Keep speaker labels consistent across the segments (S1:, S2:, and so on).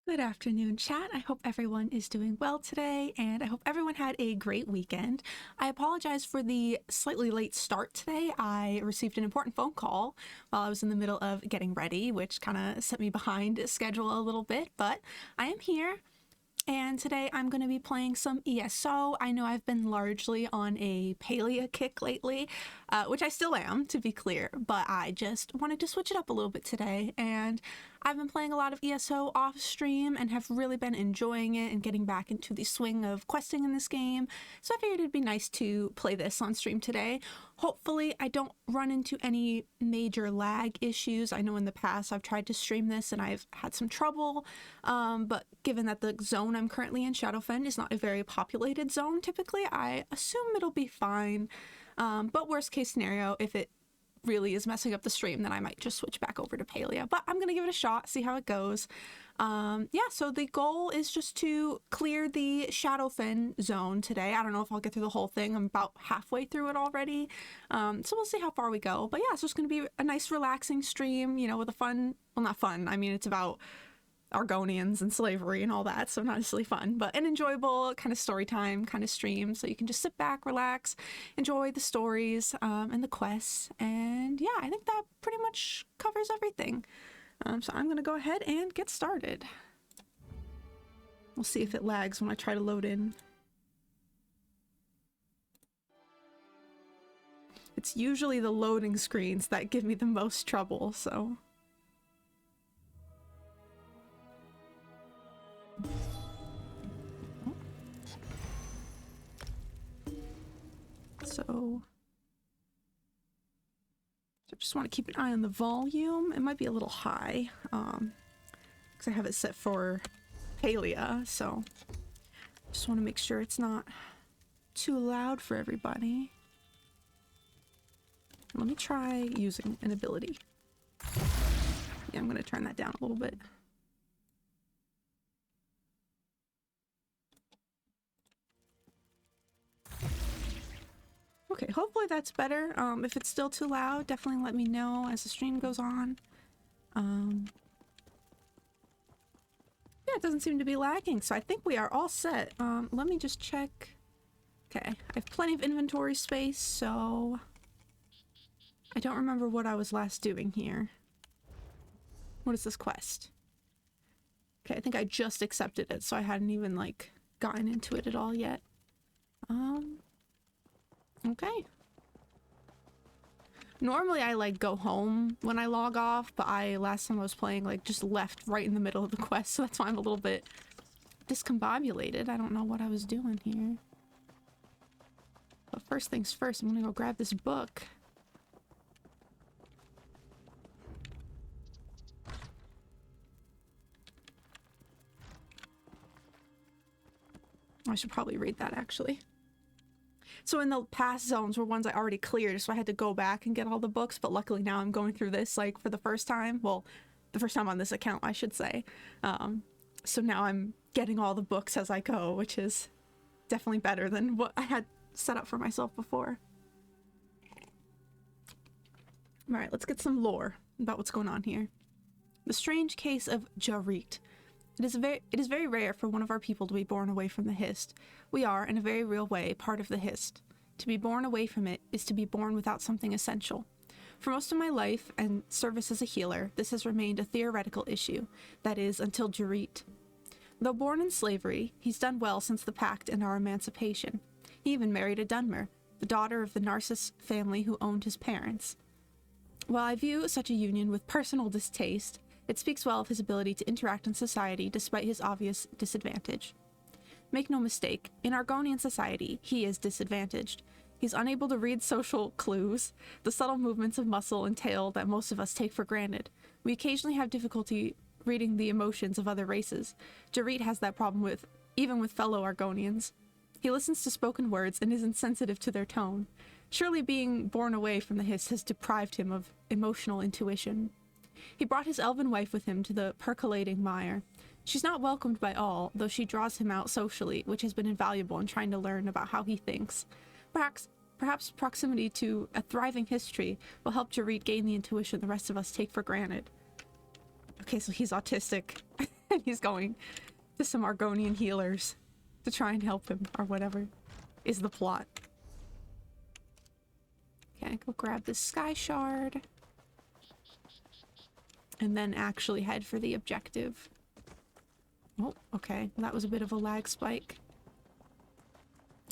S1: Good afternoon, chat. I hope everyone is doing well today, and I hope everyone had a great weekend. I apologize for the slightly late start today. I received an important phone call while I was in the middle of getting ready, which kind of set me behind schedule a little bit, but I am here. And today I'm going to be playing some ESO. I know I've been largely on a Palea kick lately, which I still am, to be clear, but I just wanted to switch it up a little bit today. And I've been playing a lot of ESO off stream and have really been enjoying it and getting back into the swing of questing in this game. So I figured it'd be nice to play this on stream today. Hopefully I don't run into any major lag issues. I know in the past I've tried to stream this and I've had some trouble, but given that the zone I'm currently in, Shadowfen, is not a very populated zone typically, I assume it'll be fine. But worst case scenario, if it really is messing up the stream, then I might just switch back over to Palea. But I'm gonna give it a shot, see how it goes. Yeah, so the goal is just to clear the Shadowfen zone today. I don't know if I'll get through the whole thing. I'm about halfway through it already. So we'll see how far we go. But yeah, it's just gonna be a nice relaxing stream, you know, with a fun, well, not fun, I mean, it's about Argonians and slavery and all that, so not necessarily fun, but an enjoyable kind of story time kind of stream, so you can just sit back, relax, enjoy the stories and the quests. And yeah, I think that pretty much covers everything. So I'm gonna go ahead and get started. We'll see if it lags when I try to load in. It's usually the loading screens that give me the most trouble, so I just want to keep an eye on the volume. It might be a little high, because I have it set for Palea, so just want to make sure it's not too loud for everybody. Let me try using an ability. Yeah, I'm going to turn that down a little bit. Okay, hopefully that's better. If it's still too loud, definitely let me know as the stream goes on. Yeah, it doesn't seem to be lagging, so I think we are all set. Let me just check. Okay, I have plenty of inventory space, so I don't remember what I was last doing here. What is this quest? Okay, I think I just accepted it, so I hadn't even, like, gotten into it at all yet. Okay. Normally I like go home when I log off, but last time I was playing like just left right in the middle of the quest, so that's why I'm a little bit discombobulated. I don't know what I was doing here. But first things first, I'm gonna go grab this book. I should probably read that actually. So in the past zones were ones I already cleared, so I had to go back and get all the books, but luckily now I'm going through this like for the first time. Well, the first time on this account, I should say. So now I'm getting all the books as I go, which is definitely better than what I had set up for myself before. Alright, let's get some lore about what's going on here. The strange case of Jarit. It is very rare for one of our people to be born away from the Hist. We are, in a very real way, part of the Hist. To be born away from it is to be born without something essential. For most of my life and service as a healer, this has remained a theoretical issue. That is, until Jarit. Though born in slavery, he's done well since the Pact and our emancipation. He even married a Dunmer, the daughter of the Narcissus family who owned his parents. While I view such a union with personal distaste, it speaks well of his ability to interact in society despite his obvious disadvantage. Make no mistake, in Argonian society, he is disadvantaged. He's unable to read social clues, the subtle movements of muscle and tail that most of us take for granted. We occasionally have difficulty reading the emotions of other races. Jarit has that problem even with fellow Argonians. He listens to spoken words and is insensitive to their tone. Surely being born away from the Hist has deprived him of emotional intuition. He brought his elven wife with him to the percolating mire. She's not welcomed by all, though she draws him out socially, which has been invaluable in trying to learn about how he thinks. Perhaps proximity to a thriving history will help Jarit gain the intuition the rest of us take for granted. Okay, so he's autistic. And he's going to some Argonian healers to try and help him, or whatever is the plot. Okay, go grab this sky shard. And then actually head for the objective. Oh, okay. That was a bit of a lag spike.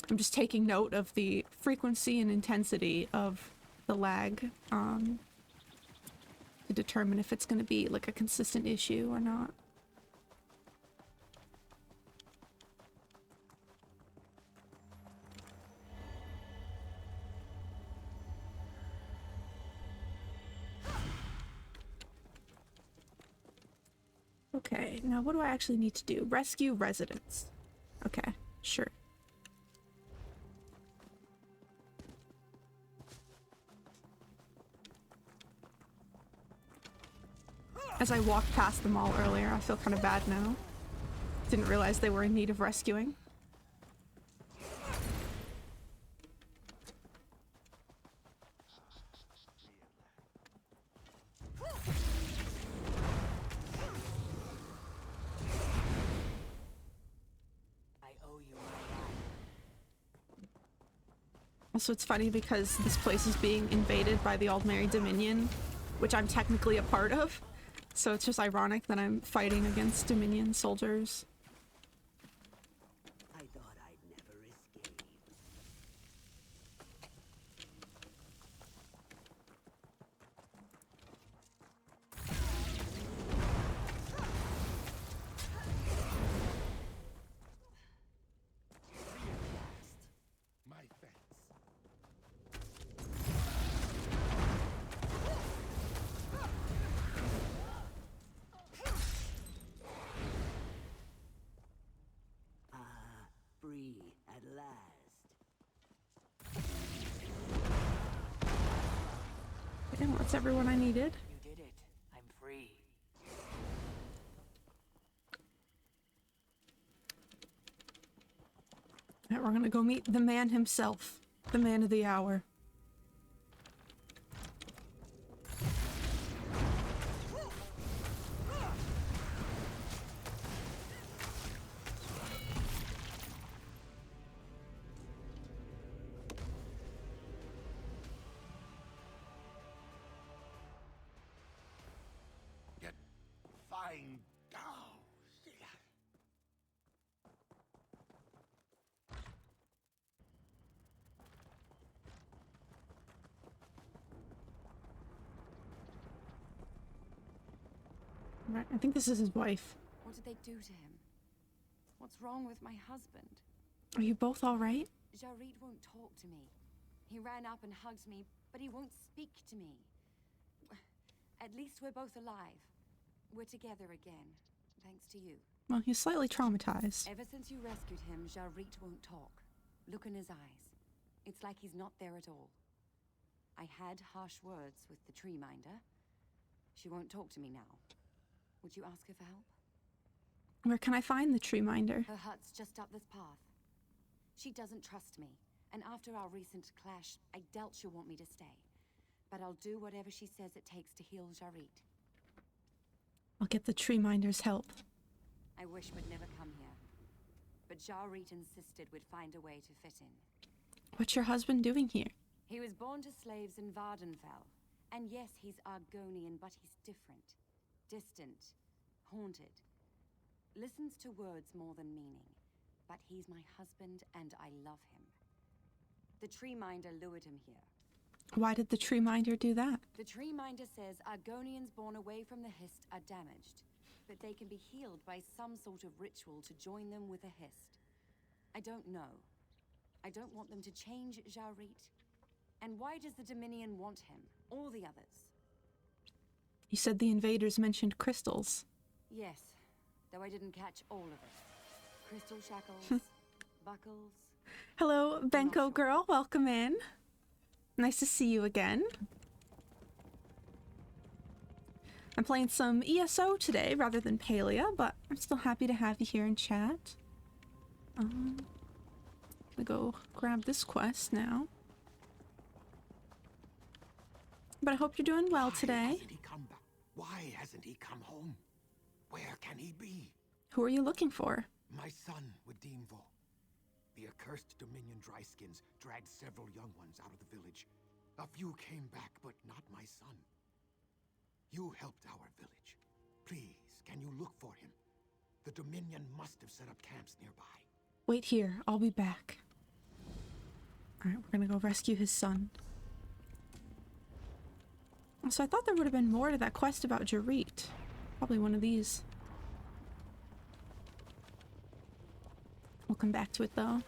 S1: I'm just taking note of the frequency and intensity of the lag to determine if it's going to be like a consistent issue or not. Okay, now what do I actually need to do? Rescue residents. Okay, sure. As I walked past them all earlier, I feel kind of bad now. Didn't realize they were in need of rescuing. Also, it's funny because this place is being invaded by the Aldmeri Dominion, which I'm technically a part of. So it's just ironic that I'm fighting against Dominion soldiers.
S2: I thought I'd never escape.
S3: My thanks.
S2: Free at last.
S1: And that's everyone I needed.
S2: You did it. I'm free.
S1: Alright, we're gonna go meet the man himself. The man of the hour.
S3: Get fine down.
S1: Right, I think this is his wife.
S4: What did they do to him? What's wrong with my husband?
S1: Are you both alright?
S4: Jarit won't talk to me. He ran up and hugged me, but he won't speak to me. At least we're both alive. We're together again, thanks to you.
S1: Well, he's slightly traumatized.
S4: Ever since you rescued him, Jarit won't talk. Look in his eyes. It's like he's not there at all. I had harsh words with the tree minder. She won't talk to me now. Would you ask her for help?
S1: Where can I find the tree minder?
S4: Her hut's just up this path. She doesn't trust me, and after our recent clash, I doubt she'll want me to stay. But I'll do whatever she says it takes to heal Jarit.
S1: I'll get the tree minder's help.
S4: I wish we'd never come here. But Jarit insisted we'd find a way to fit in.
S1: What's your husband doing here?
S4: He was born to slaves in Vardenfell. And yes, he's Argonian, but he's different. Distant. Haunted. Listens to words more than meaning. But he's my husband, and I love him. The tree minder lured him here.
S1: Why did the tree minder do that?
S4: The tree minder says Argonians born away from the Hist are damaged, but they can be healed by some sort of ritual to join them with a Hist. I don't know. I don't want them to change Jarit. And why does the Dominion want him? Or the others?
S1: You said the invaders mentioned crystals.
S4: Yes, though I didn't catch all of it. Crystal shackles, buckles.
S1: Hello, Benko
S4: sure.
S1: girl. Welcome in. Nice to see you again. I'm playing some ESO today rather than Palia, but I'm still happy to have you here in chat. Gonna go grab this quest now. But I hope you're doing well today.
S3: Why hasn't he come back? Why hasn't he come home? Where can he be?
S1: Who are you looking for?
S3: My son, Widimvo. The accursed Dominion Dryskins dragged several young ones out of the village. A few came back, but not my son. You helped our village. Please, can you look for him? The Dominion must have set up camps nearby.
S1: Wait here, I'll be back. Alright, we're gonna go rescue his son. So I thought there would have been more to that quest about Jarit. Probably one of these. We'll come back to it though.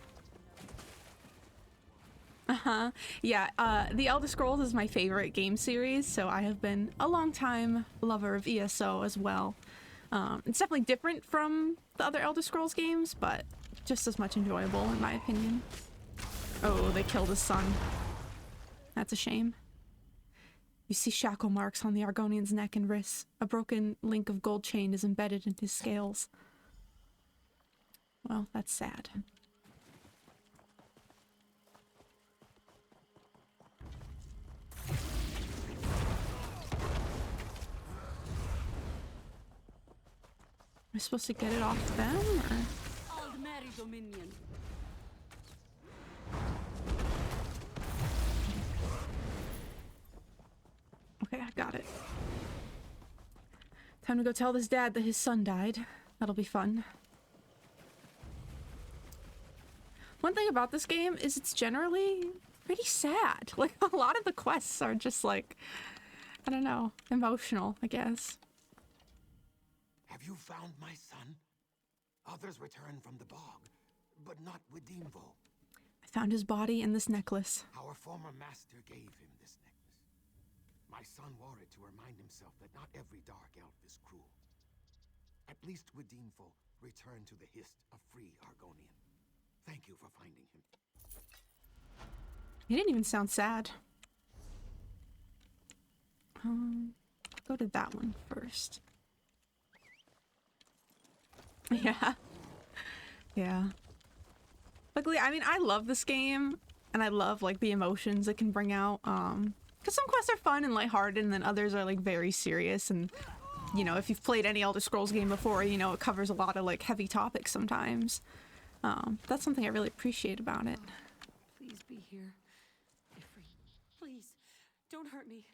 S1: Yeah, The Elder Scrolls is my favorite game series, so I have been a long time lover of ESO as well. It's definitely different from the other Elder Scrolls games, but just as much enjoyable in my opinion. Oh, they killed his son. That's a shame. You see shackle marks on the Argonian's neck and wrists. A broken link of gold chain is embedded in his scales. Well, that's sad. Am I supposed to get it off them, or?
S4: Old Mary Dominion.
S1: Okay, I got it. Time to go tell this dad that his son died. That'll be fun. One thing about this game is it's generally pretty sad. Like, a lot of the quests are just like, I don't know, emotional, I guess.
S3: Have you found my son? Others returned from the bog, but not Widimvo.
S1: I found his body and this necklace.
S3: Our former master gave him this necklace. My son wore it to remind himself that not every dark elf is cruel. At least Widimvo returned to the Hist a free Argonian. Thank you for finding him.
S1: He didn't even sound sad. Go to that one first. Yeah. Yeah. Luckily, I mean, I love this game, and I love, like, the emotions it can bring out, because some quests are fun and lighthearted, and then others are, like, very serious, and, you know, if you've played any Elder Scrolls game before, you know, it covers a lot of, like, heavy topics sometimes. That's something I really appreciate about it.
S4: Please be here. Ifri, please, don't hurt me.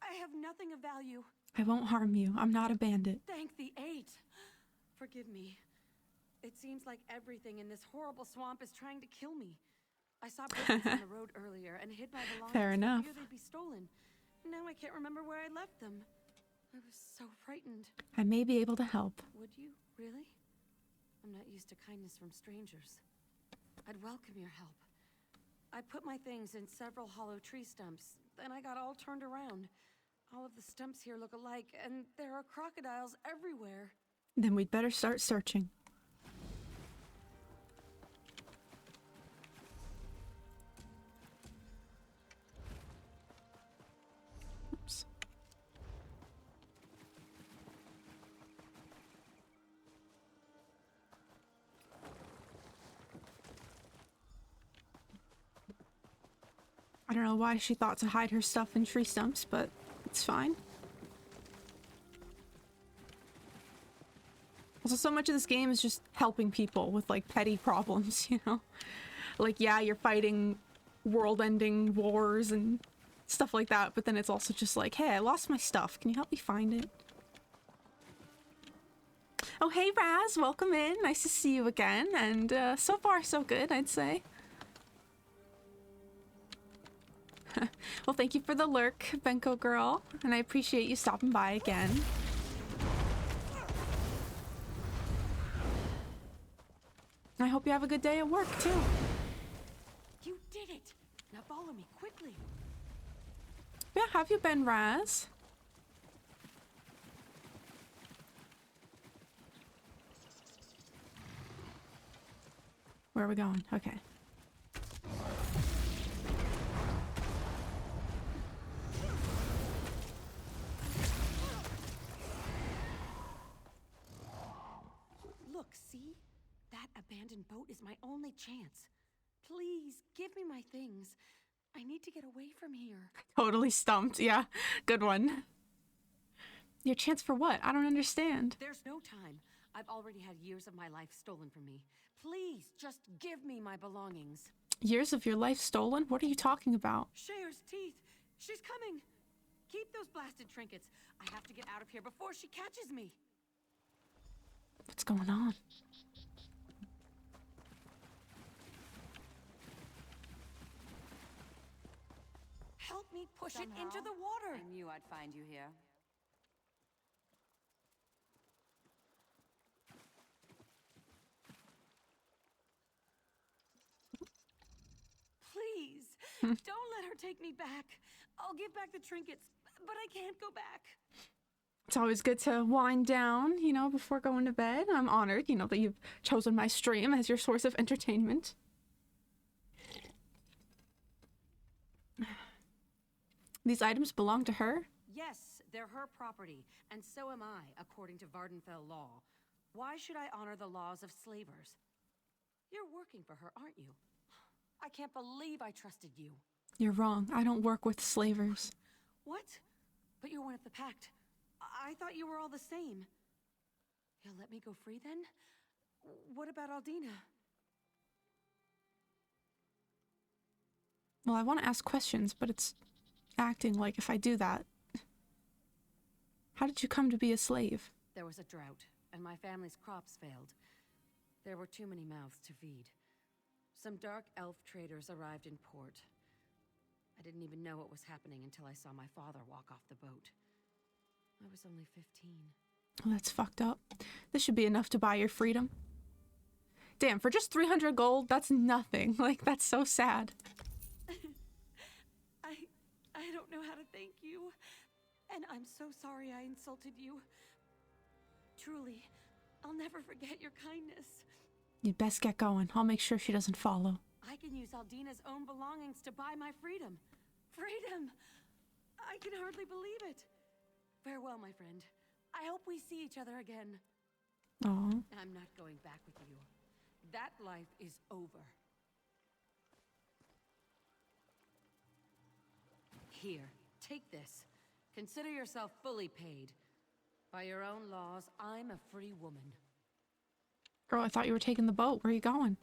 S4: I have nothing of value.
S1: I won't harm you. I'm not a bandit.
S4: Thank the Eight. Forgive me. It seems like everything in this horrible swamp is trying to kill me. I saw brigands on the road earlier and hid my belongings.
S1: Fair enough.
S4: For fear they'd be stolen. Now I can't remember where I left them. I was so frightened.
S1: I may be able to help.
S4: Would you, really? I'm not used to kindness from strangers. I'd welcome your help. I put my things in several hollow tree stumps, then I got all turned around. All of the stumps here look alike, and there are crocodiles everywhere.
S1: Then we'd better start searching. Oops. I don't know why she thought to hide her stuff in tree stumps, but it's fine. Also, so much of this game is just helping people with, like, petty problems, you know? Like, yeah, you're fighting world-ending wars and stuff like that, but then it's also just like, hey, I lost my stuff. Can you help me find it? Oh, hey, Raz, welcome in. Nice to see you again, and so far, so good, I'd say. Well, thank you for the lurk, Benko girl, and I appreciate you stopping by again. I hope you have a good day at work, too.
S4: You did it! Now follow me, quickly!
S1: Yeah, have you been, Raz? Where are we going? Okay.
S4: Look, see? That abandoned boat is my only chance. Please, give me my things. I need to get away from here.
S1: Totally stumped. Yeah, good one. Your chance for what? I don't understand.
S4: There's no time. I've already had years of my life stolen from me. Please, just give me my belongings.
S1: Years of your life stolen? What are you talking about?
S4: Shayer's teeth. She's coming. Keep those blasted trinkets. I have to get out of here before she catches me.
S1: What's going on?
S4: Help me push it into the water. I knew I'd find you here. Please, don't let her take me back. I'll give back the trinkets, but I can't go back.
S1: It's always good to wind down, you know, before going to bed. I'm honored, you know, that you've chosen my stream as your source of entertainment. These items belong to her?
S4: Yes, they're her property, and so am I, according to Vardenfell law. Why should I honor the laws of slavers? You're working for her, aren't you? I can't believe I trusted you.
S1: You're wrong. I don't work with slavers.
S4: What? But you're one of the pact. I thought you were all the same. You'll let me go free then? What about Aldina?
S1: Well, I want to ask questions, but it's acting like if I do that. How did you come to be a slave?
S4: There was a drought, and my family's crops failed. There were too many mouths to feed. Some dark elf traders arrived in port. I didn't even know what was happening until I saw my father walk off the boat. I was only 15.
S1: Oh, that's fucked up. This should be enough to buy your freedom. Damn, for just 300 gold, that's nothing. Like, that's so sad.
S4: I don't know how to thank you. And I'm so sorry I insulted you. Truly, I'll never forget your kindness.
S1: You'd best get going. I'll make sure she doesn't follow.
S4: I can use Aldina's own belongings to buy my freedom. Freedom! I can hardly believe it. Farewell, my friend. I hope we see each other again.
S1: Aw.
S4: I'm not going back with you. That life is over. Here, take this. Consider yourself fully paid. By your own laws, I'm a free woman.
S1: Girl, I thought you were taking the boat. Where are you going?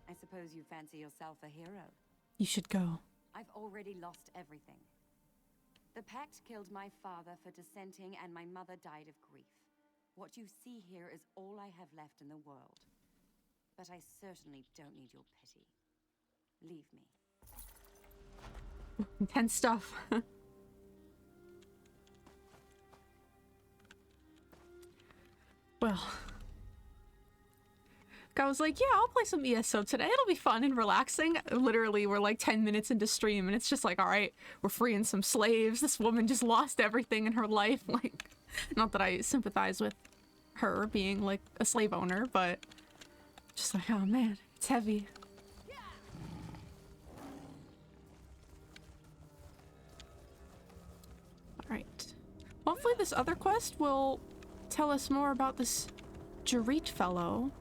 S4: I suppose you fancy yourself a hero.
S1: You should go.
S4: I've already lost everything. The pact killed my father for dissenting, and my mother died of grief. What you see here is all I have left in the world. But I certainly don't need your pity. Leave me.
S1: Intense stuff. Well, I was like, yeah, I'll play some ESO today. It'll be fun and relaxing. Literally, we're like 10 minutes into stream, and it's just like, all right, we're freeing some slaves. This woman just lost everything in her life. Like, not that I sympathize with her being like a slave owner, but just like, oh man, it's heavy. All right. Hopefully this other quest will tell us more about this Jareet fellow.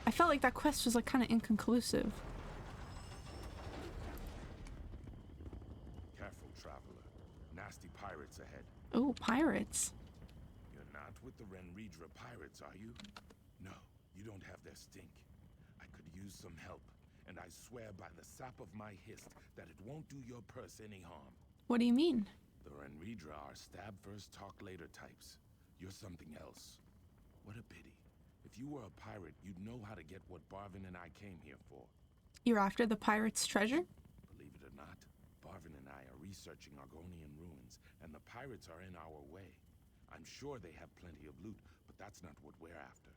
S1: I felt like that quest was like kind of inconclusive.
S5: Careful, traveler. Nasty pirates ahead.
S1: Oh, pirates.
S5: You're not with the Renridra pirates, are you? No, you don't have their stink. I could use some help, and I swear by the sap of my hist that it won't do your purse any harm.
S1: What do you mean?
S5: The Renridra are stab first, talk later types. You're something else. What a pity. If you were a pirate, you'd know how to get what Barvin and I came here for.
S1: You're after the pirate's treasure?
S5: Believe it or not, Barvin and I are researching Argonian ruins, and the pirates are in our way. I'm sure they have plenty of loot, but that's not what we're after.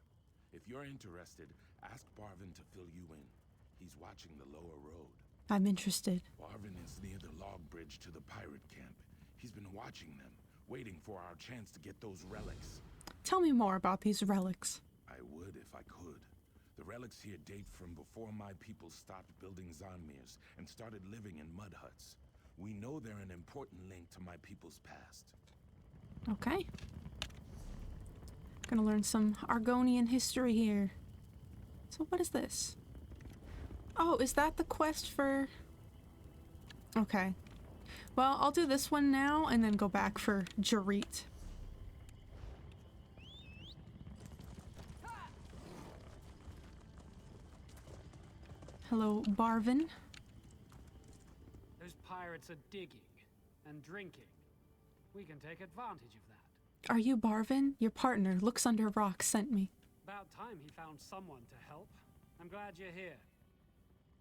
S5: If you're interested, ask Barvin to fill you in. He's watching the lower road.
S1: I'm interested.
S5: Barvin is near the log bridge to the pirate camp. He's been watching them, waiting for our chance to get those relics.
S1: Tell me more about these relics.
S5: I would if I could. The relics here date from before my people stopped building Zanmirs and started living in mud huts. We know they're an important link to my people's past.
S1: Okay. Gonna learn some Argonian history here. So what is this? Oh, is that the quest for... Okay. Well, I'll do this one now and then go back for Jarit. Hello, Barvin.
S6: Those pirates are digging and drinking. We can take advantage of that.
S1: Are you Barvin? Your partner, Looks Under Rock, sent me.
S6: About time he found someone to help. I'm glad you're here.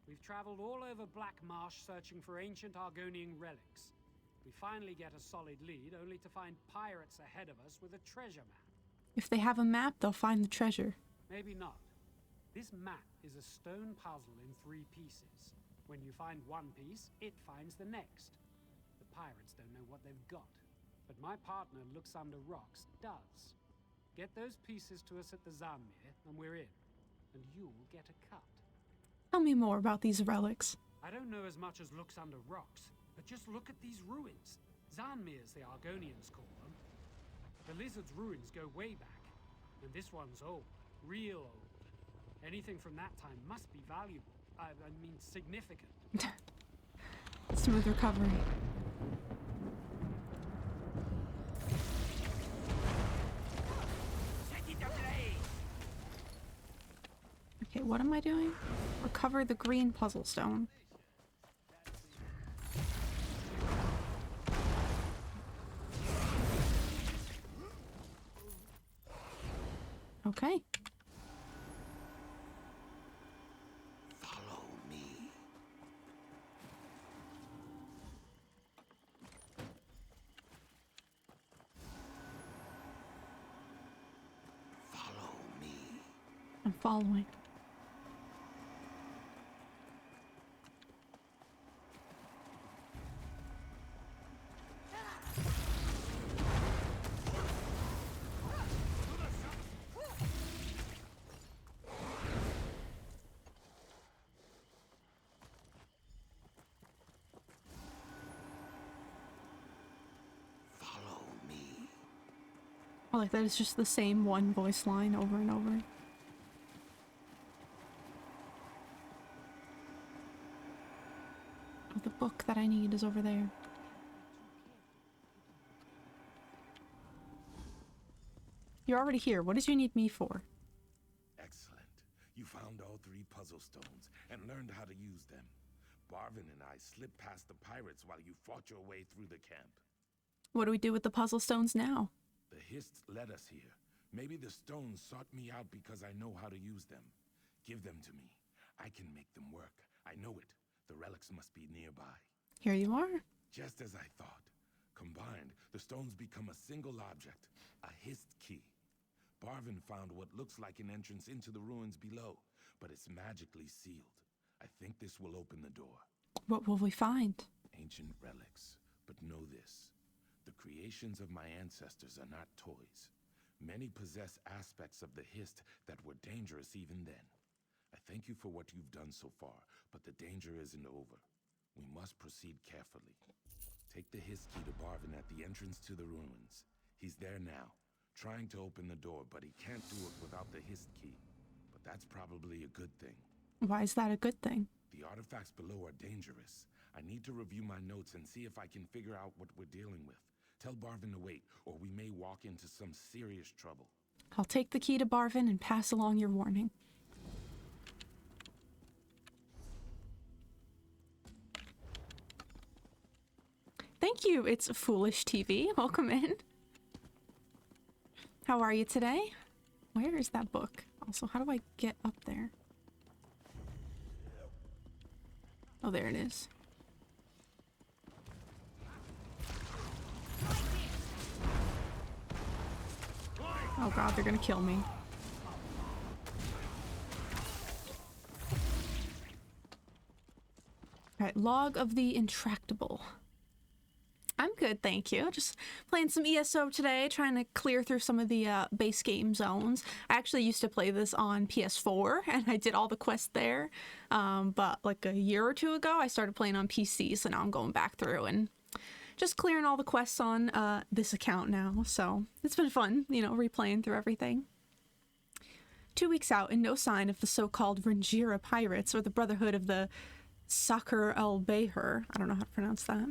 S6: We've traveled all over Black Marsh searching for ancient Argonian relics. We finally get a solid lead, only to find pirates ahead of us with a treasure map.
S1: If they have a map, they'll find the treasure.
S6: Maybe not. This map is a stone puzzle in 3 pieces. When you find one piece, it finds the next. The pirates don't know what they've got, but my partner, Looks Under Rocks, does. Get those pieces to us at the Zanmir, and we're in. And you'll get a cut.
S1: Tell me more about these relics.
S6: I don't know as much as Looks Under Rocks, but just look at these ruins. Zanmirs, the Argonians call them. The Lizard's ruins go way back, and this one's old, real old. Anything from that time must be valuable. I mean, significant.
S1: Smooth recovery. Okay, what am I doing? Recover the green puzzle stone. Okay.
S3: Follow me. Follow me.
S1: I'm following.
S3: Follow me.
S1: I like that it's just the same one voice line over and over. Oh, the book that I need is over there. You're already here. What did you need me for?
S5: Excellent. You found all 3 puzzle stones and learned how to use them. Barvin and I slipped past the pirates while you fought your way through the camp.
S1: What do we do with the puzzle stones now?
S5: The Hists led us here. Maybe the stones sought me out because I know how to use them. Give them to me. I can make them work. I know it. The relics must be nearby.
S1: Here you are.
S5: Just as I thought. Combined, the stones become a single object, a Hist key. Barvin found what looks like an entrance into the ruins below, but it's magically sealed. I think this will open the door.
S1: What will we find?
S5: Ancient relics. But know this. The creations of my ancestors are not toys. Many possess aspects of the Hist that were dangerous even then. I thank you for what you've done so far, but the danger isn't over. We must proceed carefully. Take the Hist key to Barvin at the entrance to the ruins. He's there now, trying to open the door, but he can't do it without the Hist key. But that's probably a good thing.
S1: Why is that a good thing?
S5: The artifacts below are dangerous. I need to review my notes and see if I can figure out what we're dealing with. Tell Barvin to wait, or we may walk into some serious trouble.
S1: I'll take the key to Barvin and pass along your warning. Thank you, it's Foolish TV. Welcome in. How are you today? Where is that book? Also, how do I get up there? Oh, there it is. Oh god, they're gonna kill me. Alright, Log of the Intractable. I'm good, thank you. Just playing some ESO today, trying to clear through some of the base game zones. I actually used to play this on PS4, and I did all the quests there. But like a year or 2 ago, I started playing on PC, so now I'm going back through and just clearing all the quests on this account now. So it's been fun, you know, replaying through everything. 2 weeks out and no sign of the so-called Rangira pirates or the Brotherhood of the Sakr el-Behir. I don't know how to pronounce that.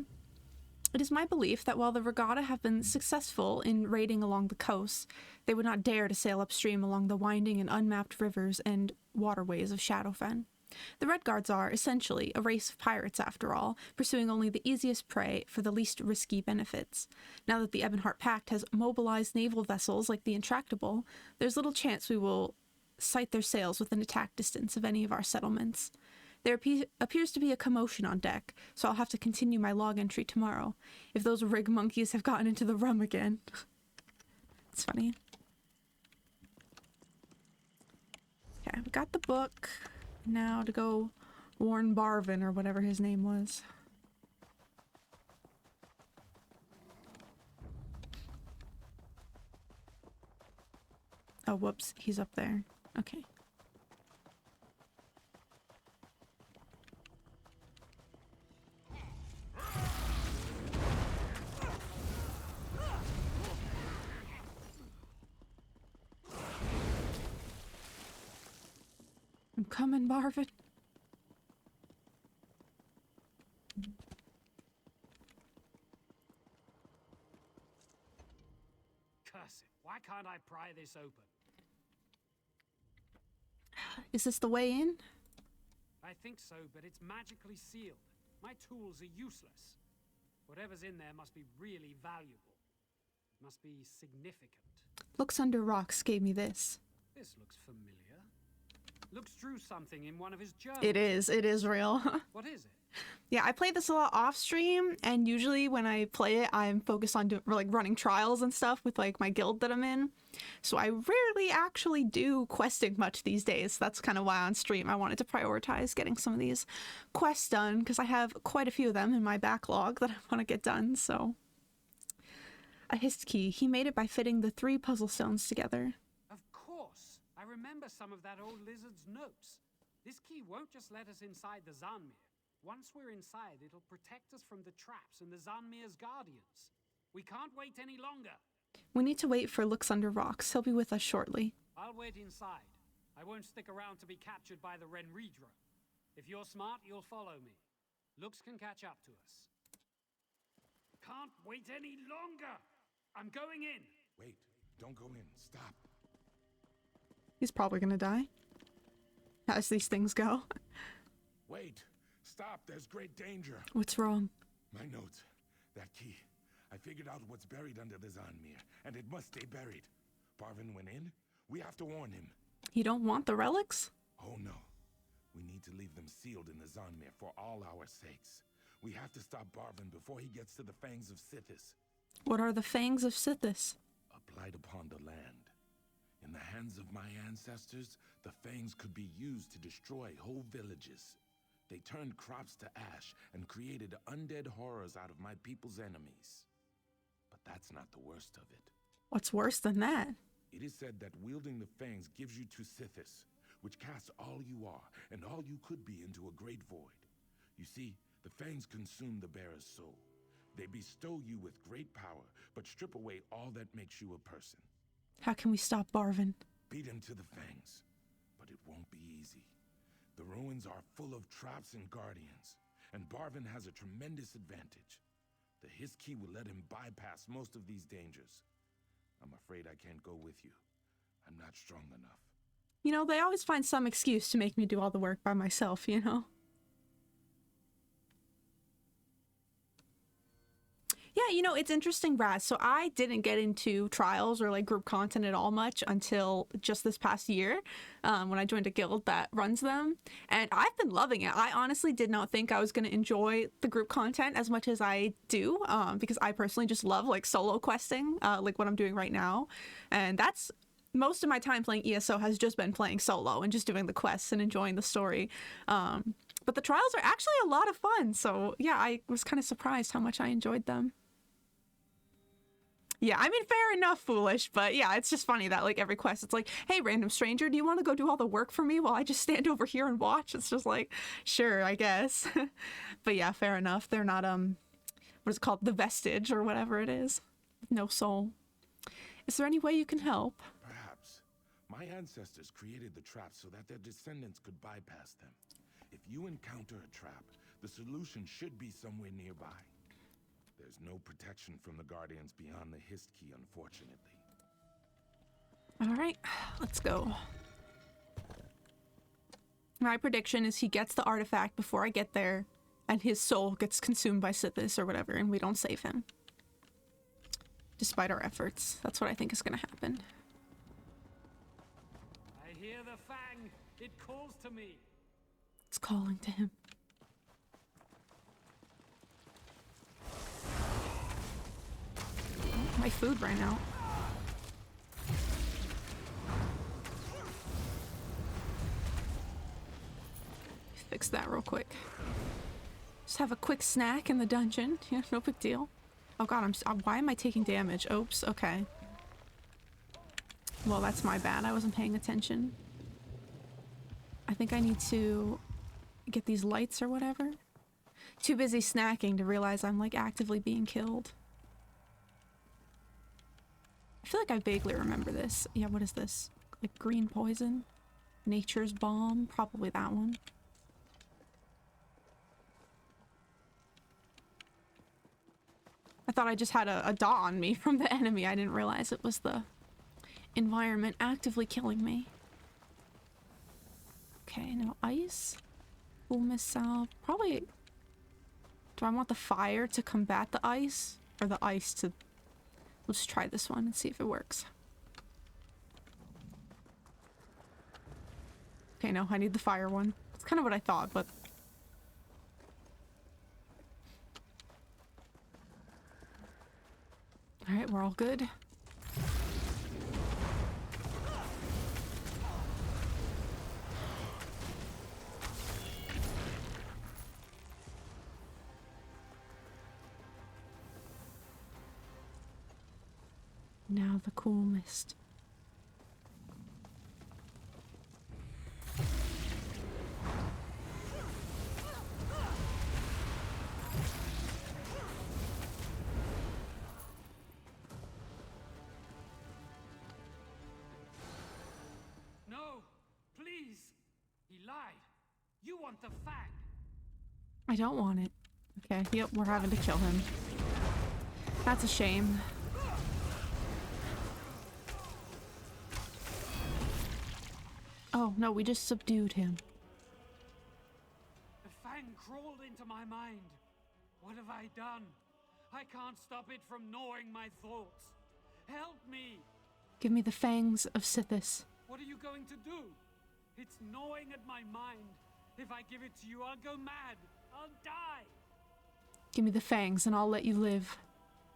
S1: It is my belief that while the Regatta have been successful in raiding along the coast, they would not dare to sail upstream along the winding and unmapped rivers and waterways of Shadowfen. The Red Guards are, essentially, a race of pirates after all, pursuing only the easiest prey for the least risky benefits. Now that the Ebonheart Pact has mobilized naval vessels like the Intractable, there's little chance we will sight their sails within attack distance of any of our settlements. There appears to be a commotion on deck, so I'll have to continue my log entry tomorrow. If those rig monkeys have gotten into the rum again. It's funny. Okay, we got the book. Now to go warn Barvin, or whatever his name was. Oh, whoops. He's up there. Okay. I'm coming, Barvin.
S6: Curse it. Why can't I pry this open?
S1: Is this the way in?
S6: I think so, but it's magically sealed. My tools are useless. Whatever's in there must be really valuable. It must be significant.
S1: Looks Under Rocks gave me this.
S6: This looks familiar. Looks drew something in one of his journals.
S1: It is real.
S6: What is it?
S1: Yeah, I play this a lot off stream, and usually when I play it, I'm focused on running trials and stuff with like my guild that I'm in. So I rarely actually do questing much these days. That's kind of why on stream I wanted to prioritize getting some of these quests done, because I have quite a few of them in my backlog that I want to get done. So a hist key. He made it by fitting the 3 puzzle stones together.
S6: Of course. I remember some of that old lizard's notes. This key won't just let us inside the Zanmir. Once we're inside, it'll protect us from the traps and the Zanmir's guardians. We can't wait any longer.
S1: We need to wait for Looks Under Rocks. He'll be with us shortly.
S6: I'll wait inside. I won't stick around to be captured by the Renridra. If you're smart, you'll follow me. Looks can catch up to us. Can't wait any longer. I'm going in.
S5: Wait, don't go in. Stop.
S1: He's probably gonna die, as these things go.
S5: Wait. Stop. There's great danger.
S1: What's wrong?
S5: My notes. That key. I figured out what's buried under the Zanmir, and it must stay buried. Barvin went in. We have to warn him.
S1: You don't want the relics?
S5: Oh no. We need to leave them sealed in the Zanmir for all our sakes. We have to stop Barvin before he gets to the fangs of Sithis.
S1: What are the fangs of Sithis?
S5: A blight upon the land. In the hands of my ancestors, the fangs could be used to destroy whole villages. They turned crops to ash and created undead horrors out of my people's enemies. But that's not the worst of it.
S1: What's worse than that?
S5: It is said that wielding the fangs gives you to Sithis, which casts all you are and all you could be into a great void. You see, the fangs consume the bearer's soul. They bestow you with great power, but strip away all that makes you a person.
S1: How can we stop Barvin?
S5: Beat him to the fangs, but it won't be easy. The ruins are full of traps and guardians, and Barvin has a tremendous advantage. The His Key will let him bypass most of these dangers. I'm afraid I can't go with you. I'm not strong enough.
S1: You know, they always find some excuse to make me do all the work by myself, you know? Yeah, you know, it's interesting, Raz. So I didn't get into trials or like group content at all much until just this past year when I joined a guild that runs them. And I've been loving it. I honestly did not think I was going to enjoy the group content as much as I do because I personally just love like solo questing, like what I'm doing right now. And that's most of my time playing ESO has just been playing solo and just doing the quests and enjoying the story. But the trials are actually a lot of fun. So yeah, I was kind of surprised how much I enjoyed them. Yeah, I mean, fair enough, Foolish, but yeah, it's just funny that, like, every quest, it's like, hey, random stranger, do you want to go do all the work for me while I just stand over here and watch? It's just like, sure, I guess. But yeah, fair enough. They're not, what is it called? The Vestige or whatever it is. No soul. Is there any way you can help?
S5: Perhaps. My ancestors created the traps so that their descendants could bypass them. If you encounter a trap, the solution should be somewhere nearby. There's no protection from the Guardians beyond the Hist key, unfortunately.
S1: Alright, let's go. My prediction is he gets the artifact before I get there, and his soul gets consumed by Sithis or whatever, and we don't save him. Despite our efforts. That's what I think is gonna happen.
S6: I hear the fang. It calls to me.
S1: It's calling to him. Oh, my food ran out. Fix that real quick. Just have a quick snack in the dungeon. Yeah, no big deal. Oh god, why am I taking damage? Oops, okay. Well, that's my bad. I wasn't paying attention. I think I need to get these lights or whatever. Too busy snacking to realize I'm like actively being killed. I feel like I vaguely remember this. Yeah, what is this? Like green poison? Nature's bomb? Probably that one. I thought I just had a dot on me from the enemy. I didn't realize it was the environment actively killing me. Okay, now ice. Cool missile. Probably... Do I want the fire to combat the ice? Or the ice to... We'll just try this one and see if it works. Okay, no, I need the fire one. It's kind of what I thought, but... Alright, we're all good. Now the cool mist.
S6: No, please. He lied. You want the fang.
S1: I don't want it. Okay, yep, we're having to kill him. That's a shame. Oh, no, we just subdued him.
S6: The fang crawled into my mind. What have I done? I can't stop it from gnawing my thoughts. Help me!
S1: Give me the fangs of Sithis.
S6: What are you going to do? It's gnawing at my mind. If I give it to you, I'll go mad. I'll die.
S1: Give me the fangs and I'll let you live.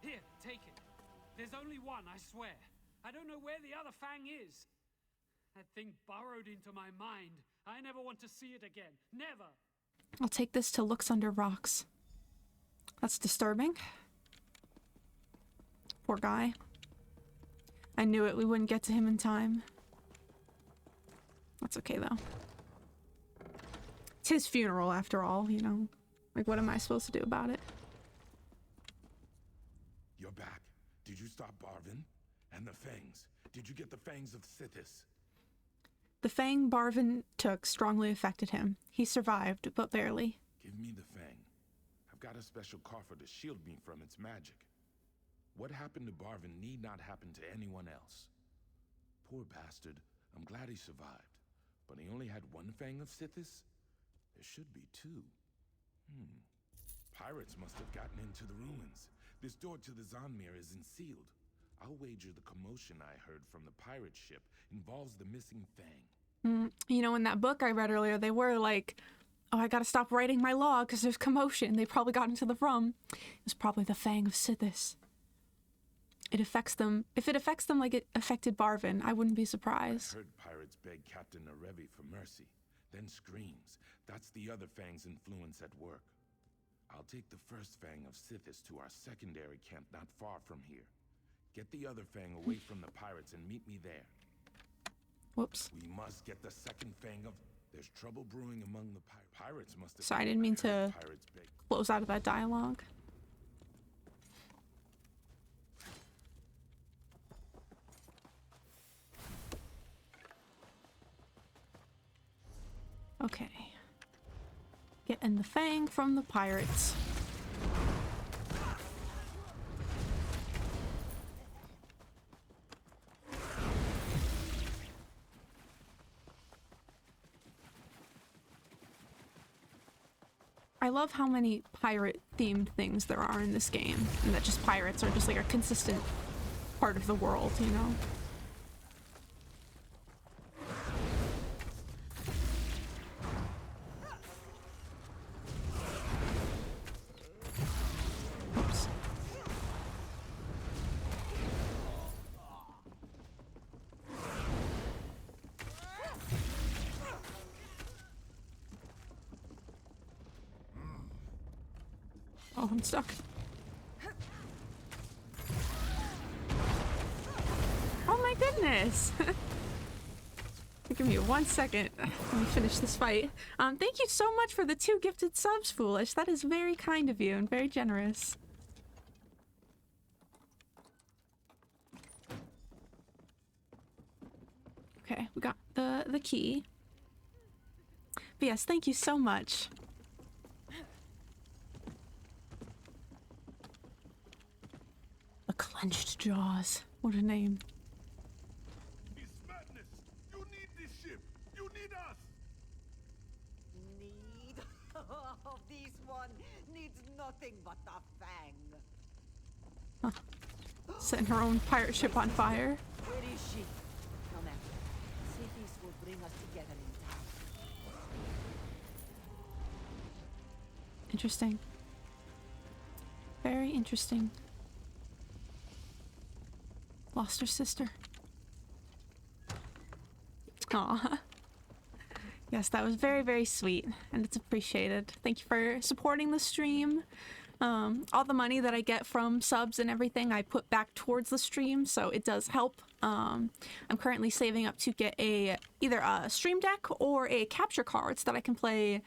S6: Here, take it. There's only one, I swear. I don't know where the other fang is. That thing burrowed into my mind. I never want to see it again. Never.
S1: I'll take this to looks under rocks. That's disturbing. Poor guy. I knew it. We wouldn't get to him in time. That's okay, though. It's his funeral, after all, you know? Like, what am I supposed to do about it?
S5: You're back. Did you stop Barvin? And the fangs? Did you get the fangs of Sithis?
S1: The fang Barvin took strongly affected him. He survived, but barely.
S5: Give me the fang. I've got a special coffer to shield me from its magic. What happened to Barvin need not happen to anyone else. Poor bastard. I'm glad he survived. But he only had one fang of Sithis? There should be two. Pirates must have gotten into the ruins. This door to the Zonmir isn't sealed. I'll wager the commotion I heard from the pirate ship involves the missing fang.
S1: You know, in that book I read earlier, they were like, oh, I gotta stop writing my log because there's commotion. They probably got into the rum. It was probably the fang of Sithis. It affects them. If it affects them like it affected Barvin, I wouldn't be surprised.
S5: I heard pirates beg Captain Narevi for mercy, then screams. That's the other fang's influence at work. I'll take the first fang of Sithis to our secondary camp not far from here. Get the other fang away from the pirates and meet me there.
S1: Whoops.
S5: We must get the second fang of... There's trouble brewing among the pirates. Must have...
S1: Sorry, I didn't mean to close out of that dialogue. Okay. Getting the fang from the pirates. I love how many pirate-themed things there are in this game, and that just pirates are just like a consistent part of the world, you know? Oops. Oh, I'm stuck. Oh my goodness! Give me 1 second. Let me finish this fight. Thank you so much for the 2 gifted subs, Foolish. That is very kind of you and very generous. Okay, we got the key. But yes, thank you so much. The clenched jaws. What a name.
S5: It's madness! You need this ship! You need us!
S2: Need? Oh, this one needs nothing but the fang.
S1: Setting her own pirate ship on fire.
S2: Where is she? No matter. Cities will bring us together in time.
S1: Interesting. Very interesting. Lost her sister. Aw. Yes, that was very, very sweet, and it's appreciated. Thank you for supporting the stream. All the money that I get from subs and everything, I put back towards the stream, so it does help. I'm currently saving up to get either a stream deck or a capture card so that I can play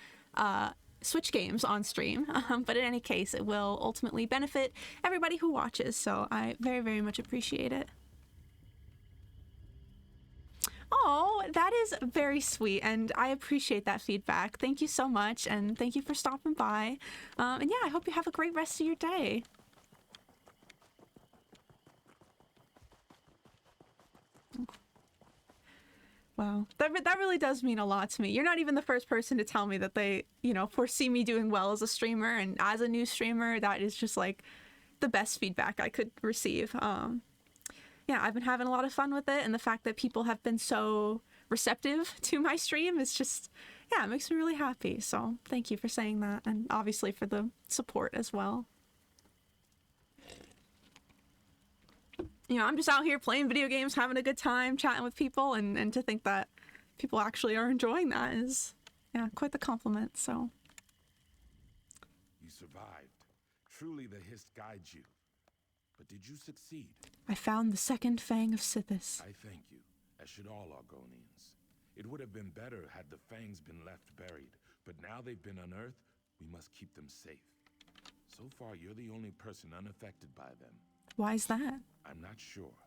S1: Switch games on stream. But in any case, it will ultimately benefit everybody who watches, so I very, very much appreciate it. Oh, that is very sweet, and I appreciate that feedback. Thank you so much, and thank you for stopping by. And yeah, I hope you have a great rest of your day. Wow, that really does mean a lot to me. You're not even the first person to tell me that they, you know, foresee me doing well as a streamer, and as a new streamer, that is just like the best feedback I could receive. Yeah, I've been having a lot of fun with it, and the fact that people have been so receptive to my stream is just, yeah, it makes me really happy. So thank you for saying that, and obviously for the support as well. You know, I'm just out here playing video games, having a good time, chatting with people, and to think that people actually are enjoying that is, yeah, quite the compliment, so.
S5: You survived. Truly the Hist guides you. But did you succeed?
S1: I found the second fang of Sithis.
S5: I thank you, as should all Argonians. It would have been better had the fangs been left buried, but now they've been unearthed, we must keep them safe. So far, you're the only person unaffected by them.
S1: Why is that?
S5: I'm not sure.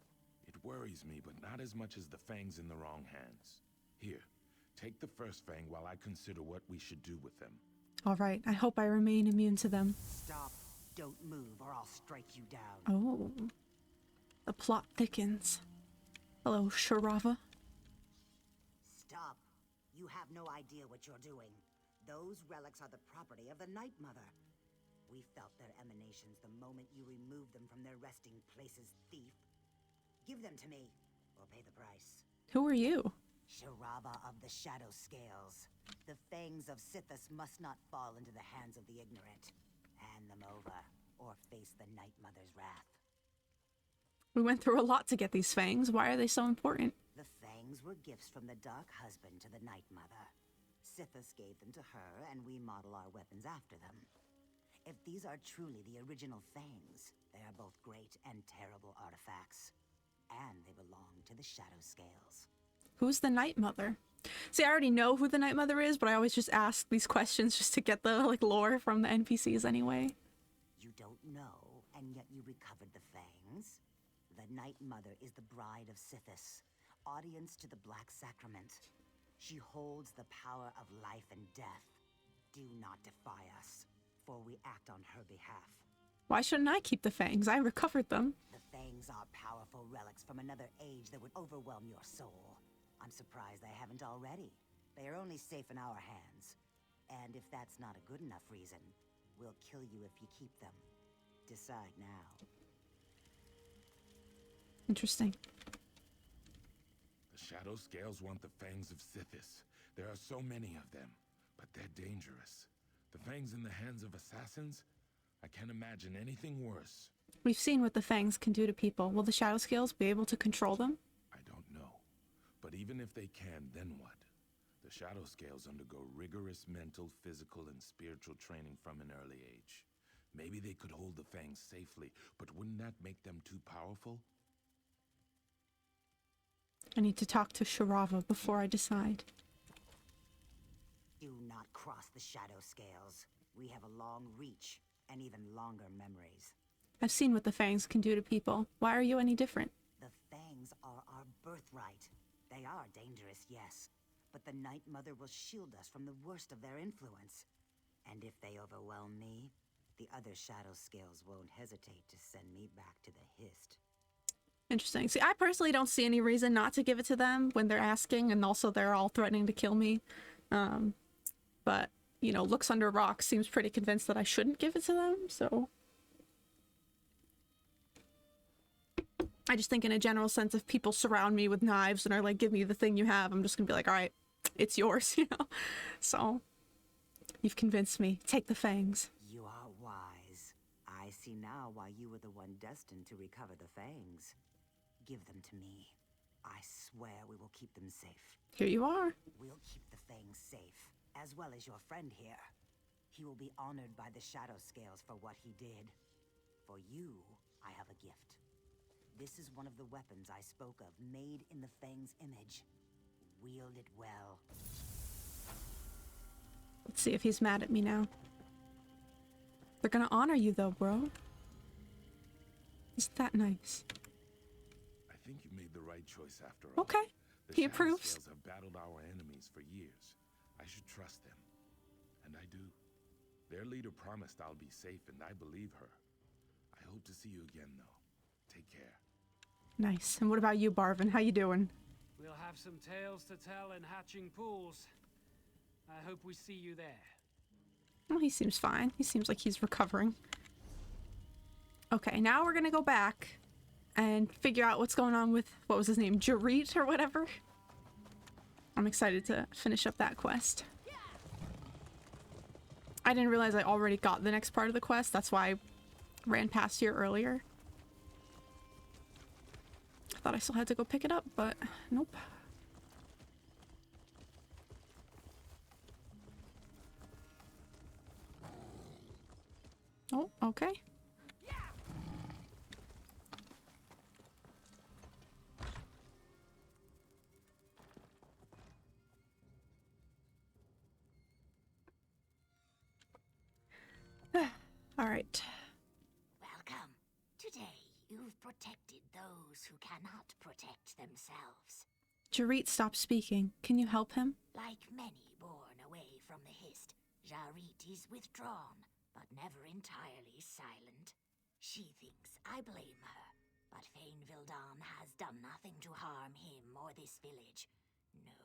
S5: It worries me, but not as much as the fangs in the wrong hands. Here, take the first fang while I consider what we should do with them.
S1: All right, I hope I remain immune to them.
S2: Stop. Don't move or I'll strike you down.
S1: Oh. The plot thickens. Hello, Sharava.
S2: Stop. You have no idea what you're doing. Those relics are the property of the Night Mother. We felt their emanations the moment you removed them from their resting places, thief. Give them to me, or pay the price.
S1: Who are you?
S2: Sharava of the Shadow Scales. The fangs of Sithis must not fall into the hands of the ignorant. Hand them over, or face the Night Mother's wrath.
S1: We went through a lot to get these fangs. Why are they so important?
S2: The fangs were gifts from the Dark Husband to the Night Mother. Sithis gave them to her, and we model our weapons after them. If these are truly the original fangs, they are both great and terrible artifacts. And they belong to the Shadow Scales.
S1: Who's the Night Mother? See, I already know who the Night Mother is, but I always just ask these questions just to get the lore from the NPCs anyway.
S2: You don't know, and yet you recovered the fangs? The Night Mother is the bride of Sithis, audience to the Black Sacrament. She holds the power of life and death. Do not defy us, for we act on her behalf.
S1: Why shouldn't I keep the fangs? I recovered them.
S2: The fangs are powerful relics from another age that would overwhelm your soul. I'm surprised they haven't already. They are only safe in our hands. And if that's not a good enough reason, we'll kill you if you keep them. Decide now.
S1: Interesting.
S5: The Shadow Scales want the fangs of Sithis. There are so many of them, but they're dangerous. The fangs in the hands of assassins? I can't imagine anything worse.
S1: We've seen what the fangs can do to people. Will the Shadow Scales be able to control them?
S5: I don't know. But even if they can, then what? The Shadow Scales undergo rigorous mental, physical, and spiritual training from an early age. Maybe they could hold the fangs safely, but wouldn't that make them too powerful?
S1: I need to talk to Sharava before I decide.
S2: Do not cross the Shadow Scales. We have a long reach, and even longer memories.
S1: I've seen what the fangs can do to people. Why are you any different?
S2: The fangs are our birthright. They are dangerous, yes. But the Night Mother will shield us from the worst of their influence. And if they overwhelm me, the other Shadow Scales won't hesitate to send me back to the Hist.
S1: Interesting. See, I personally don't see any reason not to give it to them when they're asking, and also they're all threatening to kill me. But, you know, Looks Under a Rock seems pretty convinced that I shouldn't give it to them, so... I just think in a general sense, if people surround me with knives and are like, give me the thing you have, I'm just gonna be like, all right, it's yours, you know? So, you've convinced me. Take the fangs.
S2: You are wise. I see now why you were the one destined to recover the fangs. Give them to me. I swear we will keep them safe.
S1: Here you are.
S2: We'll keep the fangs safe, as well as your friend here. He will be honored by the Shadow Scales for what he did. For you, I have a gift. This is one of the weapons I spoke of, made in the Fang's image. Wield it well.
S1: Let's see if he's mad at me now. They're gonna honor you though, bro. Isn't that nice?
S5: I think you made the right choice after all.
S1: Okay.
S5: The
S1: He
S5: Shadow
S1: approves.
S5: Scales have battled our enemies for years. I should trust them. And I do. Their leader promised I'll be safe, and I believe her. I hope to see you again, though. Take care.
S1: Nice. And what about you, Barvin? How you doing?
S6: We'll have some tales to tell in Hatching Pools. I hope we see you there.
S1: Well, he seems fine. He seems like he's recovering. Okay, now we're gonna go back and figure out what's going on with, what was his name, Jarit or whatever? I'm excited to finish up that quest. I didn't realize I already got the next part of the quest. That's why I ran past here earlier. I thought I still had to go pick it up, but nope. Oh, okay. All right.
S7: Welcome. Today, you've protected those who cannot protect themselves.
S1: Jarit stopped speaking. Can you help him?
S7: Like many born away from the Hist, Jarit is withdrawn, but never entirely silent. She thinks I blame her, but Fane Vildan has done nothing to harm him or this village. No,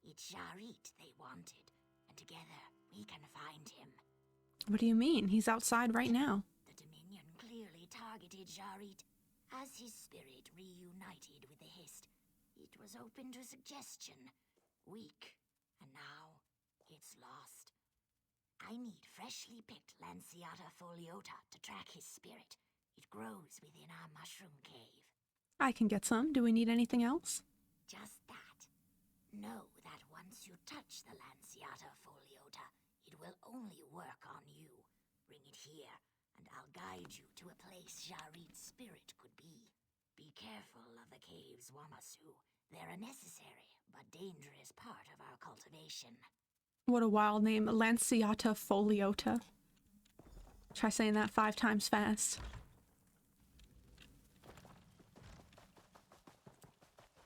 S7: it's Jarit they wanted, and together we can find him.
S1: What do you mean? He's outside right now.
S7: The Dominion clearly targeted Jarit. As his spirit reunited with the Hist, it was open to suggestion. Weak, and now it's lost. I need freshly picked Lanciata foliota to track his spirit. It grows within our mushroom cave.
S1: I can get some. Do we need anything else?
S7: Just that. Know that once you touch the Lanciata foliota, it will only work on you. Bring it here, and I'll guide you to a place Jarit's spirit could be. Be careful of the caves, Wamasu. They're a necessary but dangerous part of our cultivation.
S1: What a wild name. Lanciata foliota. Try saying that 5 times fast.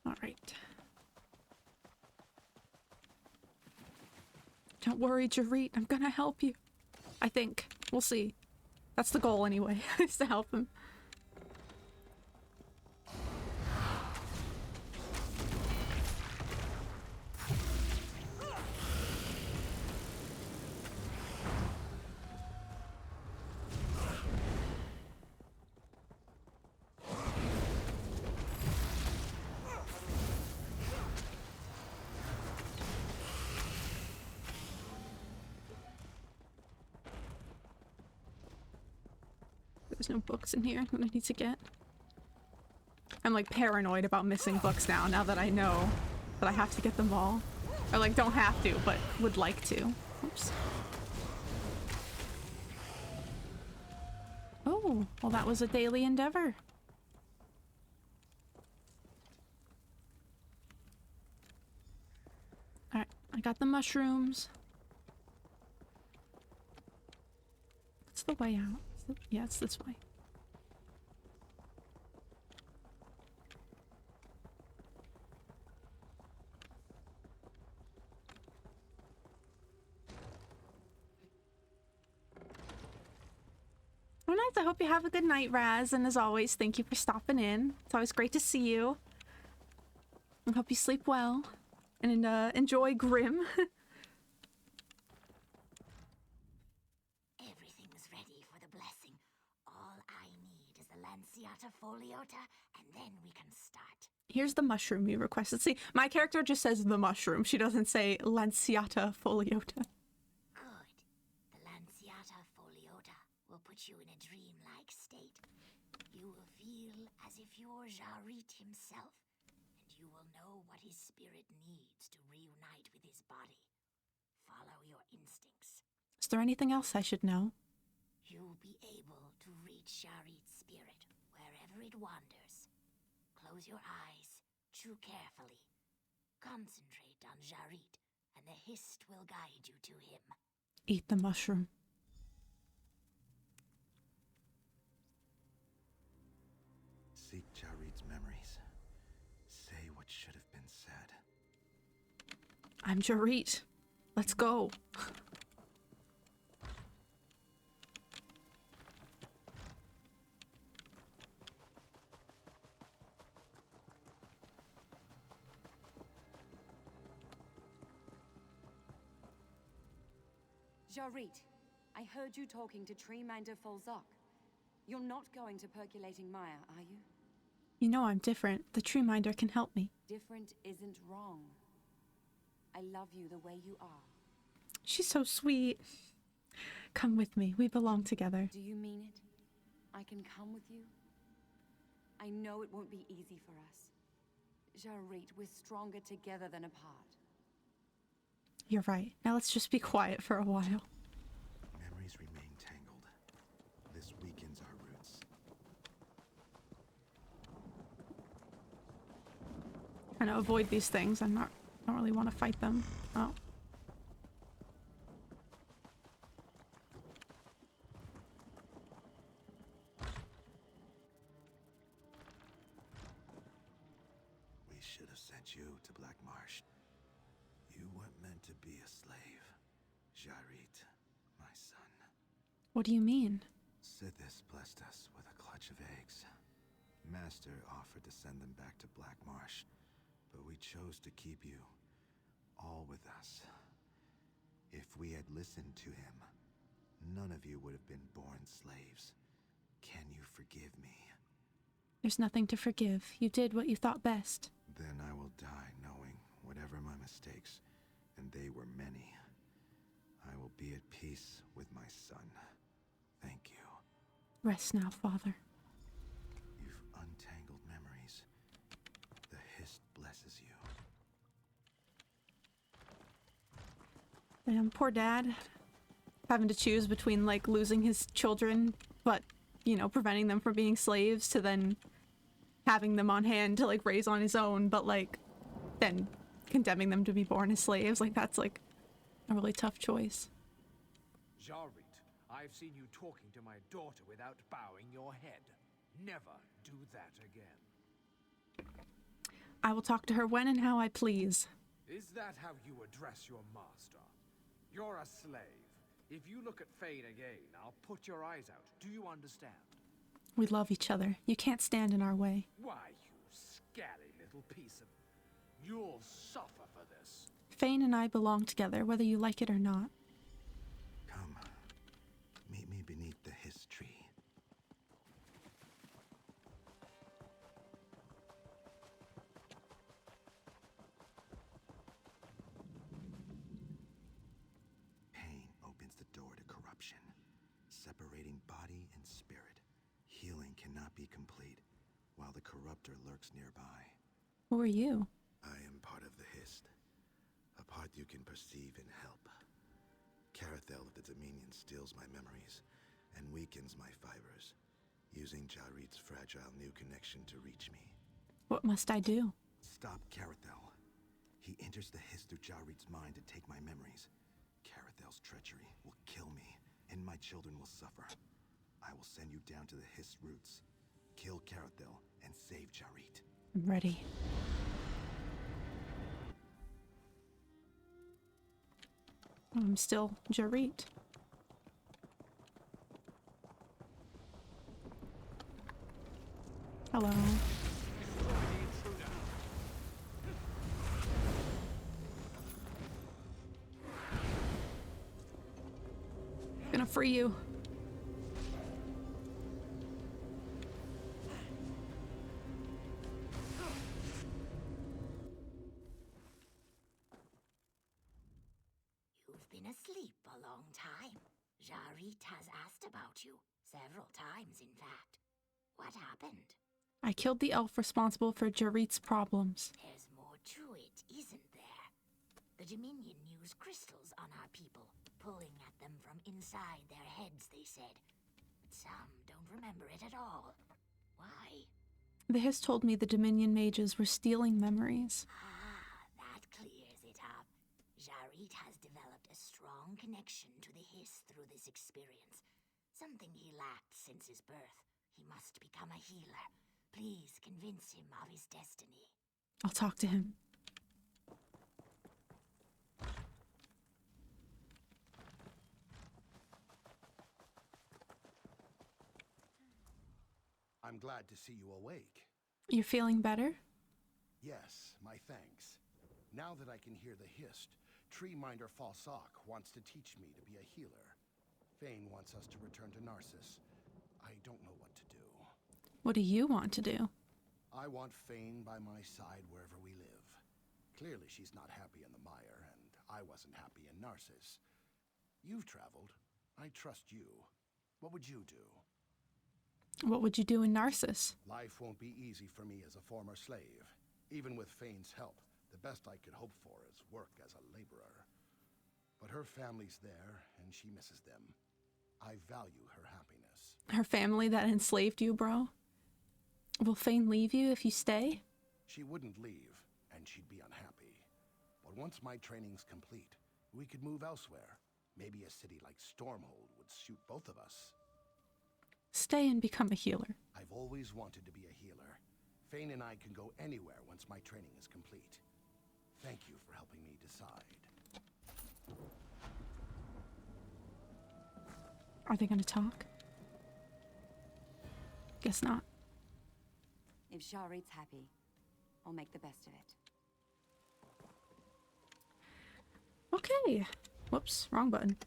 S1: All right. Don't worry, Jarit. I'm gonna help you. I think. We'll see. That's the goal anyway, is to help him. There's no books in here that I need to get. I'm like paranoid about missing books now that I know that I have to get them all. Or like don't have to, but would like to. Oops. Oh, well that was a daily endeavor. Alright, I got the mushrooms. What's the way out? Yeah, it's this way. Well, nice. I hope you have a good night, Raz. And as always, thank you for stopping in. It's always great to see you. I hope you sleep well. And enjoy Grim.
S7: Everything's ready for the blessing. All I need is the Lanciata Foliota, and then we can start.
S1: Here's the mushroom you requested. See, my character just says the mushroom. She doesn't say Lanciata Foliota.
S7: Good. The Lanciata Foliota will put you in a dreamlike state. You will feel as if you're Jarit himself, and you will know what his spirit needs to reunite with his body. Follow your instincts.
S1: Is there anything else I should know?
S7: You'll be able to reach Jarit's spirit wherever it wanders. Close your eyes, chew carefully. Concentrate on Jarit, and the Hist will guide you to him.
S1: Eat the mushroom.
S3: Seek Jarit's memories. Say what should have been said.
S1: I'm Jarit. Let's go.
S4: Jarit, I heard you talking to Treeminder Folzok. You're not going to Percolating Mire, are you?
S1: You know I'm different. The tree minder can help me.
S4: Different isn't wrong. I love you the way you are.
S1: She's so sweet. Come with me. We belong together.
S4: Do you mean it? I can come with you? I know it won't be easy for us. Jarit, we're stronger together than apart.
S1: You're right. Now let's just be quiet for a while.
S3: Memories remain tangled. This weakens our roots.
S1: Trying to avoid these things. I don't really want to fight them. Oh.
S3: We should have sent you to Black Marsh. You weren't meant to be a slave. Jarit, my son.
S1: What do you mean?
S3: Sithis blessed us with a clutch of eggs. Master offered to send them back to Black Marsh, but we chose to keep you, all with us. If we had listened to him, none of you would have been born slaves. Can you forgive me?
S1: There's nothing to forgive. You did what you thought best.
S3: Then I will die knowing whatever my mistakes, and they were many, I will be at peace with my son. Thank you.
S1: Rest now, Father.
S3: You've untangled memories. The Hist blesses you.
S1: Damn, poor dad. Having to choose between, like, losing his children, but, you know, preventing them from being slaves, to then having them on hand to, like, raise on his own, but, like, then condemning them to be born as slaves. Like, that's, like, a really tough choice.
S8: Jarit, I've seen you talking to my daughter without bowing your head. Never do that again.
S1: I will talk to her when and how I please.
S8: Is that how you address your master? You're a slave. If you look at Fane again, I'll put your eyes out. Do you understand?
S1: We love each other. You can't stand in our way.
S8: Why, you scary little piece of... You'll suffer for this.
S1: Fane and I belong together, whether you like it or not.
S3: Come. Meet me beneath the Hist tree. Pain opens the door to corruption, separating body and spirit.
S9: while the corruptor lurks nearby.
S1: Who are you?
S9: I am part of the Hist, a part you can perceive and help. Carathel of the Dominion steals my memories and weakens my fibers, using Jarit's fragile new connection to reach me.
S1: What must I do?
S9: Stop Carathel. He enters the Hist through Jarit's mind to take my memories. Carathel's treachery will kill me, and my children will suffer. I will send you down to the Hist roots. Kill Carathel and save Jarit.
S1: I'm ready. I'm still Jarit. Hello. Gonna free you.
S7: You've been asleep a long time. Jarit has asked about you. Several times, in fact. What happened?
S1: I killed the elf responsible for Jarit's problems.
S7: There's more to it, isn't there? The Dominion used crystals on our people, pulling at them from inside their heads, they said. Some don't remember it at all. Why?
S1: The Hist told me the Dominion mages were stealing memories.
S7: Ah, that clears it up. Jarit has developed a strong connection to the Hist through this experience. Something he lacked since his birth. He must become a healer. Please convince him of his destiny.
S1: I'll talk to him.
S3: I'm glad to see you awake.
S1: You're feeling better?
S3: Yes, my thanks. Now that I can hear the Hist, Treeminder Falsock wants to teach me to be a healer. Fane wants us to return to Narcissus. I don't know what to do.
S1: What do you want to do?
S3: I want Fane by my side wherever we live. Clearly she's not happy in the mire, and I wasn't happy in Narcissus. You've traveled. I trust you. What would you do?
S1: What would you do in Narcissus?
S3: Life won't be easy for me as a former slave. Even with Fane's help, the best I could hope for is work as a laborer. But her family's there, and she misses them. I value her happiness.
S1: Her family that enslaved you, bro? Will Fane leave you if you stay?
S3: She wouldn't leave, and she'd be unhappy. But once my training's complete, we could move elsewhere. Maybe a city like Stormhold would suit both of us.
S1: Stay and become a healer.
S3: I've always wanted to be a healer. Fane and I can go anywhere once my training is complete. Thank you for helping me decide.
S1: Are they gonna talk? Guess not.
S4: If Jarit's happy, I'll make the best of it.
S1: Okay. Whoops, wrong button.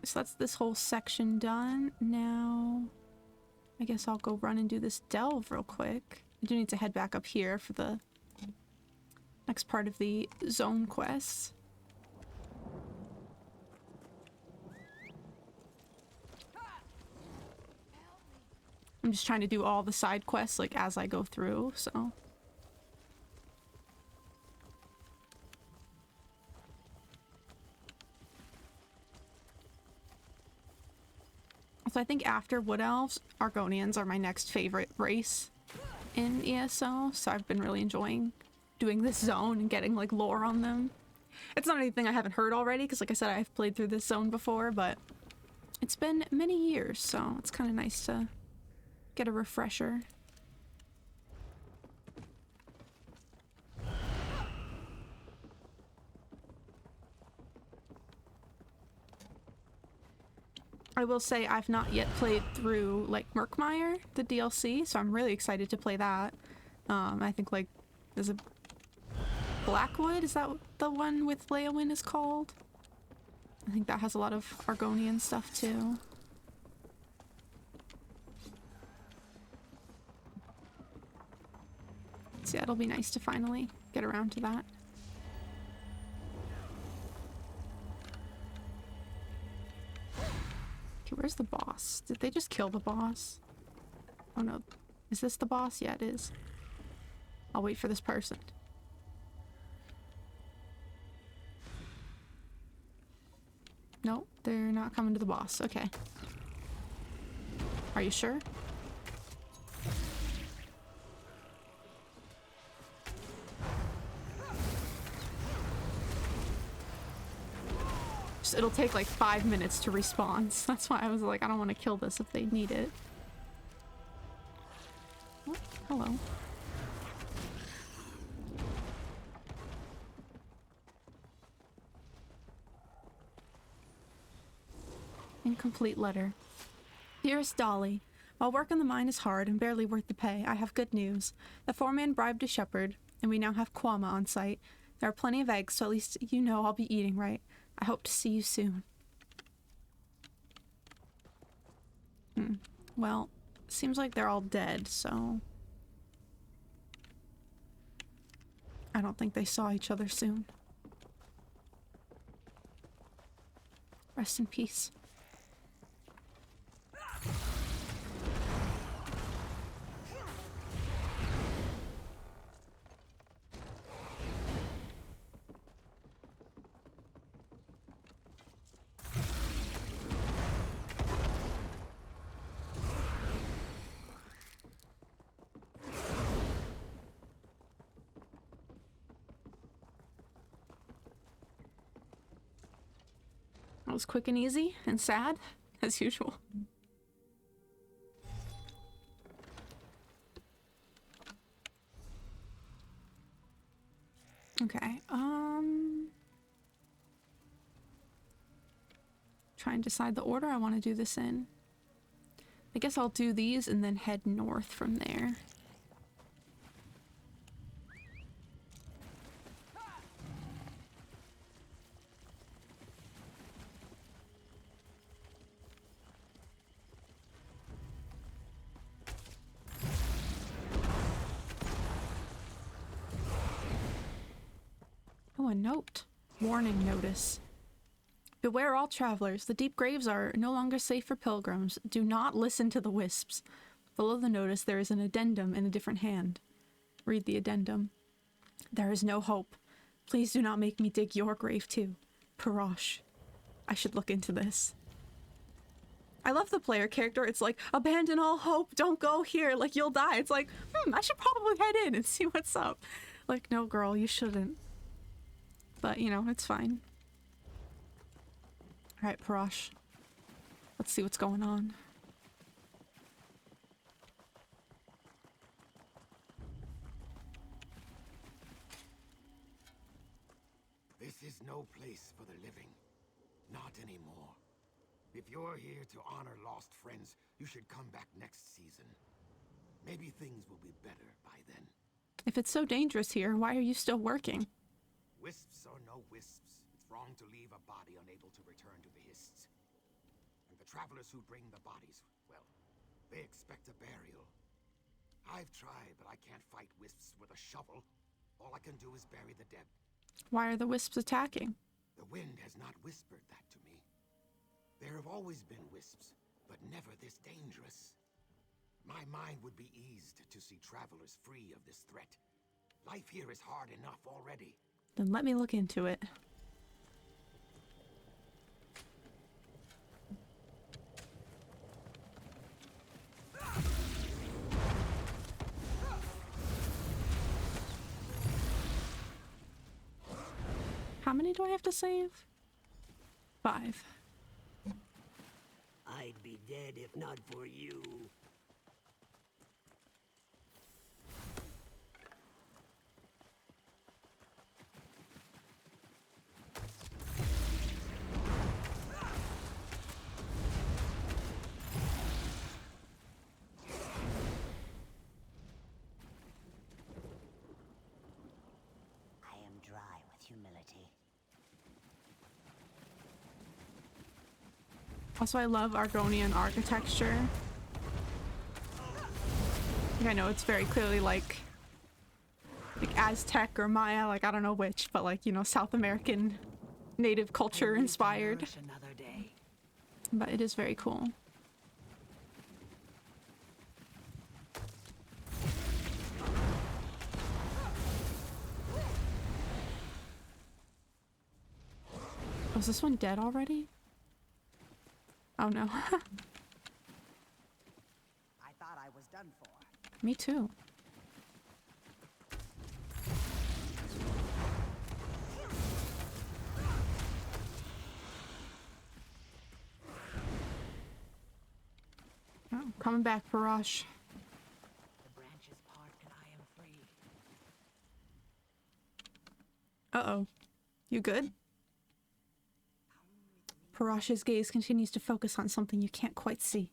S1: So that's this whole section done. Now, I guess I'll go run and do this delve real quick. I do need to head back up here for the next part of the zone quests. I'm just trying to do all the side quests like as I go through, so. So I think after Wood Elves, Argonians are my next favorite race in ESO, so I've been really enjoying doing this zone and getting like lore on them. It's not anything I haven't heard already, because like I said, I've played through this zone before, but it's been many years, so it's kind of nice to get a refresher. I will say I've not yet played through like Murkmire, the DLC, so I'm really excited to play that. I think like there's a Blackwood, is that what the one with Leowyn is called? I think that has a lot of Argonian stuff too. So yeah, it'll be nice to finally get around to that. Okay, where's the boss? Did they just kill the boss? Oh no, Is this the boss? Yeah, it is. I'll wait for this person. Nope, they're not coming to the boss. Okay. Are you sure? Just, it'll take like 5 minutes to respawn. So that's why I was like, I don't want to kill this if they need it. Oh, hello. Incomplete letter. Dearest Dolly, while work in the mine is hard and barely worth the pay, I have good news. The foreman bribed a shepherd, and we now have Kwama on site. There are plenty of eggs, so at least you know I'll be eating right. I hope to see you soon. Well, seems like they're all dead, so... I don't think they saw each other soon. Rest in peace. That was quick and easy and sad, as usual. Okay, try and decide the order I want to do this in. I guess I'll do these and then head north from there. Oh, a note. Warning notice. Beware all travelers. The deep graves are no longer safe for pilgrims. Do not listen to the wisps. Below the notice there is an addendum in a different hand. Read the addendum. There is no hope. Please do not make me dig your grave too. Parash. I should look into this. I love the player character. It's like, abandon all hope. Don't go here. Like, you'll die. It's like, I should probably head in and see what's up. Like, no, girl, you shouldn't. But, you know, it's fine. Alright, Parash. Let's see what's going on.
S3: This is no place for the living. Not anymore. If you're here to honor lost friends, you should come back next season. Maybe things will be better by then.
S1: If it's so dangerous here, why are you still working?
S3: Wisps or no wisps, it's wrong to leave a body unable to return to the Hists. And the travelers who bring the bodies, well, they expect a burial. I've tried, but I can't fight wisps with a shovel. All I can do is bury the dead.
S1: Why are the wisps attacking?
S3: The wind has not whispered that to me. There have always been wisps, but never this dangerous. My mind would be eased to see travelers free of this threat. Life here is hard enough already.
S1: Then let me look into it. How many do I have to save? 5.
S10: I'd be dead if not for you.
S1: Also, I love Argonian architecture. Like, I know it's very clearly like Aztec or Maya, like I don't know which, but like, you know, South American native culture inspired. But it is very cool. Was this one dead already? Oh no.
S2: I thought I was done for.
S1: Me too. Oh, coming back, Parash.
S7: The branches part and I am free.
S1: Uh-oh. You good? Parash's gaze continues to focus on something you can't quite see.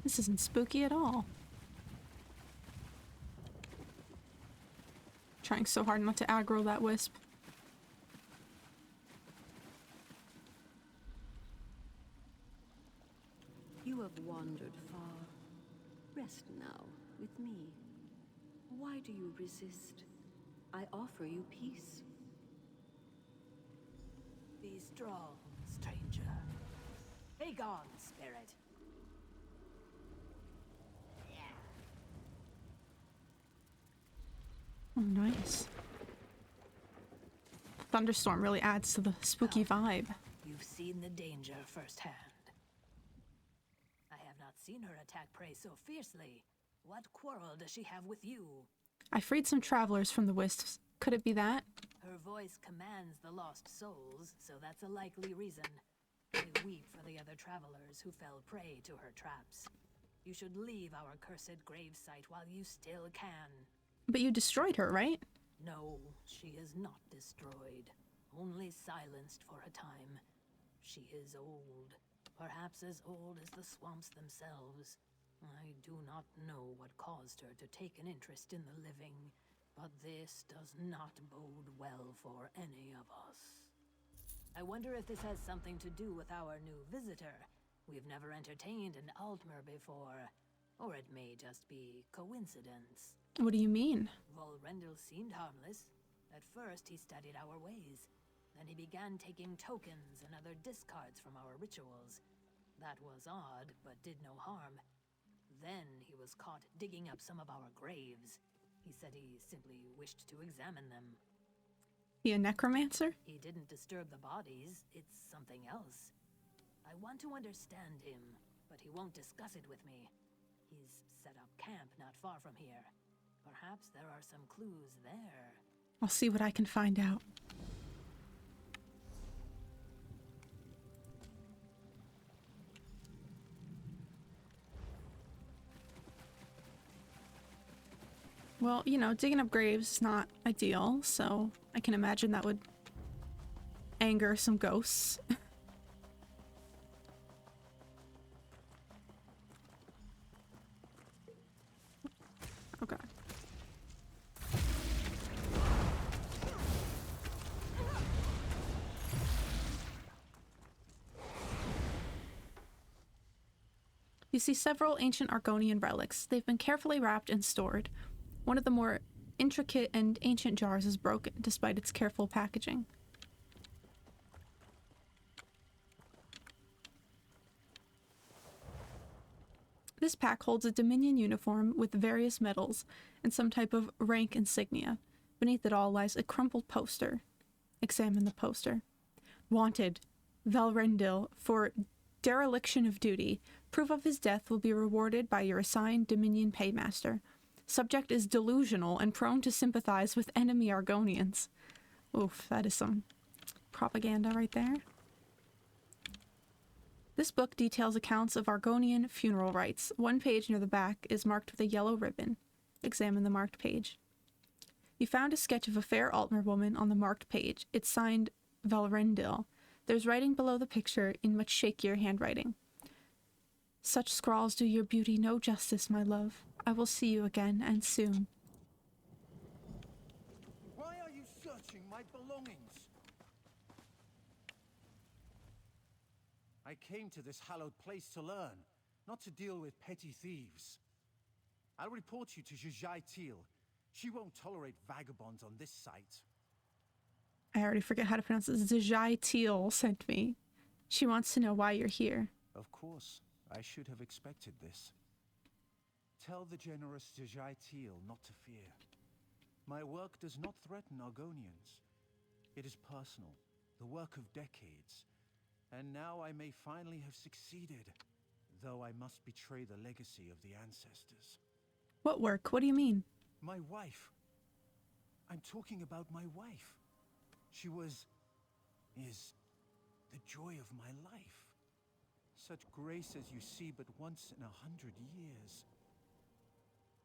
S1: This isn't spooky at all. Trying so hard not to aggro that wisp.
S11: You have wandered far. Rest now with me. Why do you resist? I offer you peace.
S7: Be strong, stranger. Begone, spirit.
S1: Oh, nice. Thunderstorm really adds to the spooky vibe.
S7: You've seen the danger firsthand. I have not seen her attack prey so fiercely. What quarrel does she have with you?
S1: I freed some travelers from the wisps. Could it be that?
S7: Her voice commands the lost souls, so that's a likely reason. I weep for the other travelers who fell prey to her traps. You should leave our cursed gravesite while you still can.
S1: But you destroyed her, right?
S7: No, she is not destroyed. Only silenced for a time. She is old. Perhaps as old as the swamps themselves. I do not know what caused her to take an interest in the living, but this does not bode well for any of us. I wonder if this has something to do with our new visitor. We've never entertained an Altmer before. Or it may just be coincidence.
S1: What do you mean?
S7: Volrendil seemed harmless. At first, he studied our ways. Then he began taking tokens and other discards from our rituals. That was odd, but did no harm. Then he was caught digging up some of our graves. He said he simply wished to examine them.
S1: He a necromancer?
S7: He didn't disturb the bodies. It's something else. I want to understand him, but he won't discuss it with me. He's set up camp not far from here. Perhaps there are some clues there.
S1: I'll see what I can find out. Well, you know, digging up graves is not ideal, so I can imagine that would anger some ghosts. Okay. You see several ancient Argonian relics. They've been carefully wrapped and stored. One of the more intricate and ancient jars is broken, despite its careful packaging. This pack holds a Dominion uniform with various medals and some type of rank insignia. Beneath it all lies a crumpled poster. Examine the poster. Wanted, Valrendil, for dereliction of duty. Proof of his death will be rewarded by your assigned Dominion paymaster. Subject is delusional and prone to sympathize with enemy Argonians. Oof, that is some propaganda right there. This book details accounts of Argonian funeral rites. One page near the back is marked with a yellow ribbon. Examine the marked page. You found a sketch of a fair Altmer woman on the marked page. It's signed Valrendil. There's writing below the picture in much shakier handwriting. Such scrawls do your beauty no justice, my love. I will see you again, and soon.
S8: Why are you searching my belongings? I came to this hallowed place to learn, not to deal with petty thieves. I'll report you to Jajai Teal. She won't tolerate vagabonds on this site.
S1: I already forget how to pronounce it. Zajai Teal sent me. She wants to know why you're here.
S12: Of course, I should have expected this. Tell the generous Dejai Teal not to fear. My work does not threaten Argonians. It is personal, the work of decades. And now I may finally have succeeded, though I must betray the legacy of the ancestors.
S1: What work? What do you mean?
S12: My wife. I'm talking about my wife. She is the joy of my life. Such grace as you see but once in 100 years.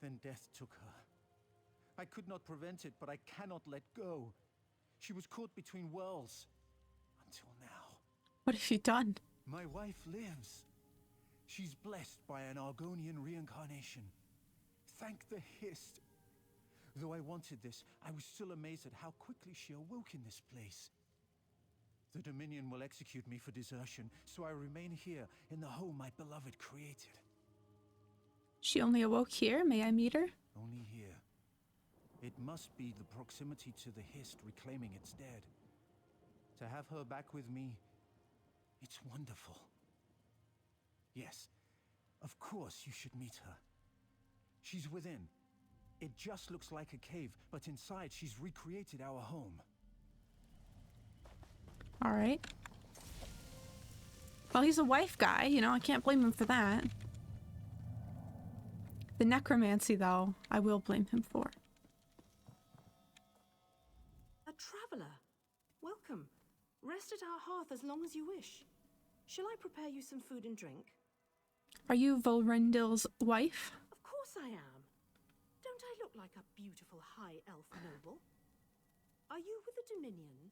S12: Then death took her. I could not prevent it, but I cannot let go. She was caught between worlds. Until now.
S1: What have you done?
S12: My wife lives. She's blessed by an Argonian reincarnation. Thank the Hist. Though I wanted this, I was still amazed at how quickly she awoke in this place. The Dominion will execute me for desertion, so I remain here in the home my beloved created.
S1: She only awoke here? May I meet her?
S12: Only here. It must be the proximity to the Hist reclaiming its dead. To have her back with me, it's wonderful. Yes, of course you should meet her. She's within. It just looks like a cave, but inside she's recreated our home.
S1: All right. Well, he's a wife guy, you know, I can't blame him for that. The necromancy, though, I will blame him for.
S11: A traveler. Welcome. Rest at our hearth as long as you wish. Shall I prepare you some food and drink?
S1: Are you Volrendil's wife?
S11: Of course I am. Don't I look like a beautiful high elf noble? Are you with the Dominion?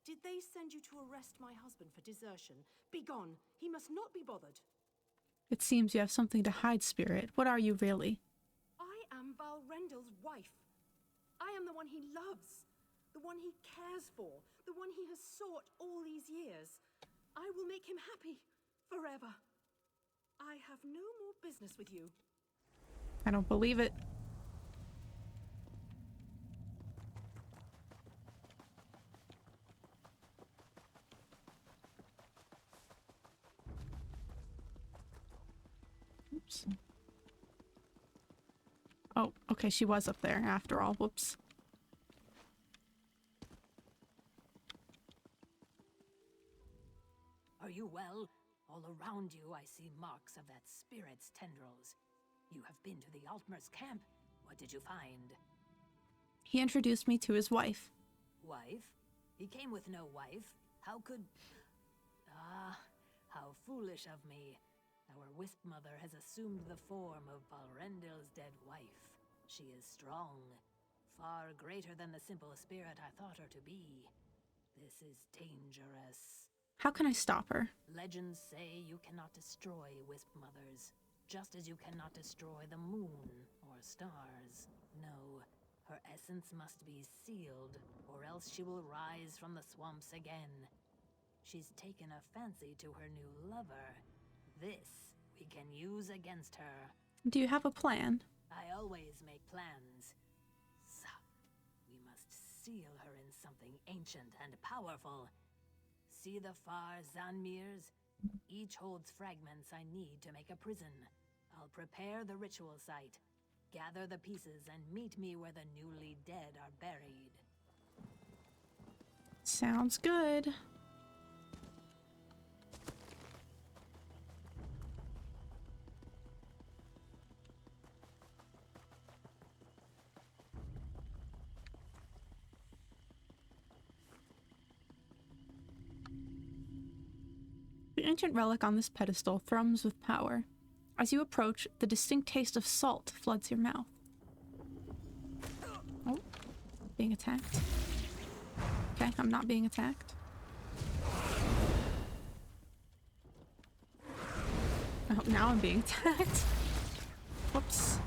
S11: Did they send you to arrest my husband for desertion? Begone! He must not be bothered.
S1: It seems you have something to hide, Spirit. What are you really?
S11: I am Valrendel's wife. I am the one he loves, the one he cares for, the one he has sought all these years. I will make him happy forever. I have no more business with you.
S1: I don't believe it. Oops. Oh, okay, she was up there after all. Whoops.
S7: Are you well? All around you I see marks of that spirit's tendrils. You have been to the Altmer's camp. What did you find?
S1: He introduced me to his wife.
S7: Wife? He came with no wife. How could... Ah, how foolish of me. Our Wisp Mother has assumed the form of Valrendil's dead wife. She is strong, far greater than the simple spirit I thought her to be. This is dangerous.
S1: How can I stop her?
S7: Legends say you cannot destroy Wisp Mothers, just as you cannot destroy the moon or stars. No, her essence must be sealed, or else she will rise from the swamps again. She's taken a fancy to her new lover. This we can use against her.
S1: Do you have a plan?
S7: I always make plans. So, we must seal her in something ancient and powerful. See the far Zanmirs? Each holds fragments I need to make a prison. I'll prepare the ritual site. Gather the pieces and meet me where the newly dead are buried.
S1: Sounds good. The ancient relic on this pedestal thrums with power. As you approach, the distinct taste of salt floods your mouth. Oh, being attacked. Okay, I'm not being attacked. Oh, now I'm being attacked. Whoops.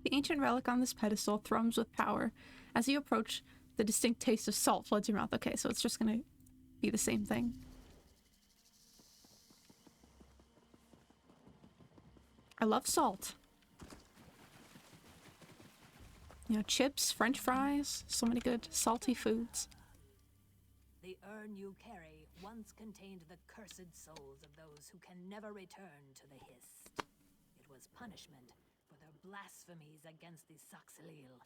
S1: The ancient relic on this pedestal thrums with power. As you approach, the distinct taste of salt floods your mouth. Okay, so it's just gonna be the same thing. I love salt. You know, chips, French fries, so many good salty foods.
S7: The urn you carry once contained the cursed souls of those who can never return to the Hist. It was punishment for their blasphemies against the Saxilil.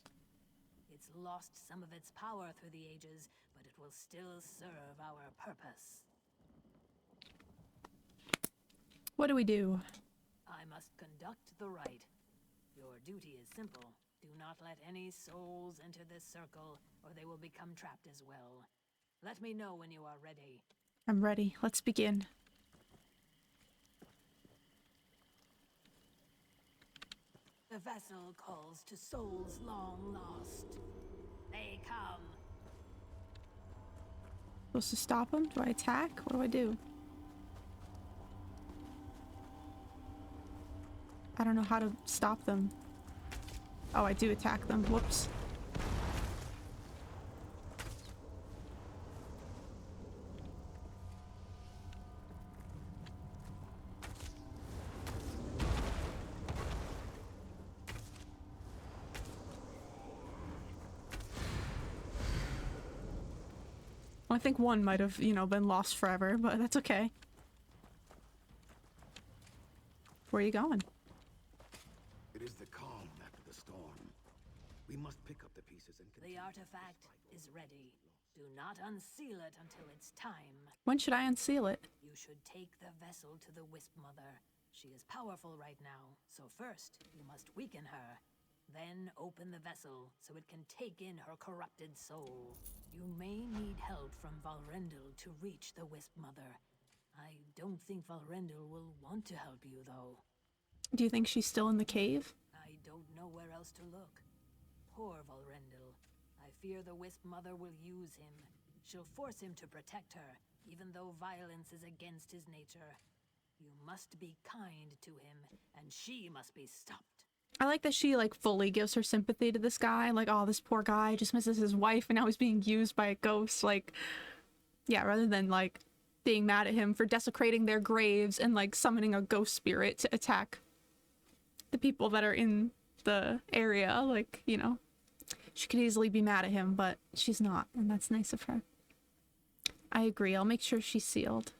S7: It's lost some of its power through the ages, but it will still serve our purpose.
S1: What do we do?
S7: I must conduct the rite. Your duty is simple. Do not let any souls enter this circle, or they will become trapped as well. Let me know when you are ready.
S1: I'm ready. Let's begin.
S7: The vessel calls to souls long lost. They come.
S1: Supposed to stop them? Do I attack? What do I do? I don't know how to stop them. Oh, I do attack them. Whoops. I think one might have, you know, been lost forever, but that's okay. Where are you going?
S3: It is the calm after the storm. We must pick up the pieces and continue.
S7: The artifact is ready. Do not unseal it until it's time.
S1: When should I unseal it?
S7: You should take the vessel to the Wisp Mother. She is powerful right now, so first you must weaken her. Then open the vessel so it can take in her corrupted soul. You may need help from Valrendil to reach the Wisp Mother. I don't think Valrendil will want to help you, though.
S1: Do you think she's still in the cave?
S7: I don't know where else to look. Poor Valrendil. I fear the Wisp Mother will use him. She'll force him to protect her, even though violence is against his nature. You must be kind to him, and she must be stopped.
S1: I like that she, like, fully gives her sympathy to this guy. Like, oh, this poor guy just misses his wife and now he's being used by a ghost. Like, yeah, rather than, like, being mad at him for desecrating their graves and, like, summoning a ghost spirit to attack the people that are in the area. Like, you know, she could easily be mad at him, but she's not, and that's nice of her. I agree. I'll make sure she's sealed.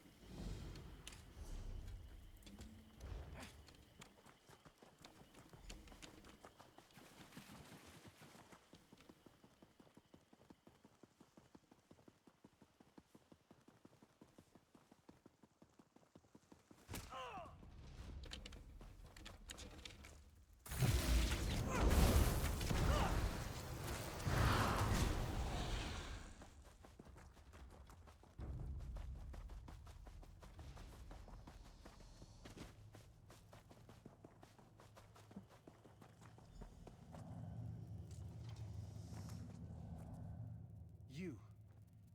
S12: You.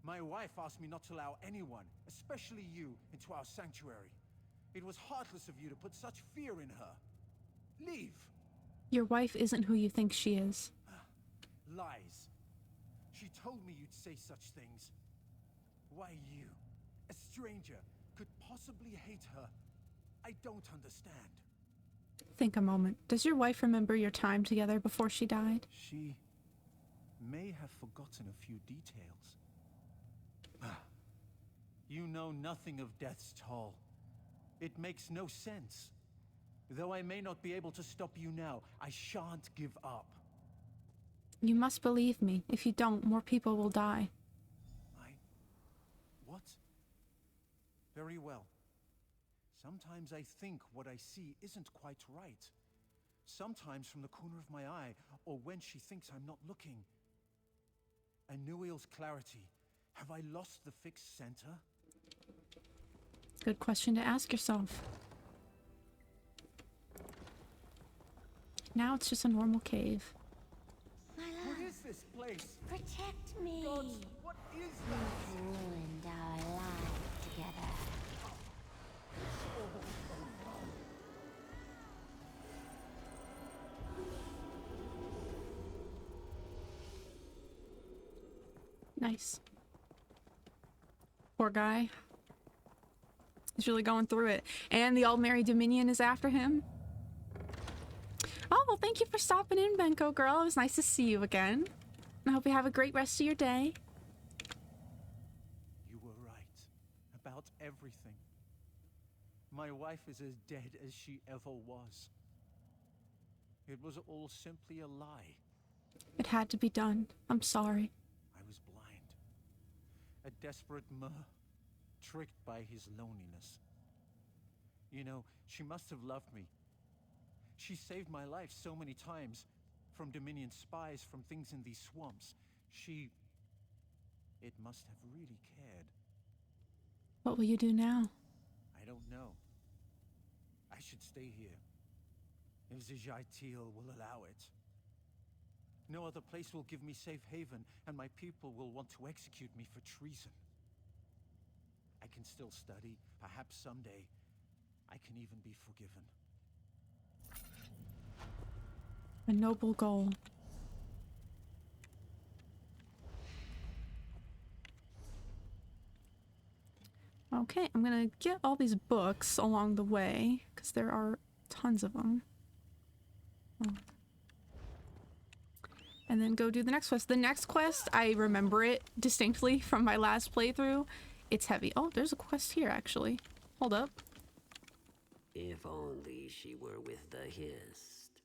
S12: My wife asked me not to allow anyone, especially you, into our sanctuary. It was heartless of you to put such fear in her. Leave!
S1: Your wife isn't who you think she is.
S12: Lies. She told me you'd say such things. Why you, a stranger, could possibly hate her? I don't understand.
S1: Think a moment. Does your wife remember your time together before she died?
S12: She may have forgotten a few details. You know nothing of death's toll. It makes no sense. Though I may not be able to stop you now, I shan't give up.
S1: You must believe me. If you don't, more people will die.
S12: What? Very well. Sometimes I think what I see isn't quite right. Sometimes from the corner of my eye, or when she thinks I'm not looking. Anuil's clarity. Have I lost the fixed center?
S1: Good question to ask yourself. Now it's just a normal cave.
S7: My love,
S12: What is this place?
S7: protect me.
S12: Gods, what is that?
S7: We've ruined our lives together.
S1: Nice. Poor guy. He's really going through it. And the Aldmeri Dominion is after him. Oh, well, thank you for stopping in, Benko girl. It was nice to see you again. I hope you have a great rest of your day.
S12: You were right about everything. My wife is as dead as she ever was. It was all simply a lie.
S1: It had to be done. I'm sorry.
S12: I was blind. A desperate mer, tricked by his loneliness. You know, she must have loved me. She saved my life so many times. From Dominion spies, from things in these swamps. It must have really cared.
S1: What will you do now?
S12: I don't know. I should stay here. If Zijai Teal will allow it. No other place will give me safe haven, and my people will want to execute me for treason. I can still study. Perhaps someday, I can even be forgiven.
S1: A noble goal. Okay, I'm gonna get all these books along the way, because there are tons of them. Oh. And then go do the next quest. The next quest, I remember it distinctly from my last playthrough. It's heavy. Oh, there's a quest here, actually. Hold up.
S10: If only she were with the Hist.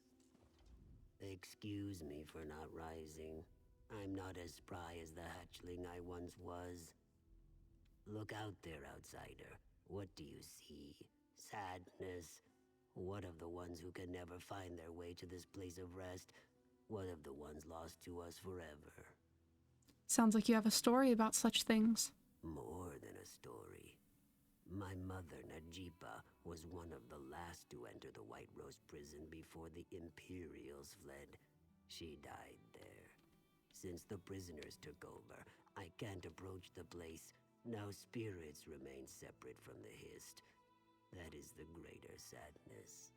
S10: Excuse me for not rising. I'm not as spry as the hatchling I once was. Look out there, outsider. What do you see? Sadness? What of the ones who can never find their way to this place of rest? What of the ones lost to us forever?
S1: Sounds like you have a story about such things.
S10: More than a story. My mother, Najipa, was one of the last to enter the White Rose prison before the Imperials fled. She died there. Since the prisoners took over, I can't approach the place. Now spirits remain separate from the Hist. That is the greater sadness.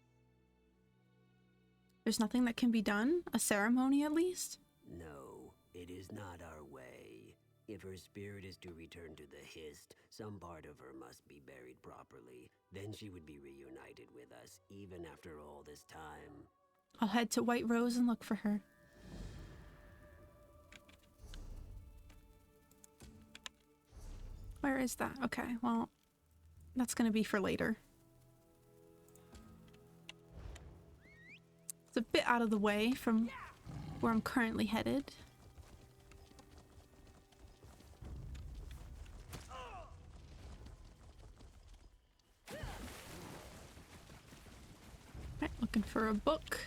S1: There's nothing that can be done? A ceremony, at least?
S10: No, it is not our way. If her spirit is to return to the Hist, some part of her must be buried properly. Then she would be reunited with us, even after all this time.
S1: I'll head to White Rose and look for her. Where is that? Okay, well, that's gonna be for later. It's a bit out of the way from where I'm currently headed. Right, looking for a book.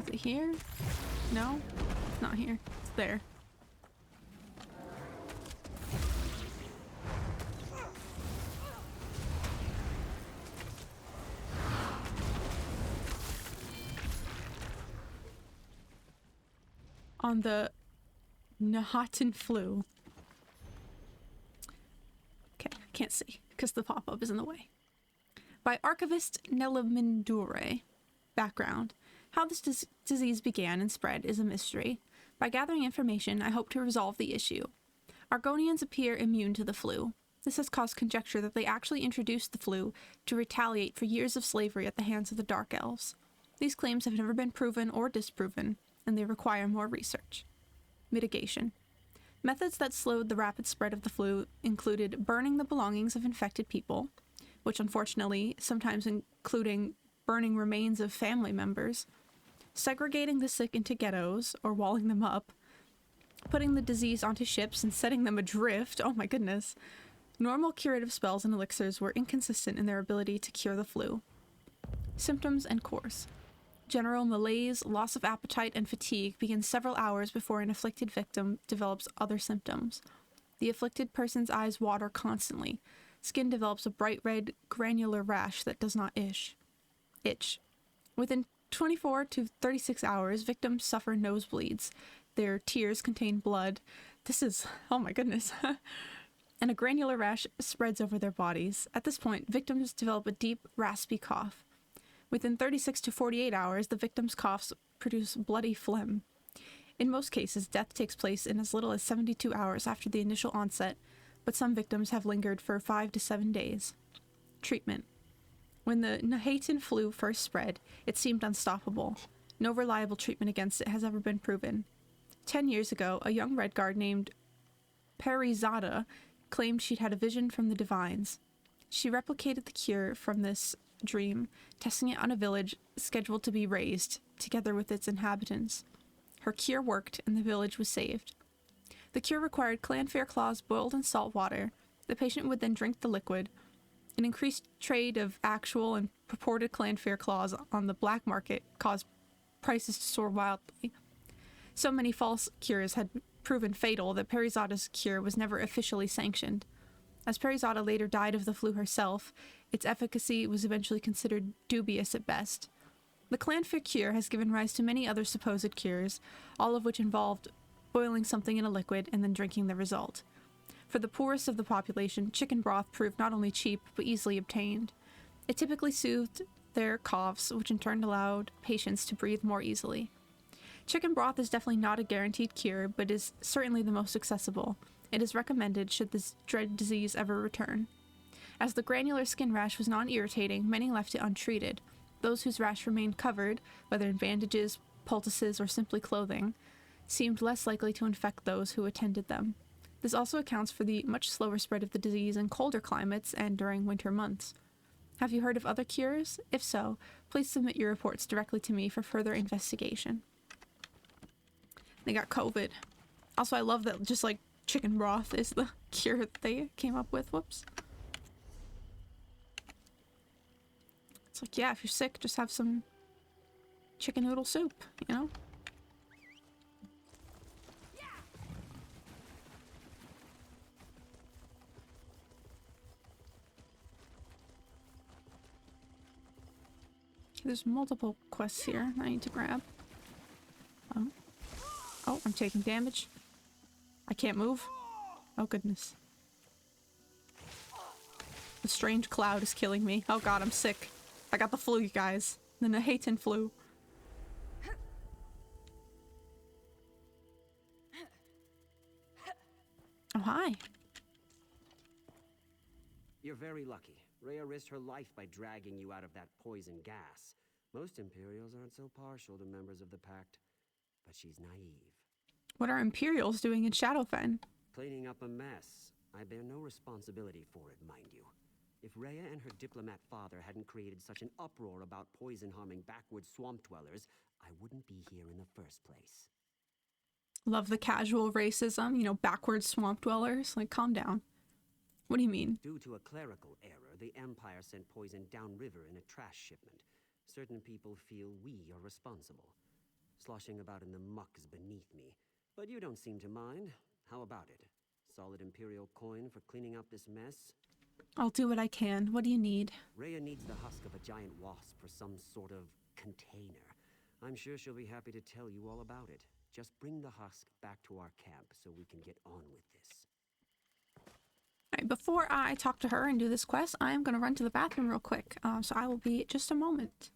S1: Is it here? No, it's not here. It's there. On the Nahatan flu. Okay, I can't see because the pop-up is in the way. By archivist Nelamindure. Background. How this disease began and spread is a mystery. By gathering information, I hope to resolve the issue. Argonians appear immune to the flu. This has caused conjecture that they actually introduced the flu to retaliate for years of slavery at the hands of the Dark Elves. These claims have never been proven or disproven, and they require more research. Mitigation. Methods that slowed the rapid spread of the flu included burning the belongings of infected people, which unfortunately sometimes including burning remains of family members, segregating the sick into ghettos or walling them up, putting the disease onto ships and setting them adrift. Oh my goodness. Normal curative spells and elixirs were inconsistent in their ability to cure the flu. Symptoms and course. General malaise, loss of appetite, and fatigue begin several hours before an afflicted victim develops other symptoms. The afflicted person's eyes water constantly. Skin develops a bright red granular rash that does not itch. Within 24 to 36 hours, victims suffer nosebleeds. Their tears contain blood. This is, oh my goodness. And a granular rash spreads over their bodies. At this point, victims develop a deep, raspy cough. Within 36 to 48 hours, the victim's coughs produce bloody phlegm. In most cases, death takes place in as little as 72 hours after the initial onset, but some victims have lingered for 5 to 7 days. Treatment. When the Nahaten flu first spread, it seemed unstoppable. No reliable treatment against it has ever been proven. 10 years ago, a young Redguard named Perizada claimed she'd had a vision from the divines. She replicated the cure from this dream, testing it on a village scheduled to be razed, together with its inhabitants. Her cure worked, and the village was saved. The cure required clanfare claws boiled in salt water. The patient would then drink the liquid. An increased trade of actual and purported clanfare claws on the black market caused prices to soar wildly. So many false cures had proven fatal that Perizada's cure was never officially sanctioned. As Perizada later died of the flu herself, its efficacy was eventually considered dubious at best. The clanfare cure has given rise to many other supposed cures, all of which involved boiling something in a liquid and then drinking the result. For the poorest of the population, chicken broth proved not only cheap, but easily obtained. It typically soothed their coughs, which in turn allowed patients to breathe more easily. Chicken broth is definitely not a guaranteed cure, but is certainly the most accessible. It is recommended should this dread disease ever return. As the granular skin rash was non-irritating, many left it untreated. Those whose rash remained covered, whether in bandages, poultices, or simply clothing, seemed less likely to infect those who attended them. This also accounts for the much slower spread of the disease in colder climates and during winter months. Have you heard of other cures? If so, please submit your reports directly to me for further investigation. They got COVID. Also, I love that just like chicken broth is the cure that they came up with. Whoops. It's like, yeah, if you're sick, just have some chicken noodle soup, you know? There's multiple quests here I need to grab. Oh, I'm taking damage. I can't move. Oh, goodness. The strange cloud is killing me. Oh god, I'm sick. I got the flu, you guys. The Nahaten flu. Oh, hi.
S10: You're very lucky. Rhea risked her life by dragging you out of that poison gas. Most Imperials aren't so partial to members of the Pact, but she's naive.
S1: What are Imperials doing in Shadowfen?
S10: Cleaning up a mess. I bear no responsibility for it, mind you. If Rhea and her diplomat father hadn't created such an uproar about poison-harming backwoods swamp dwellers, I wouldn't be here in the first place.
S1: Love the casual racism, you know, backwards swamp dwellers. Like, calm down. What do you mean?
S10: Due to a clerical error, the Empire sent poison downriver in a trash shipment. Certain people feel we are responsible. Sloshing about in the muck is beneath me. But you don't seem to mind. How about it? Solid Imperial coin for cleaning up this mess?
S1: I'll do what I can. What do you need?
S10: Rhea needs the husk of a giant wasp for some sort of container. I'm sure she'll be happy to tell you all about it. Just bring the husk back to our camp so we can get on with this.
S1: Alright, before I talk to her and do this quest, I'm going to run to the bathroom real quick. So I will be just a moment.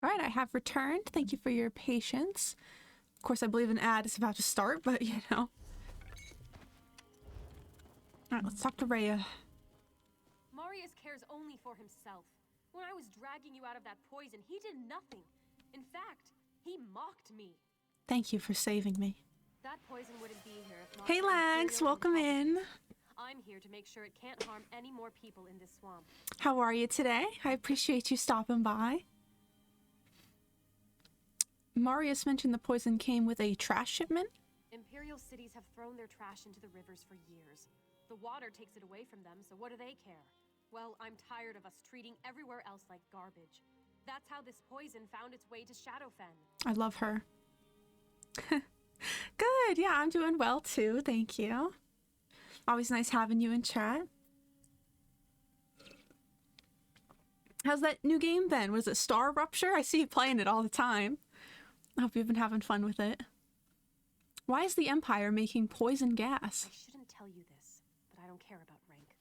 S1: All right, I have returned. Thank you for your patience. Of course, I believe an ad is about to start, but you know. All right, let's talk to Rhea.
S13: Marius cares only for himself. When I was dragging you out of that poison, he did nothing. In fact, he mocked me.
S1: Thank you for saving me.
S13: That poison wouldn't be here if
S1: Hey, Lags, welcome in.
S13: I'm here to make sure it can't harm any more people in this swamp.
S1: How are you today? I appreciate you stopping by. Marius mentioned the poison came with a trash shipment.
S13: Imperial cities have thrown their trash into the rivers for years. The water takes it away from them, so what do they care? Well, I'm tired of us treating everywhere else like garbage. That's how this poison found its way to Shadowfen.
S1: I love her. Good, yeah, I'm doing well too, thank you. Always nice having you in chat. How's that new game been? Was it Star Rupture? I see you playing it all the time. I hope you've been having fun with it. Why is the Empire making poison gas?
S13: I shouldn't tell you this, but I don't care about rank.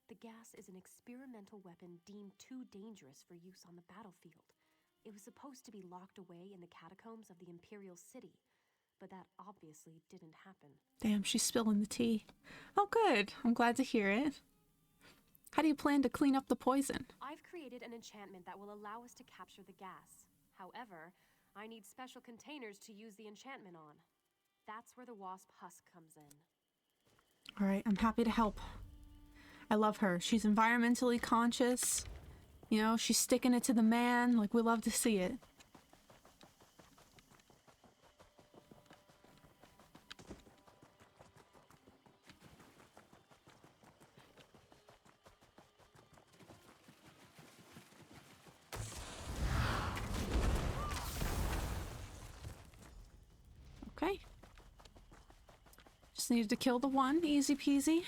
S13: The gas is an experimental weapon deemed too dangerous for use on the battlefield. It was supposed to be locked away in the catacombs of the Imperial City, but that obviously didn't happen.
S1: Damn, she's spilling the tea. Oh, good. I'm glad to hear it. How do you plan to clean up the poison?
S13: I've created an enchantment that will allow us to capture the gas. However, I need special containers to use the enchantment on. That's where the wasp husk comes in.
S1: All right, I'm happy to help. I love her. She's environmentally conscious. You know, she's sticking it to the man. Like, we love to see it. Okay. Just needed to kill the one. Easy peasy.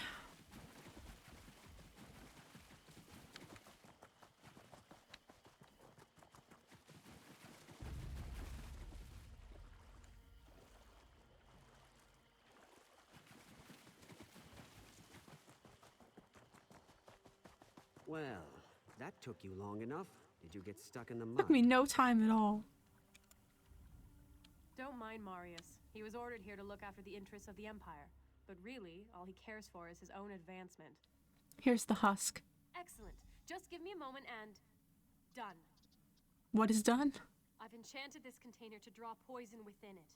S10: Well, that took you long enough. Did you get stuck in the mud?
S1: Took me no time at all.
S13: Don't mind Marius. He was ordered here to look after the interests of the Empire. But really, all he cares for is his own advancement.
S1: Here's the husk.
S13: Excellent. Just give me a moment and... done.
S1: What is done?
S13: I've enchanted this container to draw poison within it.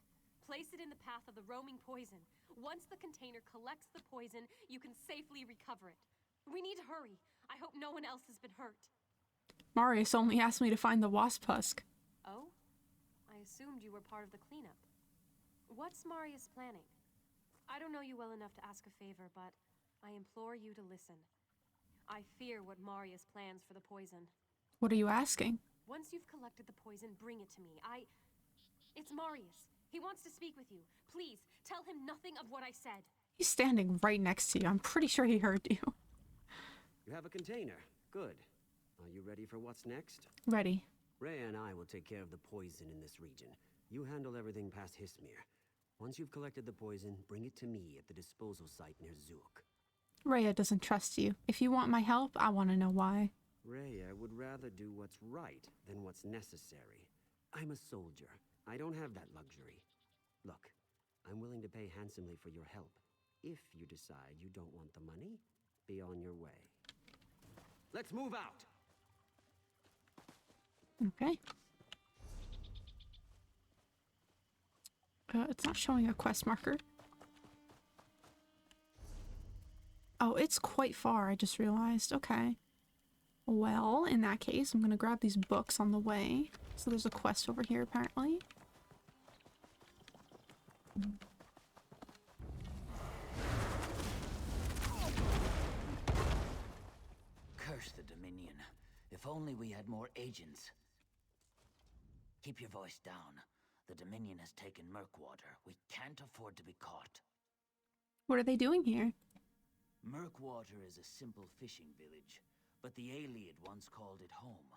S13: Place it in the path of the roaming poison. Once the container collects the poison, you can safely recover it. We need to hurry. I hope no one else has been hurt.
S1: Marius only asked me to find the wasp husk.
S13: Oh? I assumed you were part of the cleanup. What's Marius planning? I don't know you well enough to ask a favor, but I implore you to listen. I fear what Marius plans for the poison.
S1: What are you asking?
S13: Once you've collected the poison, bring it to me. It's Marius. He wants to speak with you. Please, tell him nothing of what I said.
S1: He's standing right next to you. I'm pretty sure he heard you.
S10: You have a container. Good. Are you ready for what's next?
S1: Ready.
S10: Rhea and I will take care of the poison in this region. You handle everything past Hismir. Once you've collected the poison, bring it to me at the disposal site near Zook.
S1: Rhea doesn't trust you. If you want my help, I want to know why.
S10: Rhea would rather do what's right than what's necessary. I'm a soldier. I don't have that luxury. Look, I'm willing to pay handsomely for your help. If you decide you don't want the money, be on your way. Let's move out!
S1: Okay. It's not showing a quest marker. Oh, it's quite far, I just realized. Okay. Well, in that case, I'm gonna grab these books on the way. So there's a quest over here, apparently.
S14: Curse the Dominion. If only we had more agents. Keep your voice down. The Dominion has taken Murkwater. We can't afford to be caught.
S1: What are they doing here?
S14: Murkwater is a simple fishing village, but the Ayleid once called it home.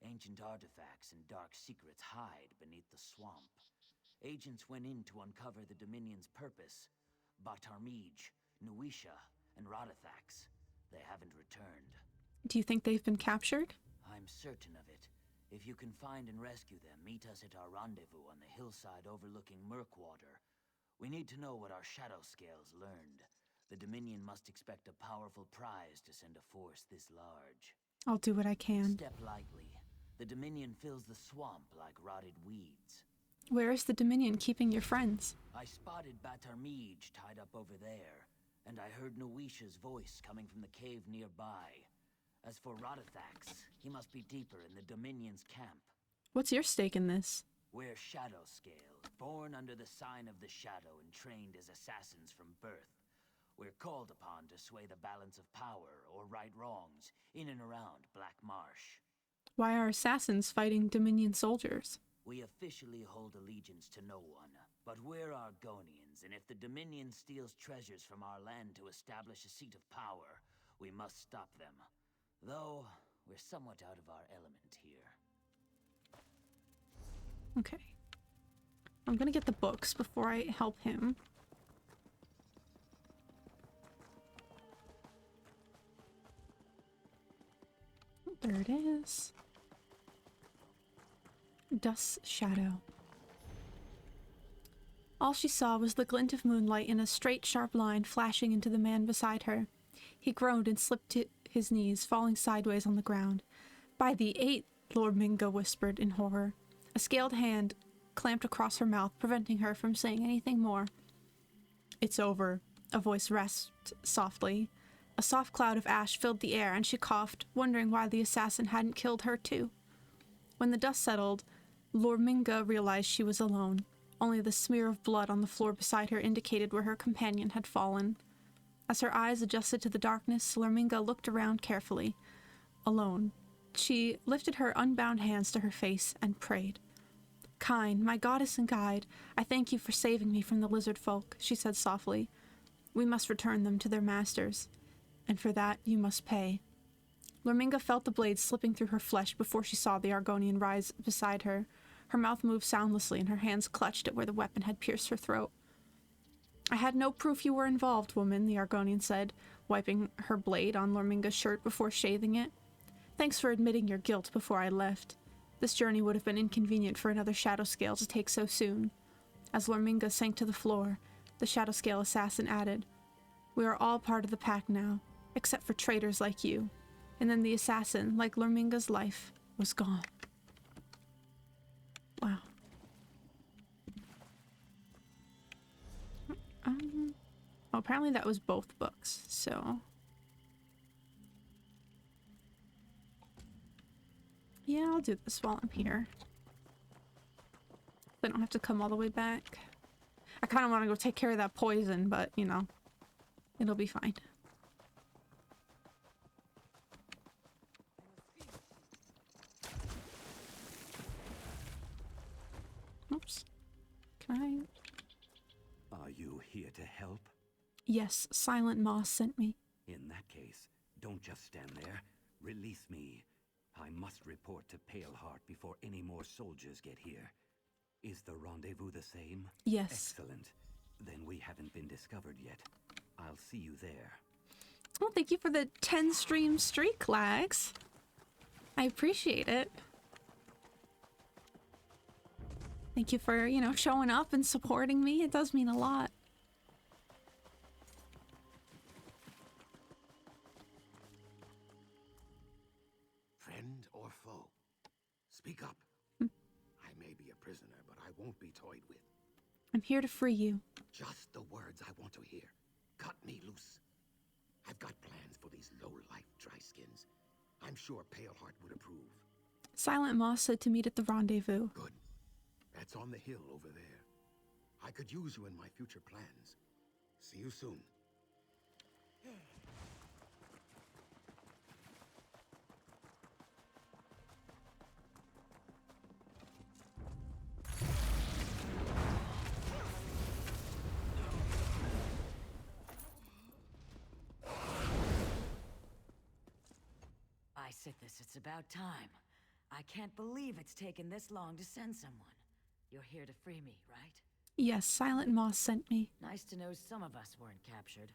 S14: Ancient artifacts and dark secrets hide beneath the swamp. Agents went in to uncover the Dominion's purpose. Batarmij, Nuisha, and Rodathax. They haven't returned.
S1: Do you think they've been captured?
S14: I'm certain of it. If you can find and rescue them, meet us at our rendezvous on the hillside overlooking Murkwater. We need to know what our shadow scales learned. The Dominion must expect a powerful prize to send a force this large.
S1: I'll do what I can.
S14: Step lightly. The Dominion fills the swamp like rotted weeds.
S1: Where is the Dominion keeping your friends?
S14: I spotted Batarmij tied up over there, and I heard Noisha's voice coming from the cave nearby. As for Rodathax, he must be deeper in the Dominion's camp.
S1: What's your stake in this?
S14: We're Shadow Scale, born under the sign of the Shadow and trained as assassins from birth. We're called upon to sway the balance of power or right wrongs in and around Black Marsh.
S1: Why are assassins fighting Dominion soldiers?
S14: We officially hold allegiance to no one, but we're Argonians, and if the Dominion steals treasures from our land to establish a seat of power, we must stop them. Though, we're somewhat out of our element here.
S1: Okay. I'm gonna get the books before I help him. There it is. Dust's shadow. All she saw was the glint of moonlight in a straight, sharp line flashing into the man beside her. He groaned and slipped to his knees, falling sideways on the ground. "By the 8," Lord Mingo whispered in horror. A scaled hand clamped across her mouth, preventing her from saying anything more. "It's over," a voice rasped softly. A soft cloud of ash filled the air, and she coughed, wondering why the assassin hadn't killed her too. When the dust settled, Lorminga realized she was alone. Only the smear of blood on the floor beside her indicated where her companion had fallen. As her eyes adjusted to the darkness, Lorminga looked around carefully. Alone. She lifted her unbound hands to her face and prayed. "Kine, my goddess and guide, I thank you for saving me from the lizard folk," she said softly. "We must return them to their masters. And for that, you must pay." Lorminga felt the blade slipping through her flesh before she saw the Argonian rise beside her. Her mouth moved soundlessly and her hands clutched at where the weapon had pierced her throat. "I had no proof you were involved, woman," the Argonian said, wiping her blade on Lorminga's shirt before sheathing it. "Thanks for admitting your guilt before I left. This journey would have been inconvenient for another Shadow Scale to take so soon." As Lorminga sank to the floor, the Shadow Scale assassin added, "We are all part of the pack now, except for traitors like you." And then the assassin, like Lorminga's life, was gone. Wow. Oh, apparently that was both books, so... Yeah, I'll do this while I'm here. I don't have to come all the way back. I kind of want to go take care of that poison, but, you know, it'll be fine. Oops. Can I?
S10: Are you here to help?
S1: Yes, Silent Moss sent me.
S10: In that case, don't just stand there. Release me. I must report to Paleheart before any more soldiers get here. Is the rendezvous the same?
S1: Yes.
S10: Excellent. Then we haven't been discovered yet. I'll see you there.
S1: Well, thank you for the 10 stream streak, Lags. I appreciate it. Thank you for, you know, showing up and supporting me. It does mean a lot.
S3: Friend or foe? Speak up. I may be a prisoner, but I won't be toyed with.
S1: I'm here to free you.
S3: Just the words I want to hear. Cut me loose. I've got plans for these low-life dry skins. I'm sure Paleheart would approve.
S1: Silent Moss said to meet at the rendezvous.
S3: Good. That's on the hill over there. I could use you in my future plans. See you soon.
S4: By Sithis, it's about time. I can't believe it's taken this long to send someone. You're here to free me, right?
S1: Yes, Silent Moss sent me.
S4: Nice to know some of us weren't captured.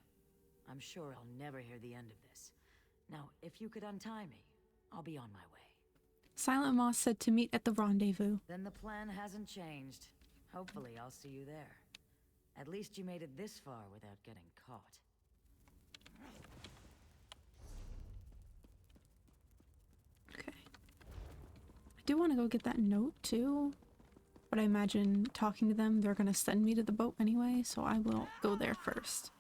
S4: I'm sure I'll never hear the end of this. Now, if you could untie me, I'll be on my way.
S1: Silent Moss said to meet at the rendezvous.
S14: Then the plan hasn't changed. Hopefully I'll see you there. At least you made it this far without getting caught.
S1: Okay. I do want to go get that note too. But I imagine talking to them, they're gonna send me to the boat anyway, so I will go there first.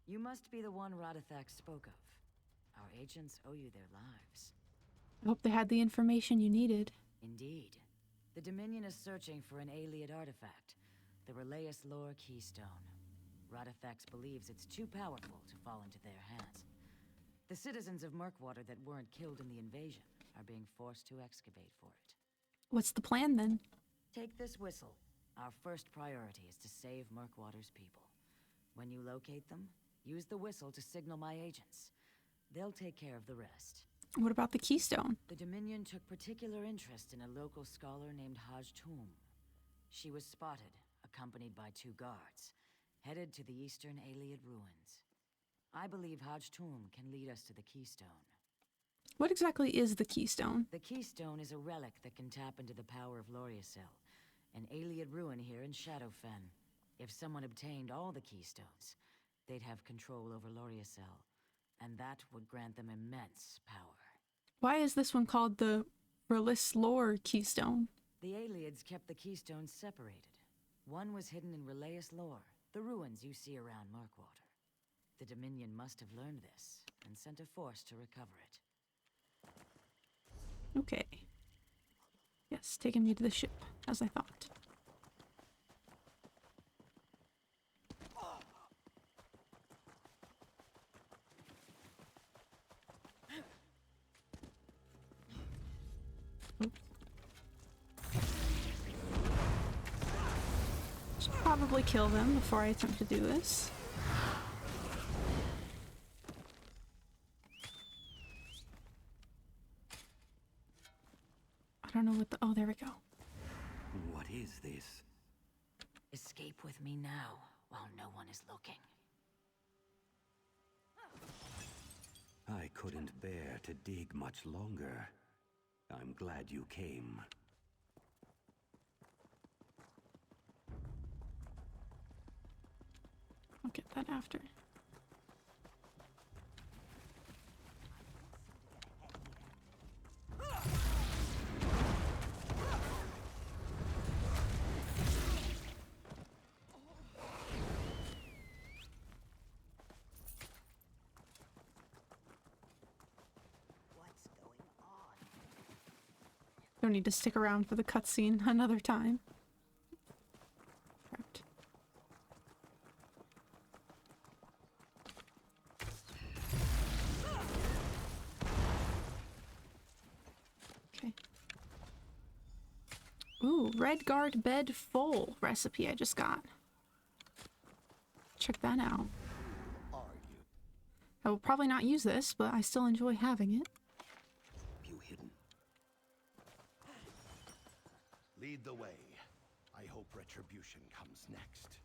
S14: You must be the one Radithax spoke of. Our agents owe you their lives.
S1: I hope they had the information you needed.
S14: Indeed. The Dominion is searching for an Ayleid artifact, the Relayus Lore Keystone. Radithax believes it's too powerful to fall into their hands. The citizens of Murkwater that weren't killed in the invasion are being forced to excavate for it.
S1: What's the plan then?
S14: Take this whistle. Our first priority is to save Murkwater's people. When you locate them, use the whistle to signal my agents. They'll take care of the rest.
S1: What about the Keystone?
S14: The Dominion took particular interest in a local scholar named Hajtum. She was spotted, accompanied by 2 guards, headed to the eastern Ayleid ruins. I believe Hajtum can lead us to the Keystone.
S1: What exactly is the Keystone?
S14: The Keystone is a relic that can tap into the power of Loriasel, an Ayleid ruin here in Shadowfen. If someone obtained all the Keystones, they'd have control over Loriasel, and that would grant them immense power.
S1: Why is this one called the Relayus Lore Keystone?
S14: The Ayleids kept the Keystones separated. One was hidden in Relayus Lore, the ruins you see around Murkwater. The Dominion must have learned this, and sent a force to recover it.
S1: Okay. Yes, taking me to the ship, as I thought. Should probably kill them before I attempt to do this. I don't know what the... Oh, there we go.
S10: What is this?
S14: Escape with me now, while no one is looking.
S10: I couldn't bear to dig much longer. I'm glad you came.
S1: I'll get that after. Don't need to stick around for the cutscene another time. Correct. Okay. Ooh, Red Guard Bed Full recipe I just got. Check that out. I will probably not use this, but I still enjoy having it.
S10: You hidden.
S3: Lead the way. I hope retribution comes next.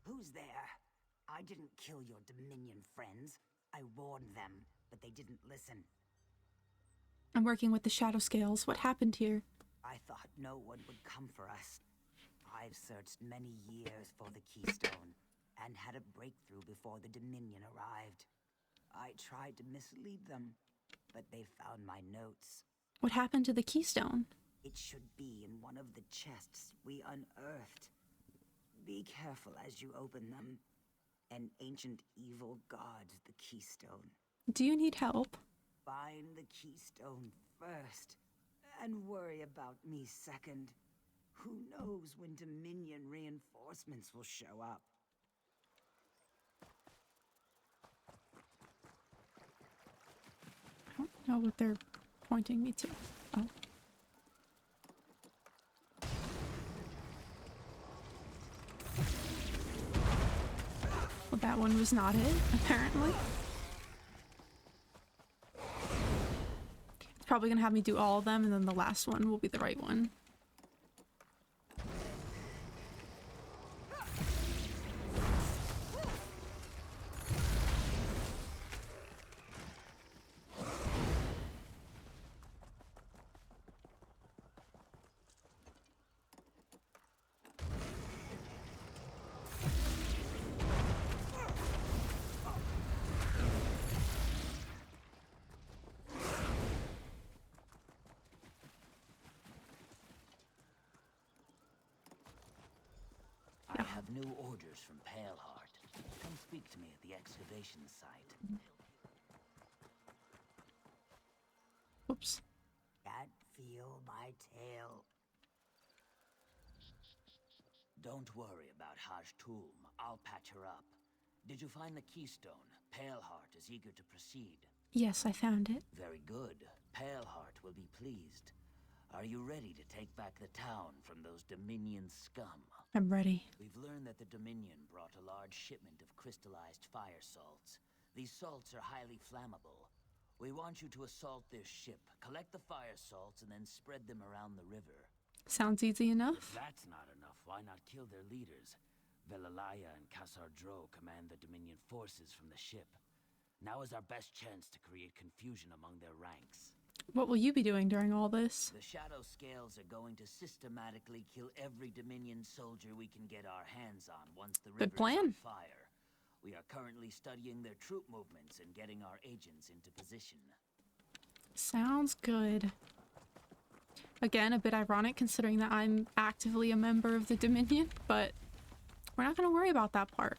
S2: Who's there? I didn't kill your Dominion friends. I warned them, but they didn't listen.
S1: I'm working with the Shadow Scales. What happened here?
S2: I thought no one would come for us. I've searched many years for the Keystone, and had a breakthrough before the Dominion arrived. I tried to mislead them, but they found my notes.
S1: What happened to the Keystone?
S2: It should be in one of the chests we unearthed. Be careful as you open them. An ancient evil guards the Keystone.
S1: Do you need help?
S2: Find the Keystone first, and worry about me second. Who knows when Dominion reinforcements will show up?
S1: I don't know what they're pointing me to. Oh. Well, that one was not it, apparently. It's probably gonna have me do all of them, and then the last one will be the right one.
S14: I have new orders from Paleheart. Come speak to me at the excavation site.
S1: Oops.
S2: Can't feel my tail.
S14: Don't worry about Hajtulm. I'll patch her up. Did you find the keystone? Paleheart is eager to proceed.
S1: Yes, I found it.
S14: Very good. Paleheart will be pleased. Are you ready to take back the town from those Dominion scum?
S1: I'm ready.
S14: We've learned that the Dominion brought a large shipment of crystallized fire salts. These salts are highly flammable. We want you to assault their ship, collect the fire salts, and then spread them around the river.
S1: Sounds easy enough.
S14: If that's not enough, why not kill their leaders? Velalaya and Kasardro command the Dominion forces from the ship. Now is our best chance to create confusion among their ranks.
S1: What will you be doing during all this?
S14: The Shadow Scales are going to systematically kill every Dominion soldier we can get our hands on once the river is on fire. We are currently studying their troop movements and getting our agents into position.
S1: Sounds good. Again, a bit ironic considering that I'm actively a member of the Dominion, but we're not going to worry about that part.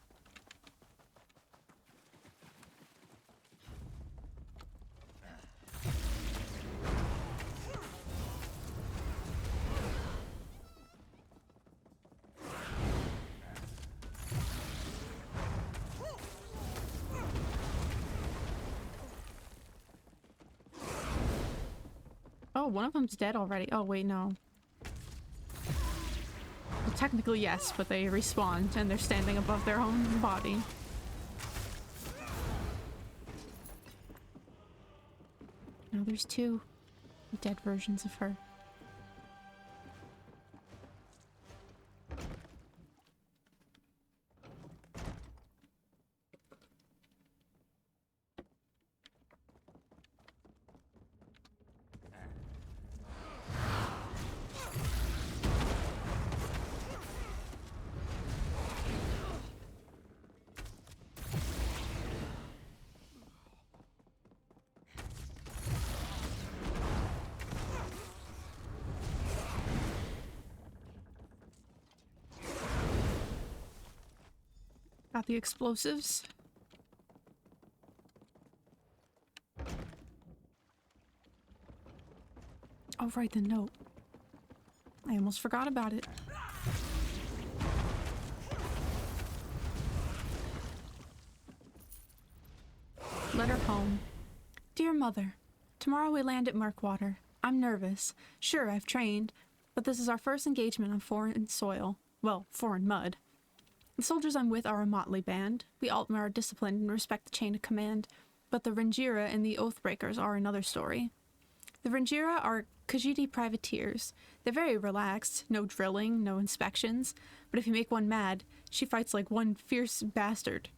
S1: Oh, one of them's dead already. Oh, wait, no. Well, technically, yes, but they respawn and they're standing above their own body. Now there's two dead versions of her. Got the explosives. Oh, right, the note. I almost forgot about it. Letter home. Dear Mother, tomorrow we land at Murkwater. I'm nervous. Sure, I've trained, but this is our first engagement on foreign soil. Well, foreign mud. The soldiers I'm with are a motley band. We Altmer are disciplined and respect the chain of command, but the Rengira and the Oathbreakers are another story. The Rengira are Khajiit privateers. They're very relaxed, no drilling, no inspections, but if you make one mad, she fights like one fierce bastard.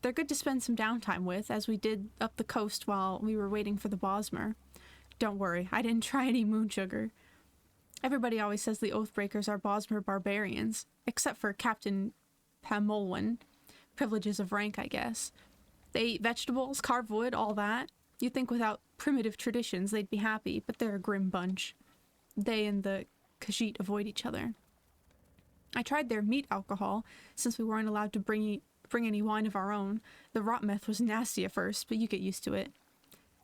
S1: They're good to spend some downtime with, as we did up the coast while we were waiting for the Bosmer. Don't worry, I didn't try any moon sugar. Everybody always says the Oathbreakers are Bosmer barbarians, except for Captain Pamolwin. Privileges of rank, I guess. They eat vegetables, carve wood, all that. You'd think without primitive traditions they'd be happy, but they're a grim bunch. They and the Khajiit avoid each other. I tried their meat alcohol, since we weren't allowed to bring any wine of our own. The rot meth was nasty at first, but you get used to it.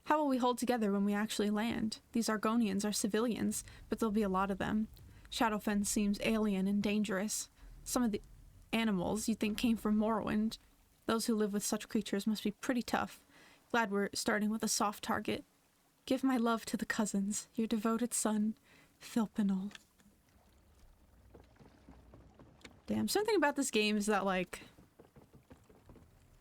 S1: How will we hold together when we actually land? These Argonians are civilians, but there'll be a lot of them. Shadowfen seems alien and dangerous. Some of the animals you'd think came from Morrowind. Those who live with such creatures must be pretty tough. Glad we're starting with a soft target. Give my love to the cousins. Your devoted son, Philpinol. Damn, something about this game is that, like,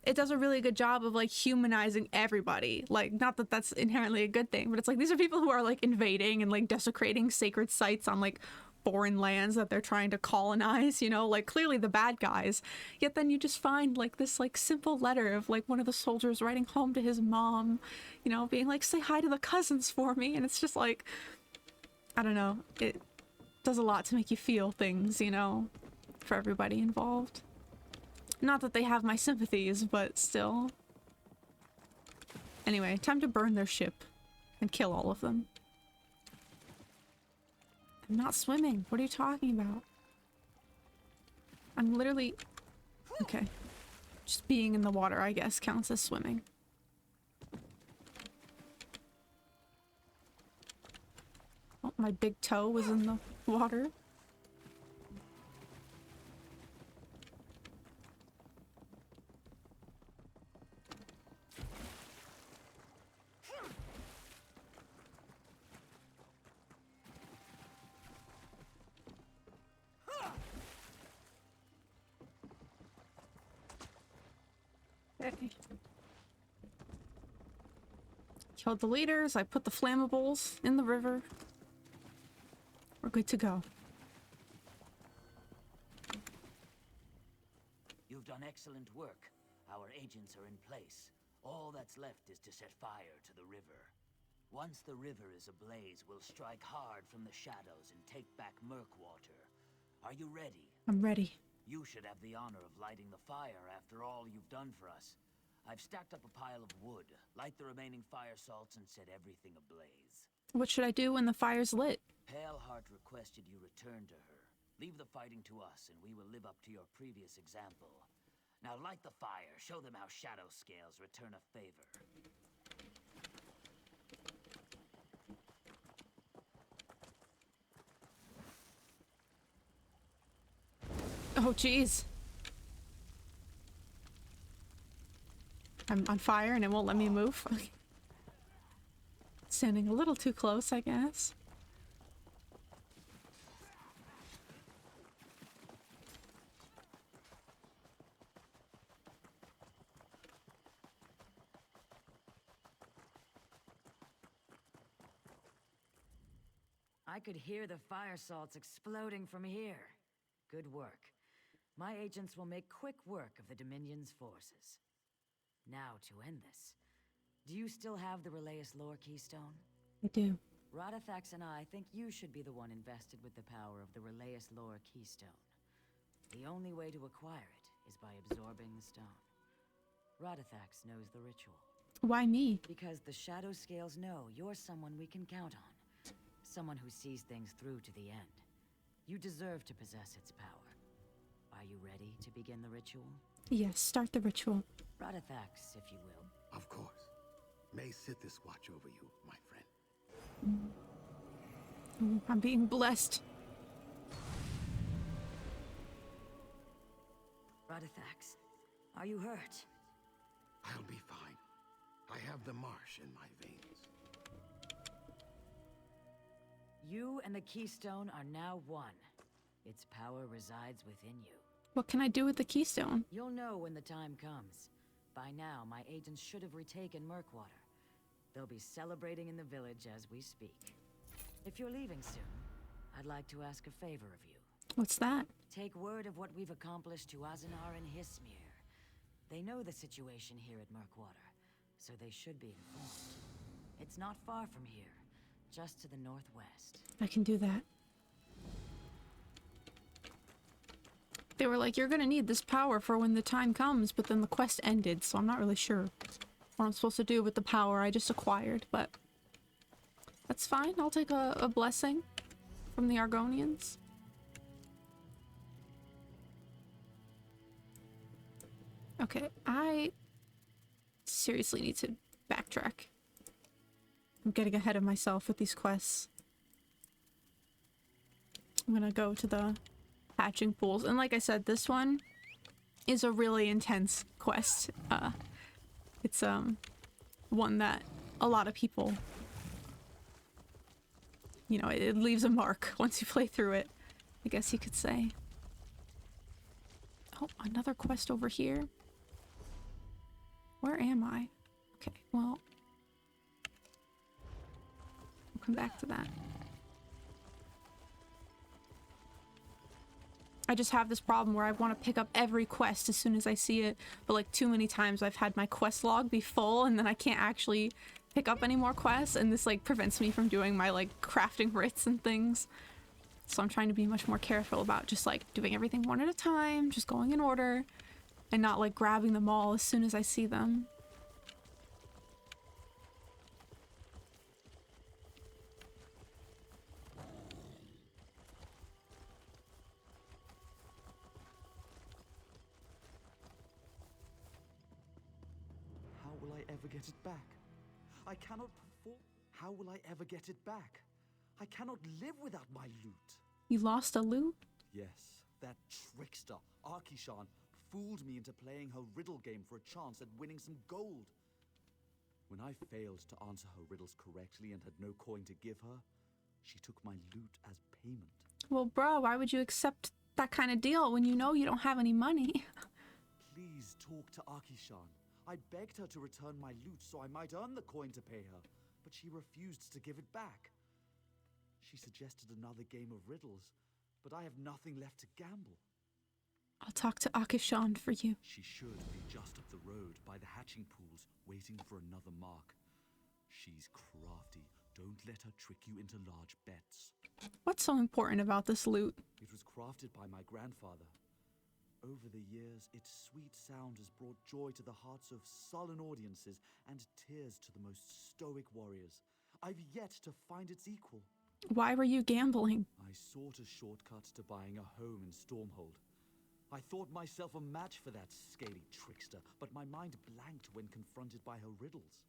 S1: it does a really good job of like humanizing everybody. Like, not that that's inherently a good thing, but it's like these are people who are like invading and like desecrating sacred sites on like foreign lands that they're trying to colonize, you know, like clearly the bad guys. Yet then you just find like this like simple letter of like one of the soldiers writing home to his mom, you know, being like, say hi to the cousins for me. And it's just like, I don't know, it does a lot to make you feel things, you know, for everybody involved. Not that they have my sympathies, but still. Anyway, time to burn their ship and kill all of them. I'm not swimming. What are you talking about? I'm literally... Okay. Just being in the water, I guess, counts as swimming. Oh, my big toe was in the water. Okay. Killed the leaders. I put the flammables in the river. We're good to go.
S14: You've done excellent work. Our agents are in place. All that's left is to set fire to the river. Once the river is ablaze, we'll strike hard from the shadows and take back Murkwater. Are you ready?
S1: I'm ready.
S14: You should have the honor of lighting the fire after all you've done for us. I've stacked up a pile of wood. Light the remaining fire salts and set everything ablaze.
S1: What should I do when the fire's lit?
S14: Paleheart requested you return to her. Leave the fighting to us, and we will live up to your previous example. Now light the fire. Show them how shadow scales return a favor.
S1: Oh, jeez. I'm on fire and it won't let me move. Okay. Standing a little too close, I guess.
S15: I could hear the fire salts exploding from here. Good work. My agents will make quick work of the Dominion's forces. Now, to end this, do you still have the Relayus lore keystone?
S1: I do.
S15: Radithax and I think you should be the one invested with the power of the Relayus lore keystone. The only way to acquire it is by absorbing the stone. Radithax knows the ritual.
S1: Why me?
S15: Because the Shadow Scales know you're someone we can count on. Someone who sees things through to the end. You deserve to possess its power. Are you ready to begin the ritual?
S1: Yes, start the ritual.
S15: Radithax, if you will.
S3: Of course. May Sithis watch over you, my friend.
S1: Ooh, I'm being blessed.
S15: Radithax, are you hurt?
S3: I'll be fine. I have the marsh in my veins.
S15: You and the keystone are now one. Its power resides within you.
S1: What can I do with the keystone?
S15: You'll know when the time comes. By now, my agents should have retaken Murkwater. They'll be celebrating in the village as we speak. If you're leaving soon, I'd like to ask a favor of you.
S1: What's that?
S15: Take word of what we've accomplished to Azenar and Hismir. They know the situation here at Murkwater, so they should be informed. It's not far from here, just to the northwest.
S1: I can do that. They were like, you're gonna need this power for when the time comes, but then the quest ended, so I'm not really sure what I'm supposed to do with the power I just acquired, but that's fine. I'll take a blessing from the Argonians. Okay, I seriously need to backtrack. I'm getting ahead of myself with these quests. I'm gonna go to the hatching pools, and like I said, this one is a really intense quest. It's one that a lot of people, you know, it leaves a mark once you play through it, I guess you could say. Oh, another quest over here. Where am I? Okay, well, we'll come back to that. I just have this problem where I want to pick up every quest as soon as I see it, but like too many times I've had my quest log be full and then I can't actually pick up any more quests, and this like prevents me from doing my like crafting writs and things. So I'm trying to be much more careful about just like doing everything one at a time, just going in order, and not like grabbing them all as soon as I see them.
S16: How will I ever get it back? I cannot perform. How will I ever get it back? I cannot live without my loot.
S1: You lost a loot?
S16: Yes, that trickster, Arkishan, fooled me into playing her riddle game for a chance at winning some gold. When I failed to answer her riddles correctly and had no coin to give her, she took my loot as payment.
S1: Well, bro, why would you accept that kind of deal when you know you don't have any money?
S16: Please talk to Arkishan. I begged her to return my loot so I might earn the coin to pay her, but she refused to give it back. She suggested another game of riddles, but I have nothing left to gamble.
S1: I'll talk to Akishan for you.
S16: She should be just up the road by the hatching pools, waiting for another mark. She's crafty. Don't let her trick you into large bets.
S1: What's so important about this loot?
S16: It was crafted by my grandfather. Over the years, its sweet sound has brought joy to the hearts of sullen audiences and tears to the most stoic warriors. I've yet to find its equal.
S1: Why were you gambling?
S16: I sought a shortcut to buying a home in Stormhold. I thought myself a match for that scaly trickster, but my mind blanked when confronted by her riddles.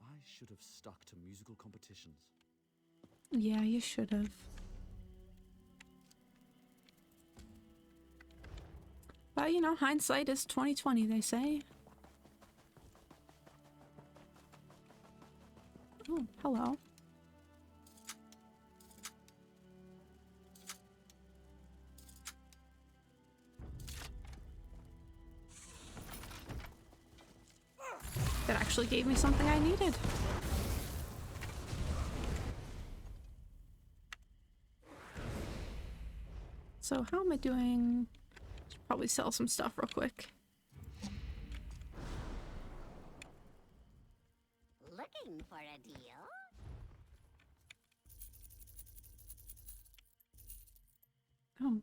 S16: I should have stuck to musical competitions.
S1: Yeah, you should have. But you know, hindsight is 20/20, they say. Oh, hello. That actually gave me something I needed. So how am I doing? Should probably sell some stuff real quick.
S7: Looking for a deal?
S1: Oh.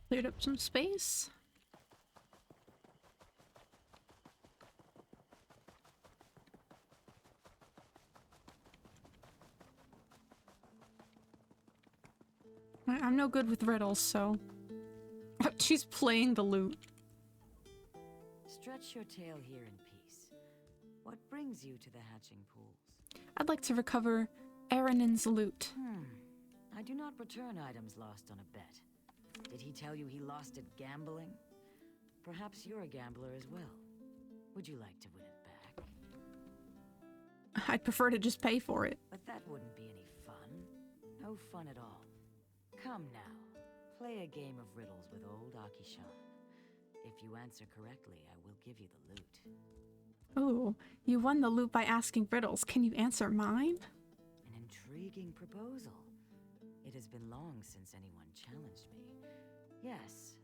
S1: Cleared up some space. I'm no good with riddles, so... She's playing the lute.
S15: Stretch your tail here in peace. What brings you to the hatching pools?
S1: I'd like to recover Erinen's loot.
S15: I do not return items lost on a bet. Did he tell you he lost it gambling? Perhaps you're a gambler as well. Would you like to win it back?
S1: I'd prefer to just pay for it.
S15: But that wouldn't be any fun. No fun at all. Come now. Play a game of riddles with old Akishan. If you answer correctly, I will give you the loot.
S1: Ooh, you won the loot by asking riddles. Can you answer mine?
S15: An intriguing proposal. It has been long since anyone challenged me. Yes,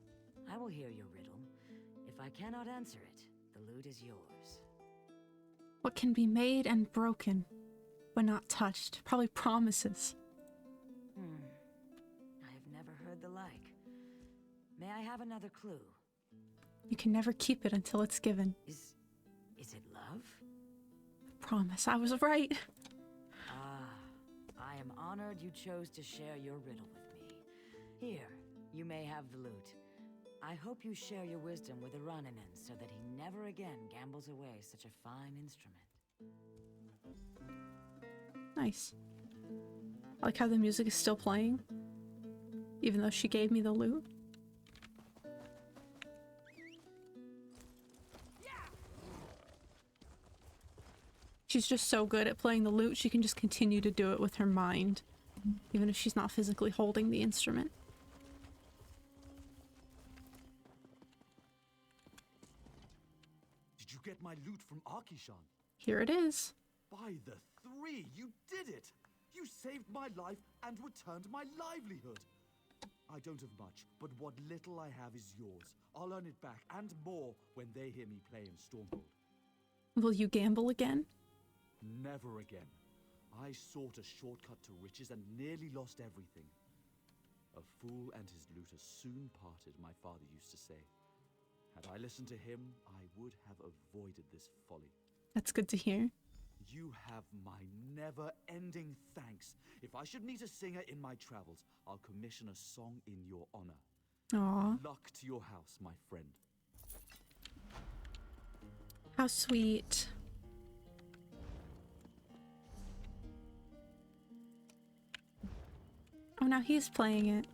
S15: I will hear your riddle. If I cannot answer it, the loot is yours.
S1: What can be made and broken, but not touched? Probably promises.
S15: I have never heard the like. May I have another clue?
S1: You can never keep it until it's given.
S15: Is it love?
S1: Promise, I was right.
S15: I am honored you chose to share your riddle with me. Here, you may have the loot. I hope you share your wisdom with Iraninen so that he never again gambles away such a fine instrument.
S1: Nice. I like how the music is still playing, even though she gave me the loot. She's just so good at playing the lute, she can just continue to do it with her mind, even if she's not physically holding the instrument.
S16: Did you get my loot from Arkishan?
S1: Here it is.
S16: By the three, you did it! You saved my life and returned my livelihood. I don't have much, but what little I have is yours. I'll earn it back and more when they hear me play in Stormhold.
S1: Will you gamble again?
S16: Never again. I sought a shortcut to riches and nearly lost everything. A fool and his loot are soon parted, my father used to say. Had I listened to him, I would have avoided this folly.
S1: That's good to hear.
S16: You have my never-ending thanks. If I should meet a singer in my travels, I'll commission a song in your honor.
S1: Aww.
S16: Luck to your house, my friend.
S1: How sweet. Oh, now he's playing it.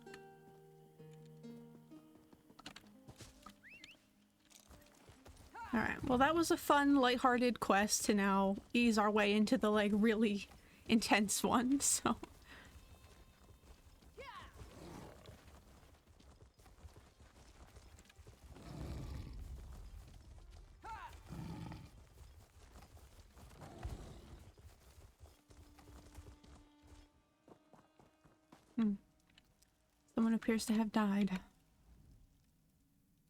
S1: Alright, well that was a fun, lighthearted quest to now ease our way into the, like, really intense one, so... Someone appears to have died.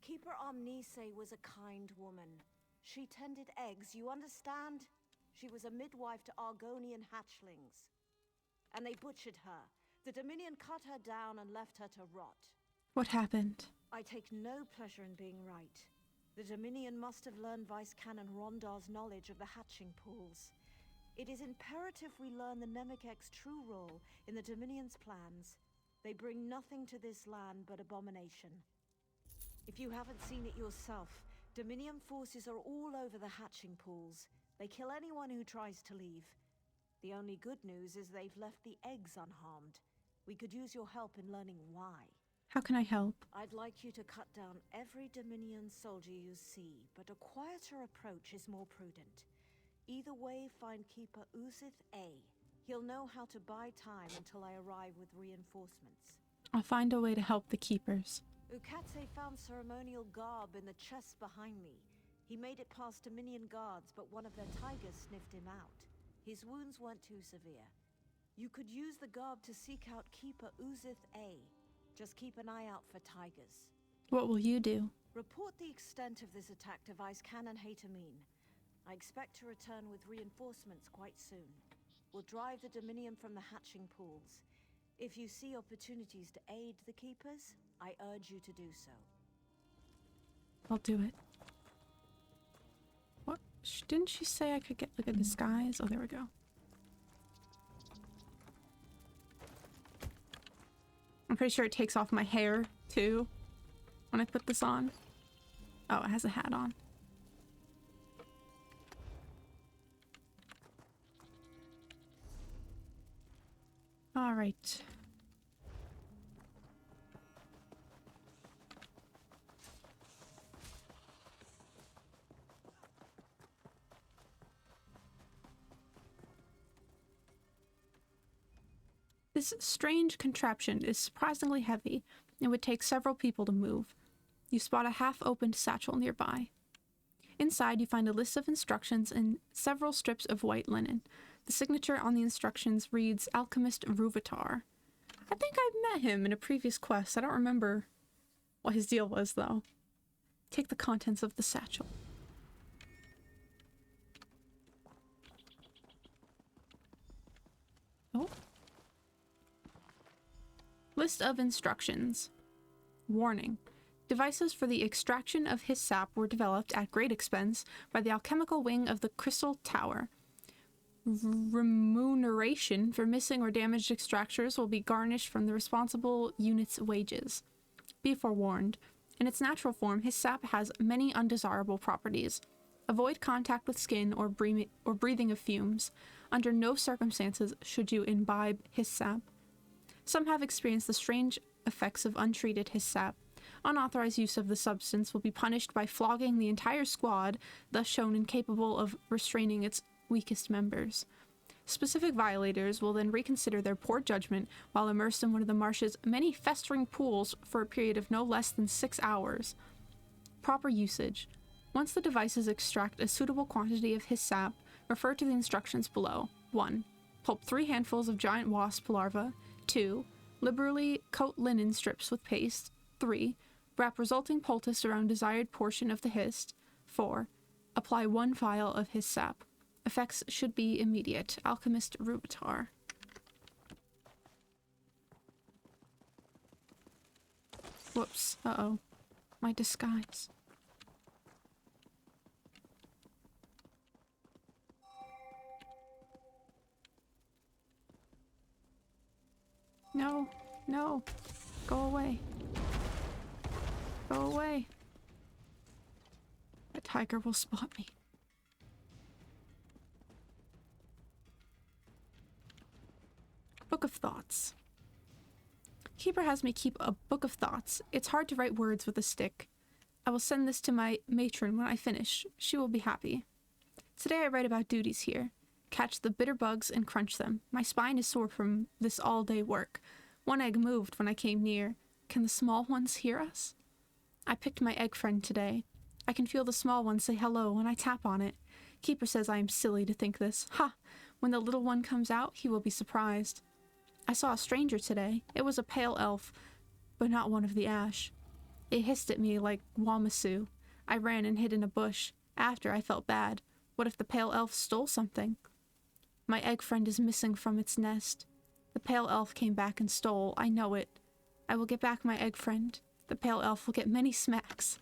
S7: Keeper Omnise was a kind woman. She tended eggs, you understand? She was a midwife to Argonian hatchlings. And they butchered her. The Dominion cut her down and left her to rot.
S1: What happened?
S7: I take no pleasure in being right. The Dominion must have learned Vice Canon Rondar's knowledge of the hatching pools. It is imperative we learn the Nemekek's true role in the Dominion's plans. They bring nothing to this land but abomination. If you haven't seen it yourself, Dominion forces are all over the hatching pools. They kill anyone who tries to leave. The only good news is they've left the eggs unharmed. We could use your help in learning why.
S1: How can I help?
S7: I'd like you to cut down every Dominion soldier you see, but a quieter approach is more prudent. Either way, find Keeper Uzith A. He'll know how to buy time until I arrive with reinforcements.
S1: I'll find a way to help the keepers.
S7: Ukatse found ceremonial garb in the chest behind me. He made it past Dominion guards, but one of their tigers sniffed him out. His wounds weren't too severe. You could use the garb to seek out Keeper Uzith A. Just keep an eye out for tigers.
S1: What will you do?
S7: Report the extent of this attack to Vice Canon Haytamine. I expect to return with reinforcements quite soon. We'll drive the Dominion from the hatching pools. If you see opportunities to aid the Keepers, I urge you to do so.
S1: I'll do it. What? Didn't she say I could get, like, a disguise? Oh, there we go. I'm pretty sure it takes off my hair, too, when I put this on. Oh, it has a hat on. All right. This strange contraption is surprisingly heavy and would take several people to move. You spot a half-opened satchel nearby. Inside, you find a list of instructions and several strips of white linen. The signature on the instructions reads Alchemist Ruvatar. I think I've met him in a previous quest. I don't remember what his deal was, though. Take the contents of the satchel. Oh. List of instructions. Warning. Devices for the extraction of his sap were developed at great expense by the alchemical wing of the Crystal Tower. Remuneration for missing or damaged extractors will be garnished from the responsible unit's wages. Be forewarned. In its natural form, his sap has many undesirable properties. Avoid contact with skin or breathing of fumes. Under no circumstances should you imbibe his sap. Some have experienced the strange effects of untreated his sap. Unauthorized use of the substance will be punished by flogging the entire squad, thus shown incapable of restraining its weakest members. Specific violators will then reconsider their poor judgment while immersed in one of the marsh's many festering pools for a period of no less than 6 hours. Proper usage. Once the devices extract a suitable quantity of his sap, refer to the instructions below. 1. Pulp 3 handfuls of giant wasp larvae. 2. Liberally coat linen strips with paste. 3. Wrap resulting poultice around desired portion of the hist. 4. Apply 1 vial of his sap. Effects should be immediate. Alchemist Rubitar. Whoops. Uh-oh. My disguise. No. No. Go away. Go away. A tiger will spot me. Book of Thoughts. Keeper has me keep a book of thoughts. It's hard to write words with a stick. I will send this to my matron when I finish. She will be happy. Today I write about duties here. Catch the bitter bugs and crunch them. My spine is sore from this all-day work. One egg moved when I came near. Can the small ones hear us? I picked my egg friend today. I can feel the small one say hello when I tap on it. Keeper says I am silly to think this. Ha! When the little one comes out, he will be surprised. I saw a stranger today. It was a pale elf, but not one of the ash. It hissed at me like Wamasu. I ran and hid in a bush. After, I felt bad. What if the pale elf stole something? My egg friend is missing from its nest. The pale elf came back and stole. I know it. I will get back my egg friend. The pale elf will get many smacks.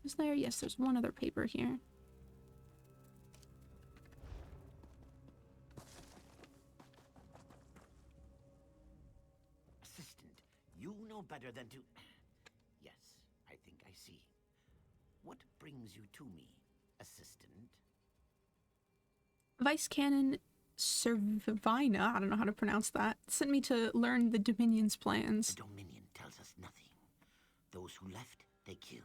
S1: Is there? Yes, there's one other paper here.
S17: Assistant, you know better than to... Yes, I think I see. What brings you to me, Assistant?
S1: Vice Canon Servina, I don't know how to pronounce that, sent me to learn the Dominion's plans.
S17: The Dominion tells us nothing. Those who left, they killed.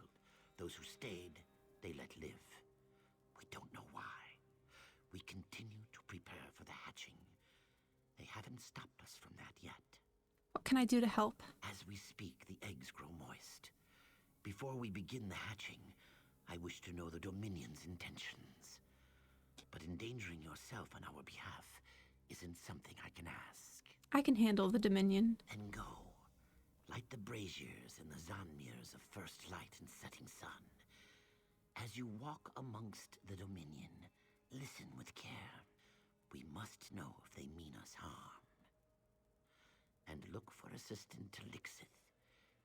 S17: Those who stayed, they let live. We don't know why. We continue to prepare for the hatching. They haven't stopped us from that yet.
S1: What can I do to help?
S17: As we speak, the eggs grow moist. Before we begin the hatching, I wish to know the Dominion's intentions. But endangering yourself on our behalf isn't something I can ask.
S1: I can handle the Dominion.
S17: Then go. Light the braziers in the Zanmirs of first light and setting sun. As you walk amongst the Dominion, listen with care. We must know if they mean us harm. And look for Assistant Talixith.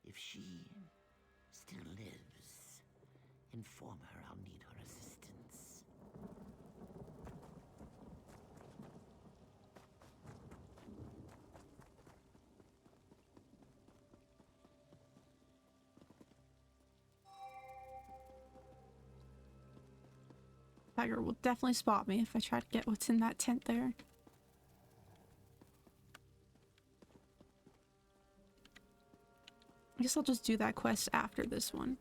S17: If she still lives, inform her I'll need her assistance.
S1: Tiger will definitely spot me if I try to get what's in that tent there. I guess I'll just do that quest after this one.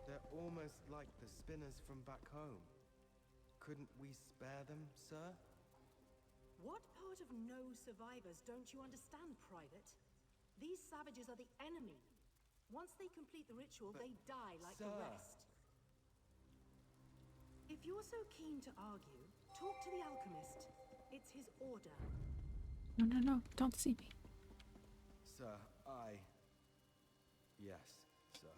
S18: They're almost like the spinners from back home. Couldn't we spare them, sir?
S11: What part of no survivors don't you understand, Private? These savages are the enemy. Once they complete the ritual, they die like the rest. If you're so keen to argue, talk to the alchemist. It's his order.
S1: No, no, no. Don't see me.
S18: Sir, Yes, sir.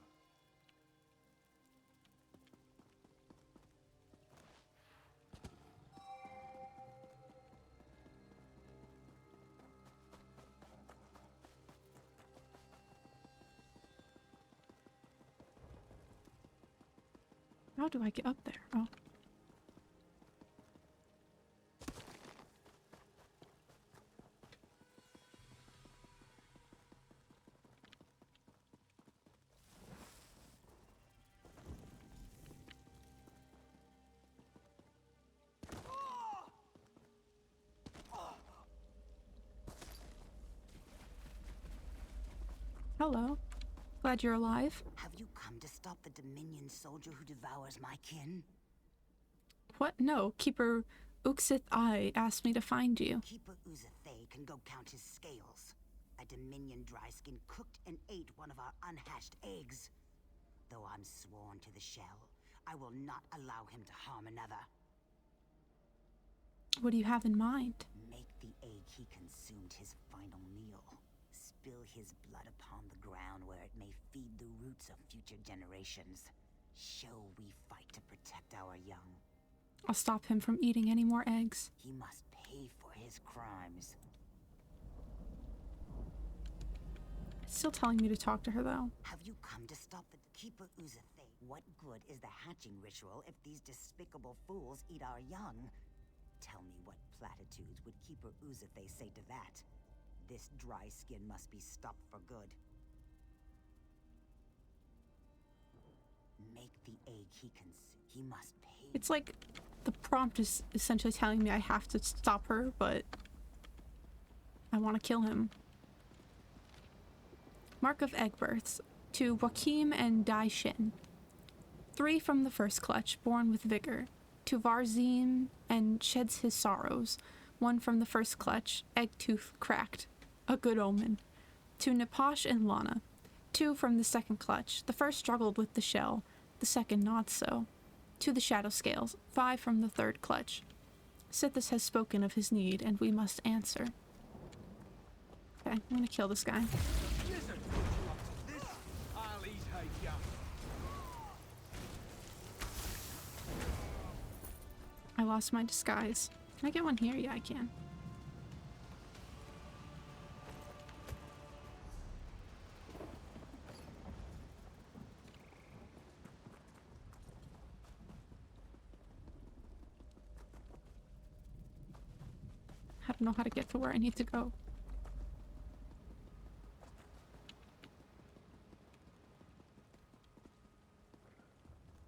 S1: How do I get up there? Oh. Hello. Glad you're alive.
S2: Have you come to stop the Dominion soldier who devours my kin?
S1: What? No. Keeper Uxith I asked me to find you.
S2: Keeper Uzathay can go count his scales. A Dominion dryskin cooked and ate one of our unhatched eggs. Though I'm sworn to the shell, I will not allow him to harm another.
S1: What do you have in mind?
S2: Make the egg he consumed his final meal. Spill his blood upon the ground where it may feed the roots of future generations. Show we fight to protect our young.
S1: I'll stop him from eating any more eggs.
S2: He must pay for his crimes.
S1: It's still telling me to talk to her, though.
S2: Have you come to stop the Keeper Uzathay? What good is the hatching ritual if these despicable fools eat our young? Tell me what platitudes would Keeper Uzathay say to that? This dry skin must be stopped for good. Make the egg he consumed. He must pay.
S1: It's like the prompt is essentially telling me I have to stop her, but I want to kill him. Mark of egg births to Joachim and Dai Shin. 3 from the first clutch, born with vigor. To Varzim and sheds his sorrows. 1 from the first clutch, egg tooth cracked. A good omen. To Naposh and Lana. 2 from the second clutch. The first struggled with the shell, the second not so. To the shadow scales. 5 from the third clutch. Sithis has spoken of his need, and we must answer. Okay, I'm gonna kill this guy. I lost my disguise. Can I get one here? Yeah, I can. I don't know how to get to where I need to go.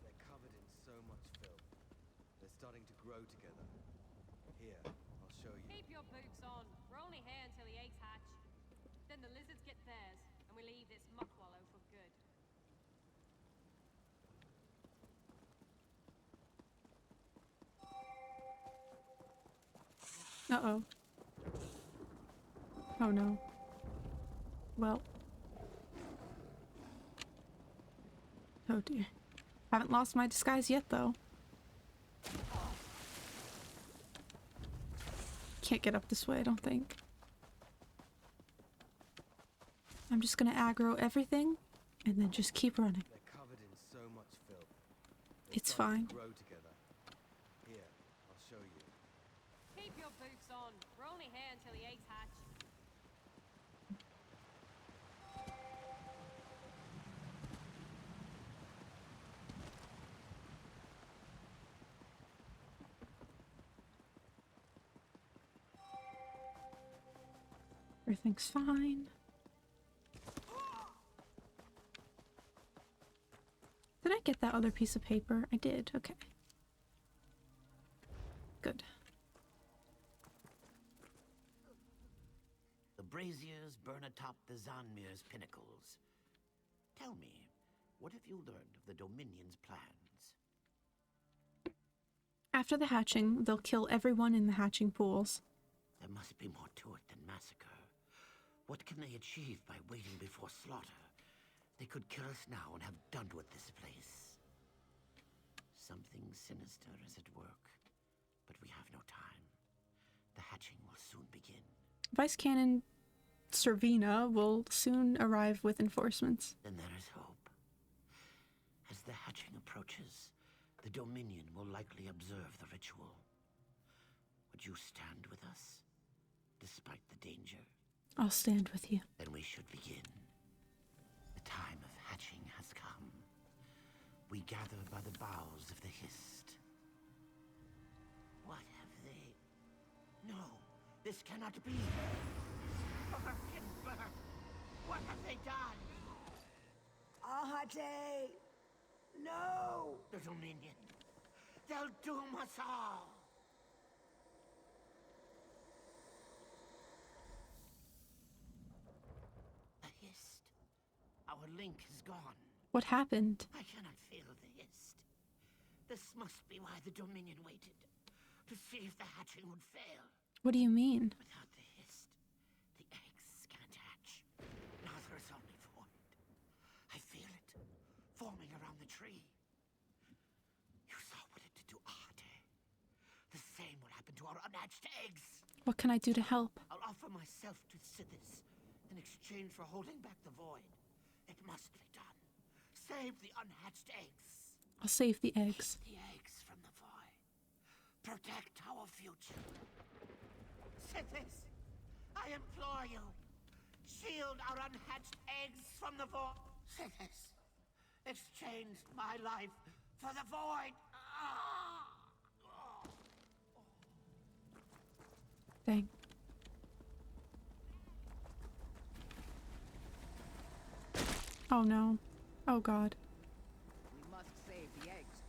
S18: They're covered in so much filth. They're starting to grow together. Here, I'll show you.
S13: Keep your boots on. We're only here until the eggs hatch. Then the lizards get theirs, and we leave this muck wallow for good.
S1: Uh-oh. Oh no. Well. Oh dear. Haven't lost my disguise yet, though. Can't get up this way, I don't think. I'm just gonna aggro everything and then just keep running.
S18: They're covered in so much filth.
S1: It's fine.
S18: Grow together. Here, I'll show you.
S13: Keep your boots on. We're only here until the eggs hatch.
S1: Everything's fine. Did I get that other piece of paper? I did. Okay. Good.
S17: The braziers burn atop the Zanmir's pinnacles. Tell me, what have you learned of the Dominion's plans?
S1: After the hatching, they'll kill everyone in the hatching pools.
S17: There must be more to it than massacre. What can they achieve by waiting before slaughter? They could kill us now and have done with this place. Something sinister is at work, but we have no time. The hatching will soon begin.
S1: Vice Cannon Servina will soon arrive with enforcements.
S17: Then there is hope. As the hatching approaches, the Dominion will likely observe the ritual. Would you stand with us, despite the danger?
S1: I'll stand with you.
S17: Then we should begin. The time of hatching has come. We gather by the boughs of the Hist. What have they... No, this cannot be. Birkenberg! What have they done?
S2: Ahate! No!
S17: The Dominion. They'll doom us all. The Hist. Our link is gone.
S1: What happened?
S17: I cannot feel the Hist. This must be why the Dominion waited. To see if the hatching would fail.
S1: What do you mean?
S17: Without the Hist, the eggs can't hatch. Now there is only void. I feel it, forming around the tree. You saw what it did to Ahate. The same will happen to our unhatched eggs.
S1: What can I do to help?
S17: I'll offer myself to Sithis in exchange for holding back the void. It must be done. Save the unhatched eggs.
S1: I'll save the eggs.
S17: Keep the eggs from the void. Protect our future. Sithis, I implore you. Shield our unhatched eggs from the void. Sithis, exchange my life for the void.
S1: Dang. Oh no. Oh god.
S15: We must save the eggs.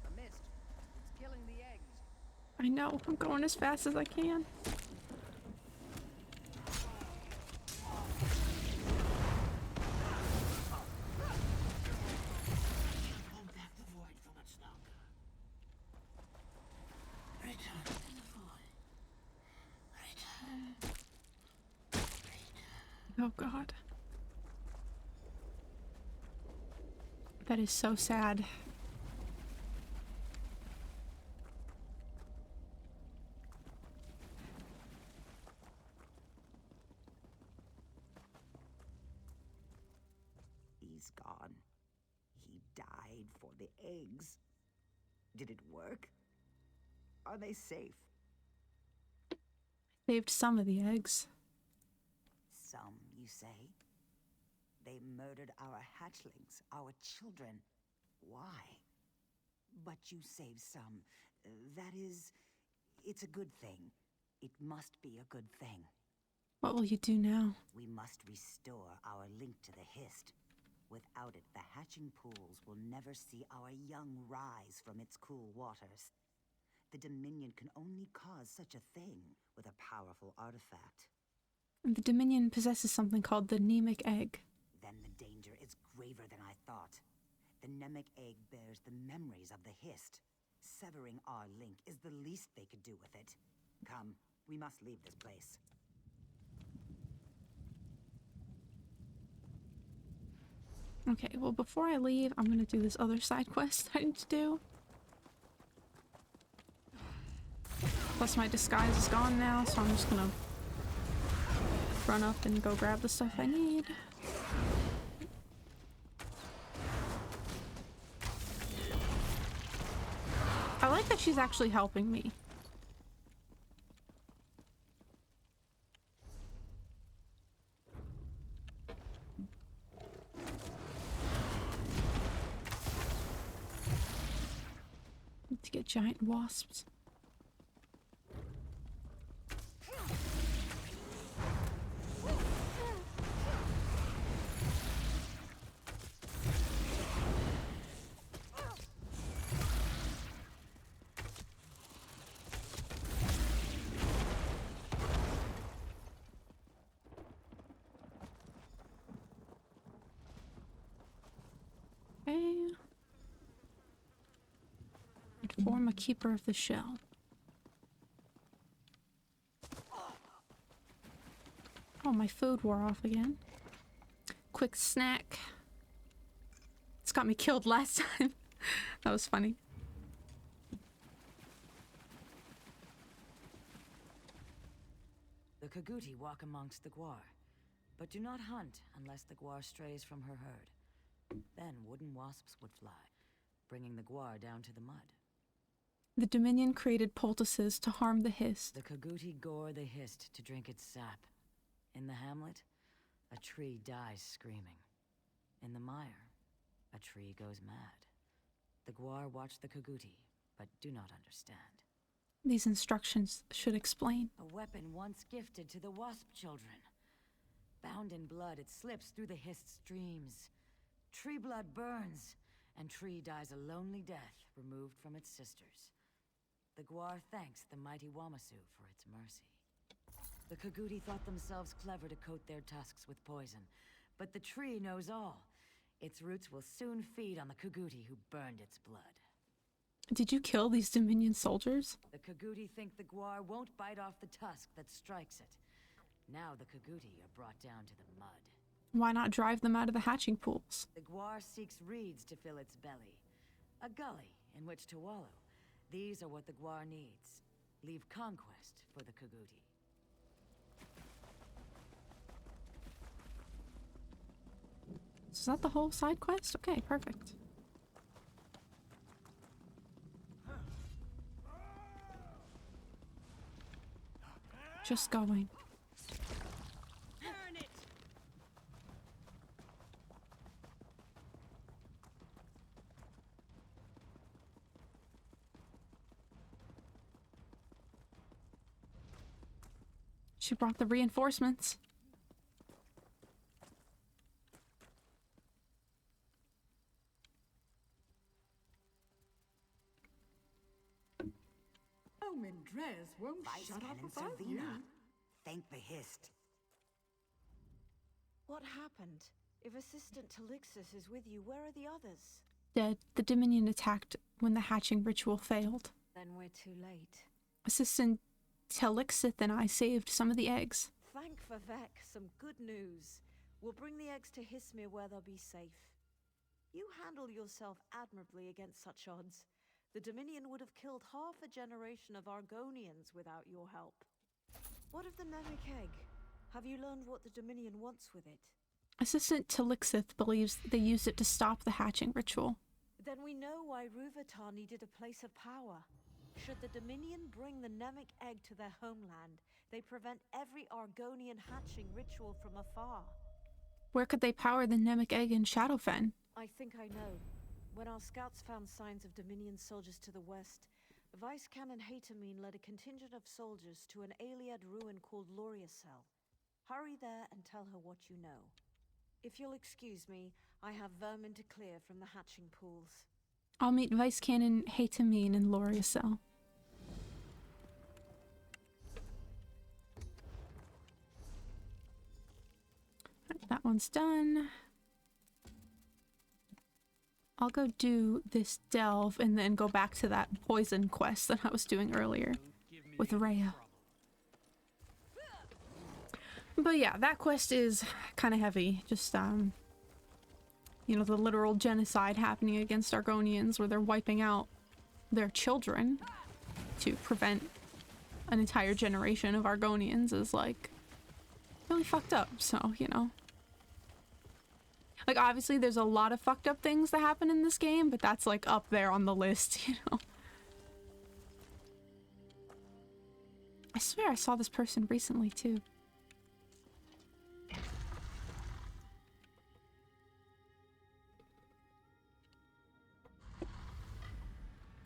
S15: A mist. It's killing the eggs.
S1: I know. I'm going as fast as I can.
S17: Hold back the void for much longer. Return to the void. Return.
S1: Oh god. That is so sad.
S2: He's gone. He died for the eggs. Did it work? Are they safe?
S1: Saved some of the eggs.
S2: Some, you say? They murdered our hatchlings, our children. Why? But you saved some. That is... it's a good thing. It must be a good thing.
S1: What will you do now?
S2: We must restore our link to the Hist. Without it, the hatching pools will never see our young rise from its cool waters. The Dominion can only cause such a thing with a powerful artifact.
S1: The Dominion possesses something called the Nemic Egg.
S2: Then the danger is graver than I thought. The Nemic Egg bears the memories of the Hist. Severing our link is the least they could do with it. Come, we must leave this place.
S1: Okay, well before I leave, I'm gonna do this other side quest I need to do. Plus my disguise is gone now, so I'm just gonna run up and go grab the stuff I need. I like that she's actually helping me. Need to get giant wasps. Okay. Form a keeper of the shell. Oh, my food wore off again. Quick snack. It's got me killed last time. That was funny.
S15: The Kaguti walk amongst the Gwar. But do not hunt unless the guar strays from her herd. Then wooden wasps would fly, bringing the guar down to the mud.
S1: The Dominion created poultices to harm the Hist.
S15: The Kaguti gore the Hist to drink its sap. In the hamlet, a tree dies screaming. In the mire, a tree goes mad. The guar watch the Kaguti, but do not understand.
S1: These instructions should explain.
S15: A weapon once gifted to the wasp children. Bound in blood, it slips through the Hist's dreams. Tree blood burns, and Tree dies a lonely death removed from its sisters. The guar thanks the mighty Wamasu for its mercy. The Kaguti thought themselves clever to coat their tusks with poison, but the tree knows all. Its roots will soon feed on the Kaguti who burned its blood.
S1: Did you kill these Dominion soldiers?
S15: The Kaguti think the guar won't bite off the tusk that strikes it. Now the Kaguti are brought down to the mud.
S1: Why not drive them out of the hatching pools?
S15: The guar seeks reeds to fill its belly. A gully in which to wallow. These are what the guar needs. Leave conquest for the Kaguti.
S1: Is that the whole side quest? Okay, perfect. Just going.
S11: Burn it!
S1: She brought the reinforcements.
S2: Oh,
S11: Mendrez won't
S2: Vice
S11: shut up
S2: Cannon
S11: about you.
S2: Servina. Thank the Hist.
S11: What happened? If Assistant Talixis is with you, where are the others?
S1: Dead. The Dominion attacked when the hatching ritual failed.
S11: Then we're too late.
S1: Assistant Telixith and I saved some of the eggs.
S11: Thank Vivek, some good news. We'll bring the eggs to Hismir where they'll be safe. You handle yourself admirably against such odds. The Dominion would have killed half a generation of Argonians without your help. What of the Namek egg? Have you learned what the Dominion wants with it?
S1: Assistant Telixith believes they used it to stop the hatching ritual.
S11: Then we know why Ruvatar needed a place of power. Should the Dominion bring the Namek egg to their homeland, they prevent every Argonian hatching ritual from afar.
S1: Where could they power the Namek egg in Shadowfen?
S11: I think I know. When our scouts found signs of Dominion soldiers to the west, Vice Canon Hatamine led a contingent of soldiers to an Aliad ruin called Loriacel. Hurry there and tell her what you know. If you'll excuse me, I have vermin to clear from the hatching pools.
S1: I'll meet Vice Canon Hatamine in Loriacel. That one's done. I'll go do this delve and then go back to that poison quest that I was doing earlier with Rhea. But yeah, that quest is kind of heavy. Just, you know, the literal genocide happening against Argonians where they're wiping out their children to prevent an entire generation of Argonians is, like, really fucked up. So, you know. Like, obviously, there's a lot of fucked up things that happen in this game, but that's, like, up there on the list, you know? I swear I saw this person recently, too.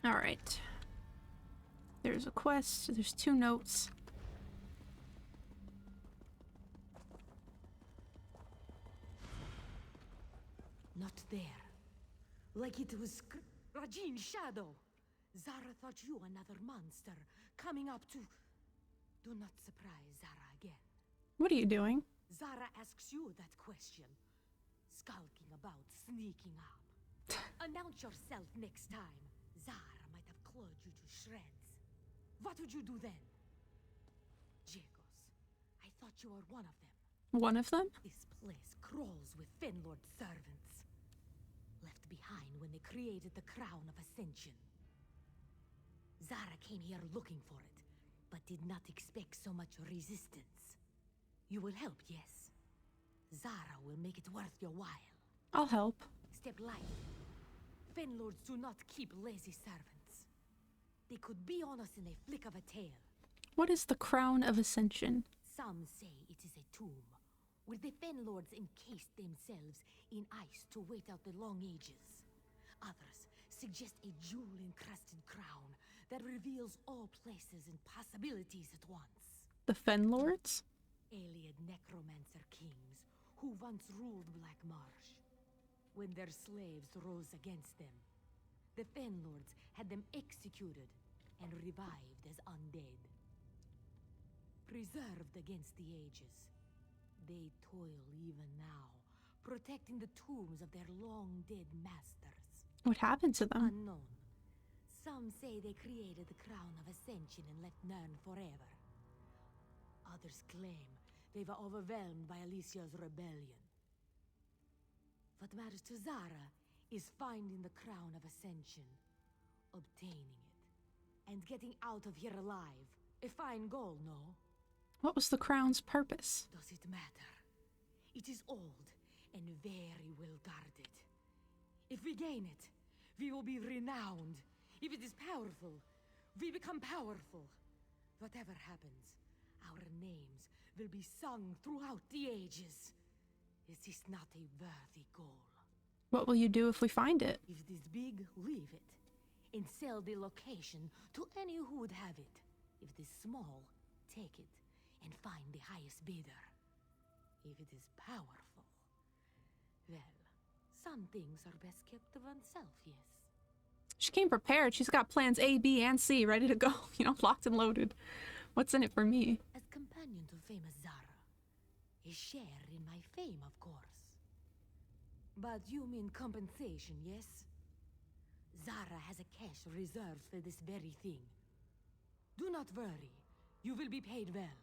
S1: Alright. There's a quest. There's 2 notes.
S19: Not there. Like it was Rajin Shadow. Zara thought you another monster coming up to... Do not surprise Zara again.
S1: What are you doing?
S19: Zara asks you that question. Skulking about, sneaking up. Announce yourself next time. Zara might have clawed you to shreds. What would you do then? Jacos, I thought you were one of them.
S1: One of them?
S19: This place crawls with Fenlord servants. Left behind when they created the Crown of Ascension. Zara came here looking for it, but did not expect so much resistance. You will help, yes? Zara will make it worth your while.
S1: I'll help.
S19: Step light. Fenlords do not keep lazy servants. They could be on us in a flick of a tail.
S1: What is the Crown of Ascension?
S19: Some say it is a tomb, where the Fenlords encased themselves in ice to wait out the long ages. Others suggest a jewel-encrusted crown that reveals all places and possibilities at once.
S1: The Fenlords?
S19: Alien necromancer kings who once ruled Black Marsh. When their slaves rose against them, the Fenlords had them executed and revived as undead. Preserved against the ages, they toil even now, protecting the tombs of their long-dead masters.
S1: What happened to them?
S19: Unknown. Some say they created the Crown of Ascension and left none forever. Others claim they were overwhelmed by Alicia's rebellion. What matters to Zara is finding the Crown of Ascension, obtaining it, and getting out of here alive. A fine goal, no?
S1: What was the crown's purpose?
S19: Does it matter? It is old and very well guarded. If we gain it, we will be renowned. If it is powerful, we become powerful. Whatever happens, our names will be sung throughout the ages. Is this not a worthy goal?
S1: What will you do if we find it?
S19: If it is big, leave it, and sell the location to any who would have it. If it is small, take it, and find the highest bidder. If it is powerful, well, some things are best kept to oneself, yes.
S1: She came prepared. She's got plans A, B, and C ready to go. You know, locked and loaded. What's in it for me?
S19: As companion to famous Zara, a share in my fame, of course. But you mean compensation, yes? Zara has a cash reserved for this very thing. Do not worry. You will be paid well.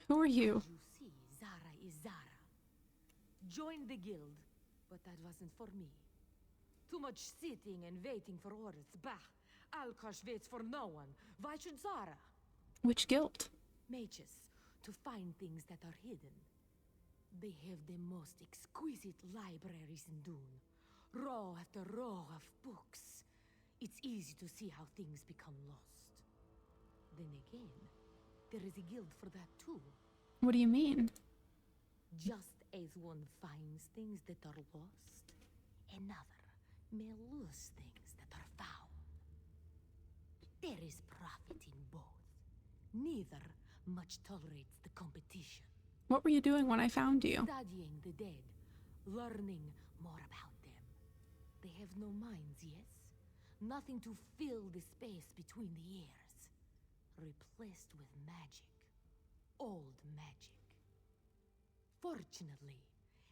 S1: Who are you?
S19: As you see, Zara is Zara. Joined the guild, but that wasn't for me. Too much sitting and waiting for orders. Bah! Alkosh waits for no one. Why should Zara?
S1: Which guild?
S19: Mages, to find things that are hidden. They have the most exquisite libraries in Dune. Row after row of books. It's easy to see how things become lost. Then again, there is a guild for that too.
S1: What do you mean?
S19: Just as one finds things that are lost, another may lose things that are found. There is profit in both. Neither much tolerates the competition.
S1: What were you doing when I found you?
S19: Studying the dead, learning more about them. They have no minds, yes? Nothing to fill the space between the years. Replaced with magic. Old magic. Fortunately,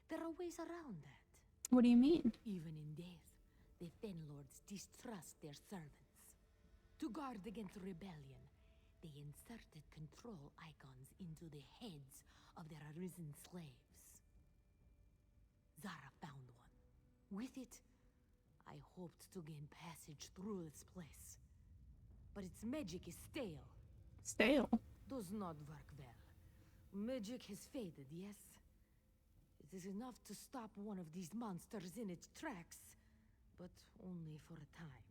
S19: there are ways around that.
S1: What do you mean?
S19: Even in death, the Fenlords distrust their servants. To guard against rebellion, they inserted control icons into the heads of their arisen slaves. Zara found one. With it, I hoped to gain passage through this place. But its magic is stale.
S1: Stale?
S19: Does not work well. Magic has faded, yes? It is enough to stop one of these monsters in its tracks, but only for a time.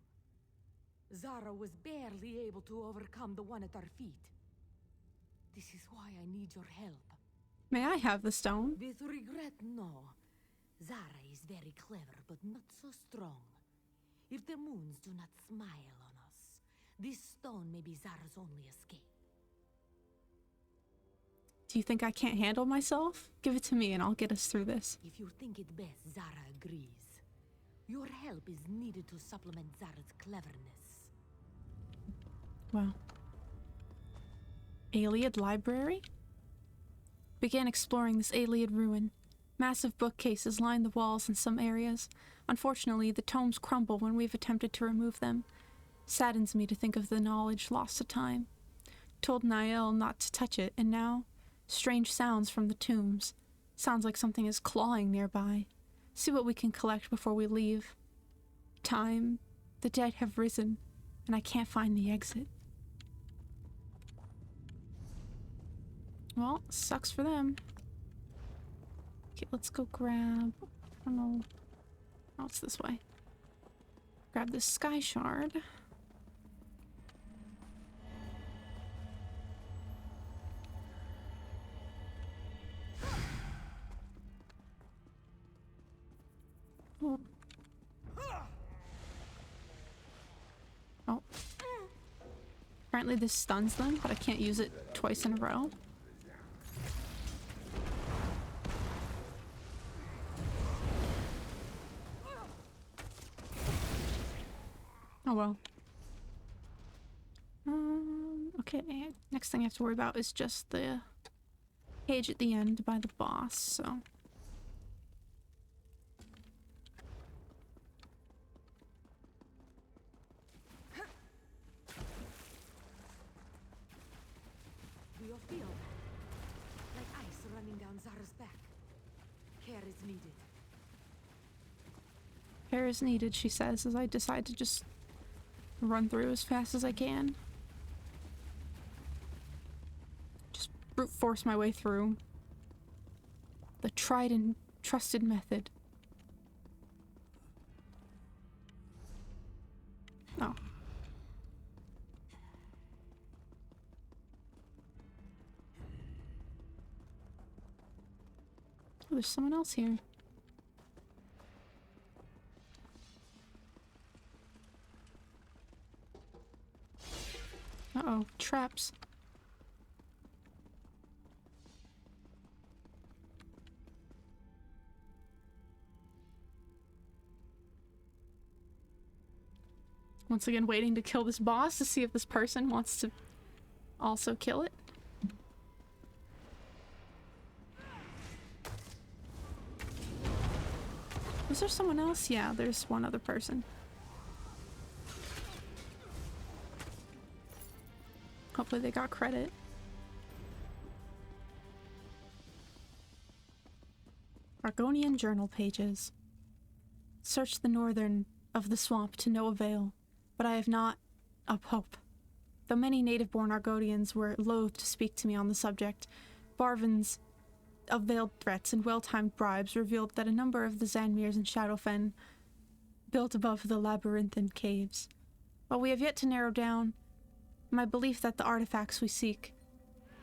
S19: Zara was barely able to overcome the one at our feet. This is why I need your help.
S1: May I have the stone?
S19: With regret, no. Zara is very clever, but not so strong. If the moons do not smile on us, this stone may be Zara's only escape.
S1: Do you think I can't handle myself? Give it to me and I'll get us through this.
S19: If you think it best, Zara agrees. Your help is needed to supplement Zara's cleverness.
S1: Wow. Ayleid Library? Began exploring this Ayleid ruin. Massive bookcases line the walls in some areas. Unfortunately, the tomes crumble when we've attempted to remove them. Saddens me to think of the knowledge lost to time. Told Nael not to touch it, and now, strange sounds from the tombs. Sounds like something is clawing nearby. See what we can collect before we leave. Time. The dead have risen, and I can't find the exit. Well, sucks for them. Okay, let's go grab... I don't know... Oh, it's this way. Grab this sky shard. Oh. Oh. Apparently this stuns them, but I can't use it twice in a row. Oh well. Okay, next thing I have to worry about is just the cage at the end by the boss, so...
S19: Do you feel that? Like ice running down Zara's back. Care is needed.
S1: Care is needed, she says, as I decide to just run through as fast as I can. Just brute force my way through. The tried and trusted method. Oh. Oh, there's someone else here. Uh-oh, traps. Once again, waiting to kill this boss to see if this person wants to also kill it. Was there someone else? Yeah, there's one other person. Hopefully they got credit. Argonian journal pages. Searched the northern of the swamp to no avail, but I have not a hope. Though many native-born Argonians were loath to speak to me on the subject, Barvin's of veiled threats and well-timed bribes revealed that a number of the Zanmirs in Shadowfen built above the labyrinthine caves. While we have yet to narrow down my belief that the artifacts we seek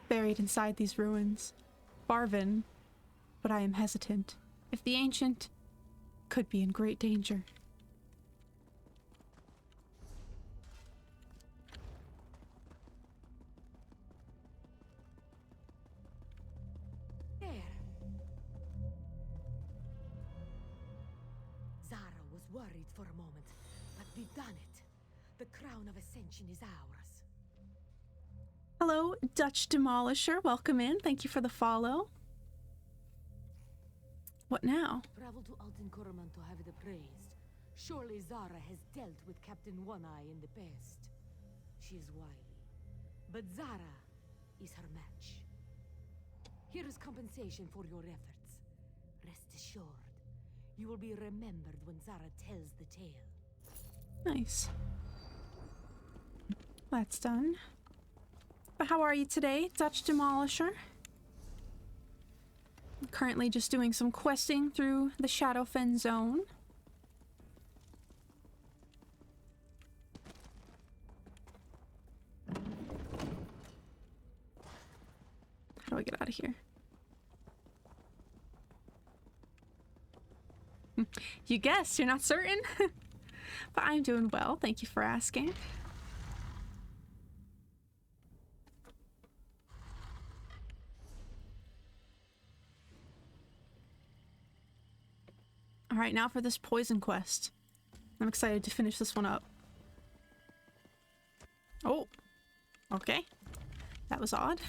S1: buried inside these ruins, Barvin, but I am hesitant. If the ancient could be in great danger.
S19: There. Zara was worried for a moment, but we've done it. The crown of ascension is ours.
S1: Hello, Dutch Demolisher. Welcome in. Thank you for the follow. What now?
S19: Travel to Altin Koromant to have it appraised. Surely Zara has dealt with Captain One-Eye in the past. She is wily, but Zara is her match. Here is compensation for your efforts. Rest assured, you will be remembered when Zara tells the tale.
S1: Nice. That's done. But how are you today, Dutch Demolisher? I'm currently just doing some questing through the Shadowfen zone. How do I get out of here? You guessed, you're not certain? But I'm doing well, thank you for asking. Alright, now for this poison quest. I'm excited to finish this one up. Oh, okay. That was odd.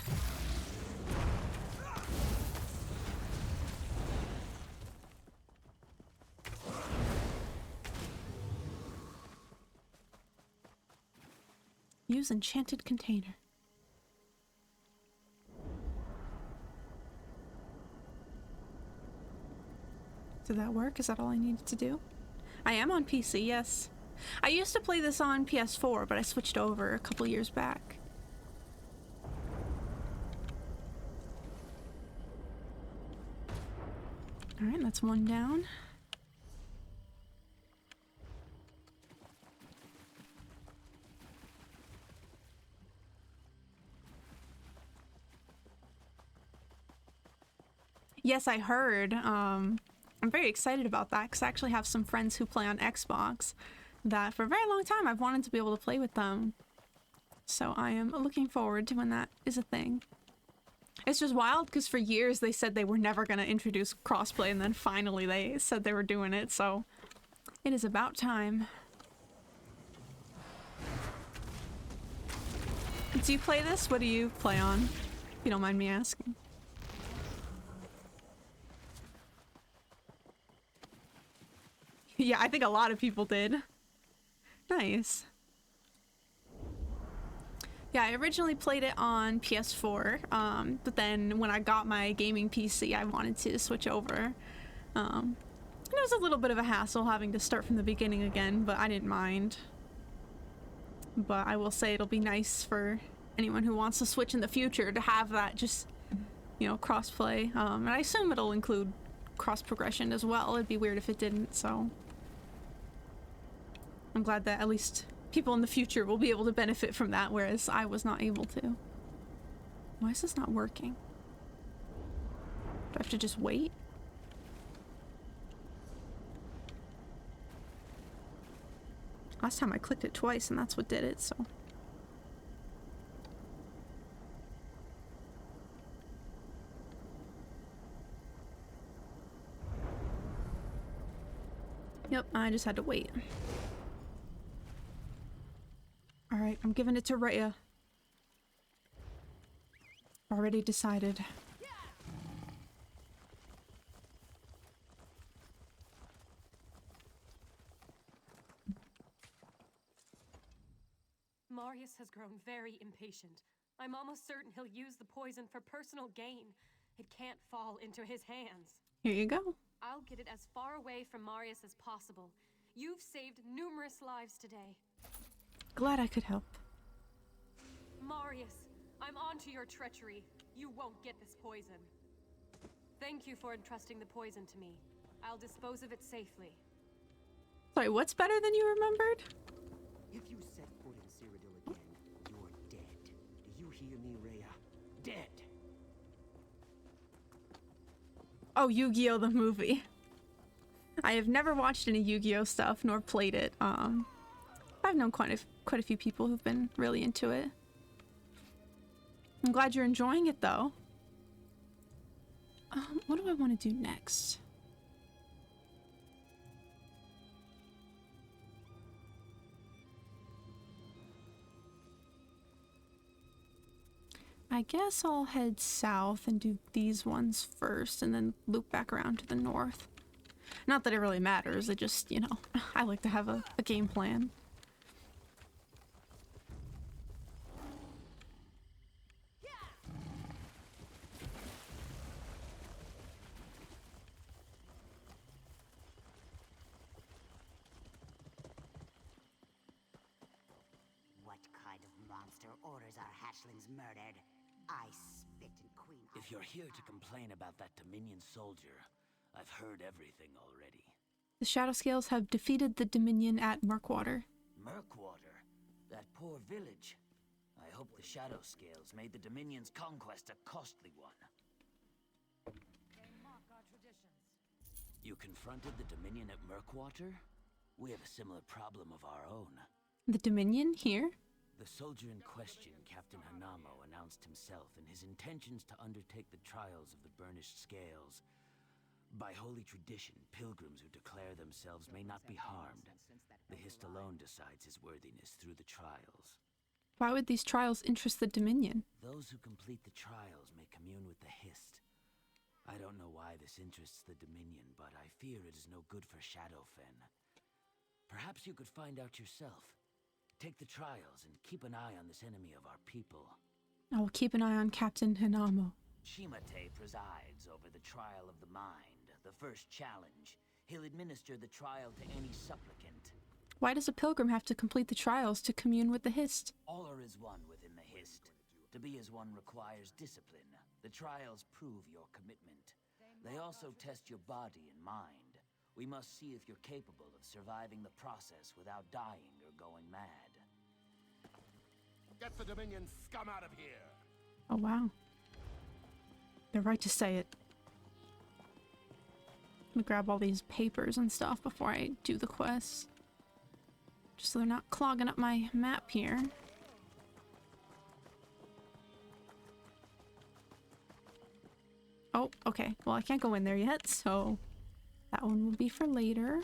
S1: Use enchanted container. Did that work? Is that all I needed to do? I am on PC, yes. I used to play this on PS4, but I switched over a couple years back. Alright, that's one down. Yes, I heard. I'm very excited about that because I actually have some friends who play on Xbox that for a very long time I've wanted to be able to play with them. So I am looking forward to when that is a thing. It's just wild because for years they said they were never going to introduce crossplay, and then finally they said they were doing it, so it is about time. Do you play this? What do you play on? If you don't mind me asking. Yeah, I think a lot of people did. Nice. Yeah, I originally played it on PS4, but then when I got my gaming PC, I wanted to switch over. And it was a little bit of a hassle having to start from the beginning again, but I didn't mind. But I will say it'll be nice for anyone who wants to switch in the future to have that just, you know, cross-play. And I assume it'll include cross-progression as well. It'd be weird if it didn't, so... I'm glad that at least people in the future will be able to benefit from that, whereas I was not able to. Why is this not working? Do I have to just wait? Last time I clicked it twice and that's what did it, so... Yep, I just had to wait. Alright, I'm giving it to Rhea. Already decided.
S13: Marius has grown very impatient. I'm almost certain he'll use the poison for personal gain. It can't fall into his hands.
S1: Here you go.
S13: I'll get it as far away from Marius as possible. You've saved numerous lives today.
S1: Glad I could help.
S13: Marius, I'm onto your treachery. You won't get this poison. Thank you for entrusting the poison to me. I'll dispose of it safely.
S1: Sorry, what's better than you remembered?
S17: If you set foot in Cyrodiil again, you're dead. Do you hear me, Rhea? Dead!
S1: Oh, Yu-Gi-Oh! The movie. I have never watched any Yu-Gi-Oh! Stuff, nor played it. I've known quite a few people who've been really into it. I'm glad you're enjoying it, though. What do I want to do next? I guess I'll head south and do these ones first, and then loop back around to the north. Not that it really matters, it just, you know, I like to have a game plan.
S2: What kind of monster orders our hatchlings murdered? I spit in Queen.
S14: If you're here to complain about that Dominion soldier, I've heard everything already.
S1: The Shadowscales have defeated the Dominion at Murkwater.
S14: Murkwater? That poor village. I hope the Shadowscales made the Dominion's conquest a costly one.
S15: They mock our traditions.
S14: You confronted the Dominion at Murkwater? We have a similar problem of our own.
S1: The Dominion here?
S14: The soldier in question, Captain Hanamo, announced himself and his intentions to undertake the trials of the burnished scales. By holy tradition, pilgrims who declare themselves may not be harmed. The Hist alone decides his worthiness through the trials.
S1: Why would these trials interest the Dominion?
S14: Those who complete the trials may commune with the Hist. I don't know why this interests the Dominion, but I fear it is no good for Shadowfen. Perhaps you could find out yourself. Take the trials and keep an eye on this enemy of our people.
S1: I will keep an eye on Captain Hanamo.
S14: Shimate presides over the trial of the mind, the first challenge. He'll administer the trial to any supplicant.
S1: Why does a pilgrim have to complete the trials to commune with the Hist?
S14: All are as one within the Hist. To be as one requires discipline. The trials prove your commitment. They also test your body and mind. We must see if you're capable of surviving the process without dying or going mad.
S3: Get the Dominion scum out of here!
S1: Oh, wow. They're right to say it. Let me grab all these papers and stuff before I do the quest. Just so they're not clogging up my map here. Oh, okay. Well, I can't go in there yet, so that one will be for later.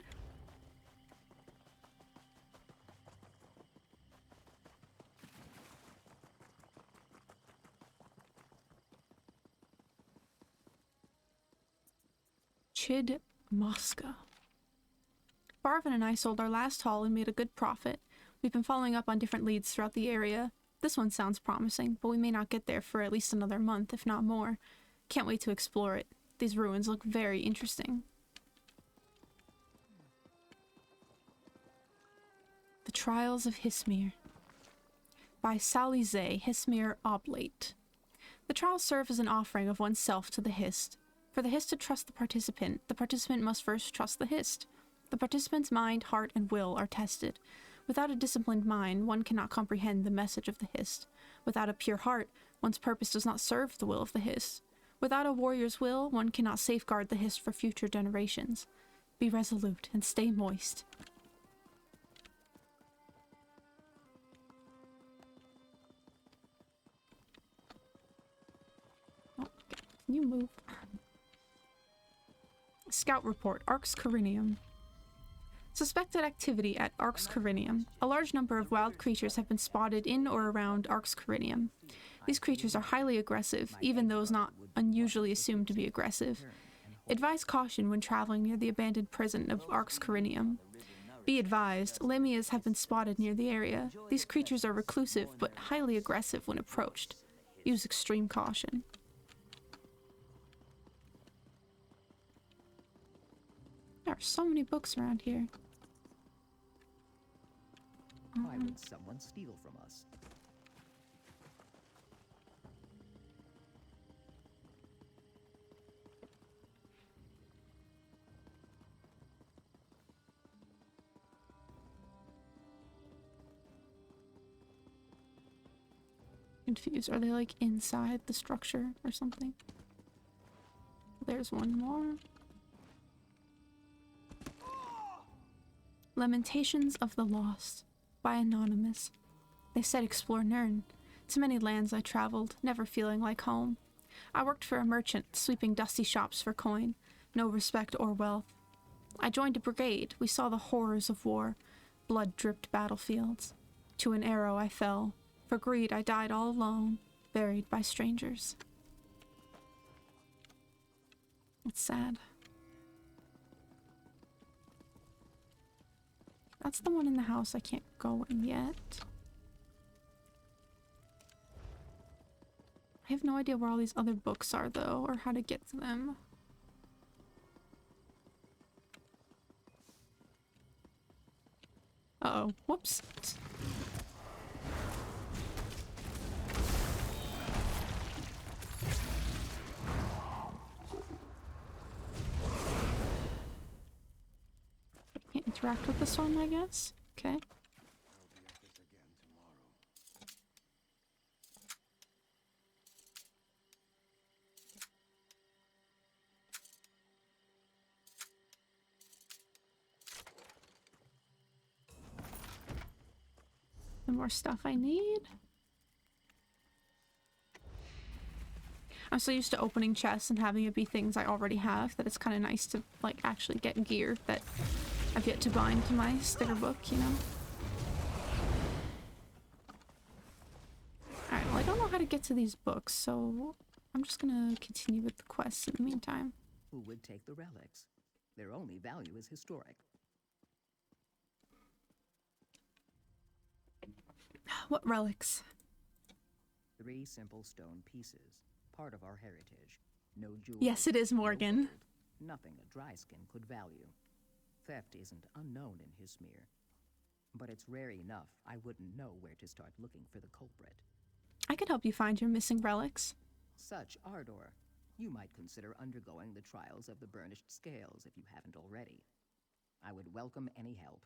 S1: Chid Mosca. Barvin and I sold our last haul and made a good profit. We've been following up on different leads throughout the area. This one sounds promising, but we may not get there for at least another month, if not more. Can't wait to explore it. These ruins look very interesting. The Trials of Hismir by Salize Hismir Oblate. The trials serve as an offering of oneself to the Hist. For the Hist to trust the participant must first trust the Hist. The participant's mind, heart, and will are tested. Without a disciplined mind, one cannot comprehend the message of the Hist. Without a pure heart, one's purpose does not serve the will of the Hist. Without a warrior's will, one cannot safeguard the Hist for future generations. Be resolute and stay moist. Oh, okay. Can you move? Scout report, Arx Corinium. Suspected activity at Arx Corinium. A large number of wild creatures have been spotted in or around Arx Corinium. These creatures are highly aggressive, even those not unusually assumed to be aggressive. Advise caution when traveling near the abandoned prison of Arx Corinium. Be advised, Lemias have been spotted near the area. These creatures are reclusive, but highly aggressive when approached. Use extreme caution. There are so many books around here.
S20: Why would someone steal from us?
S1: Confused. Are they like inside the structure or something? There's one more. Lamentations of the Lost by Anonymous. They said explore Nirn. To many lands I traveled, never feeling like home. I worked for a merchant, sweeping dusty shops for coin. No respect or wealth. I joined a brigade. We saw the horrors of war. Blood-dripped battlefields. To an arrow I fell. For greed I died all alone, buried by strangers. It's sad. That's the one in the house I can't go in yet. I have no idea where all these other books are, though, or how to get to them. Uh-oh. Whoops. Can't interact with this one, I guess. Okay. The more stuff I need. I'm so used to opening chests and having it be things I already have that it's kind of nice to like actually get gear that I've yet to bind to my sticker book, you know? Alright, well I don't know how to get to these books, so I'm just gonna continue with the quests in the meantime.
S20: Who would take the relics? Their only value is historic.
S1: What relics?
S20: 3 simple stone pieces, part of our heritage. No jewels.
S1: Yes, it is, Morgan.
S20: No gold, nothing a dry skin could value. Theft isn't unknown in Hismir, but it's rare enough I wouldn't know where to start looking for the culprit.
S1: I could help you find your missing relics.
S20: Such ardor. You might consider undergoing the trials of the burnished scales if you haven't already. I would welcome any help.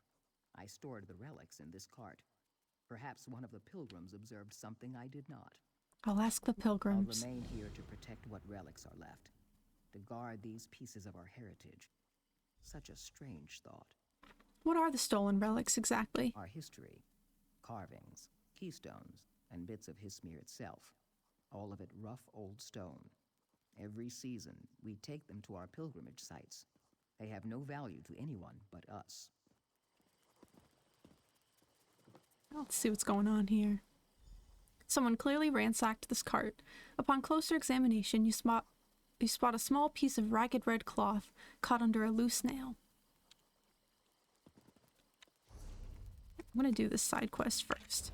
S20: I stored the relics in this cart. Perhaps one of the pilgrims observed something I did not.
S1: I'll ask the pilgrims.
S20: I'll remain here to protect what relics are left, to guard these pieces of our heritage. Such a strange thought.
S1: What are the stolen relics exactly?
S20: Our history, carvings, keystones, and bits of Hismir itself. All of it rough old stone. Every season, we take them to our pilgrimage sites. They have no value to anyone but us.
S1: Let's see what's going on here. Someone clearly ransacked this cart. Upon closer examination, you spot a small piece of ragged red cloth caught under a loose nail. I'm gonna do this side quest first.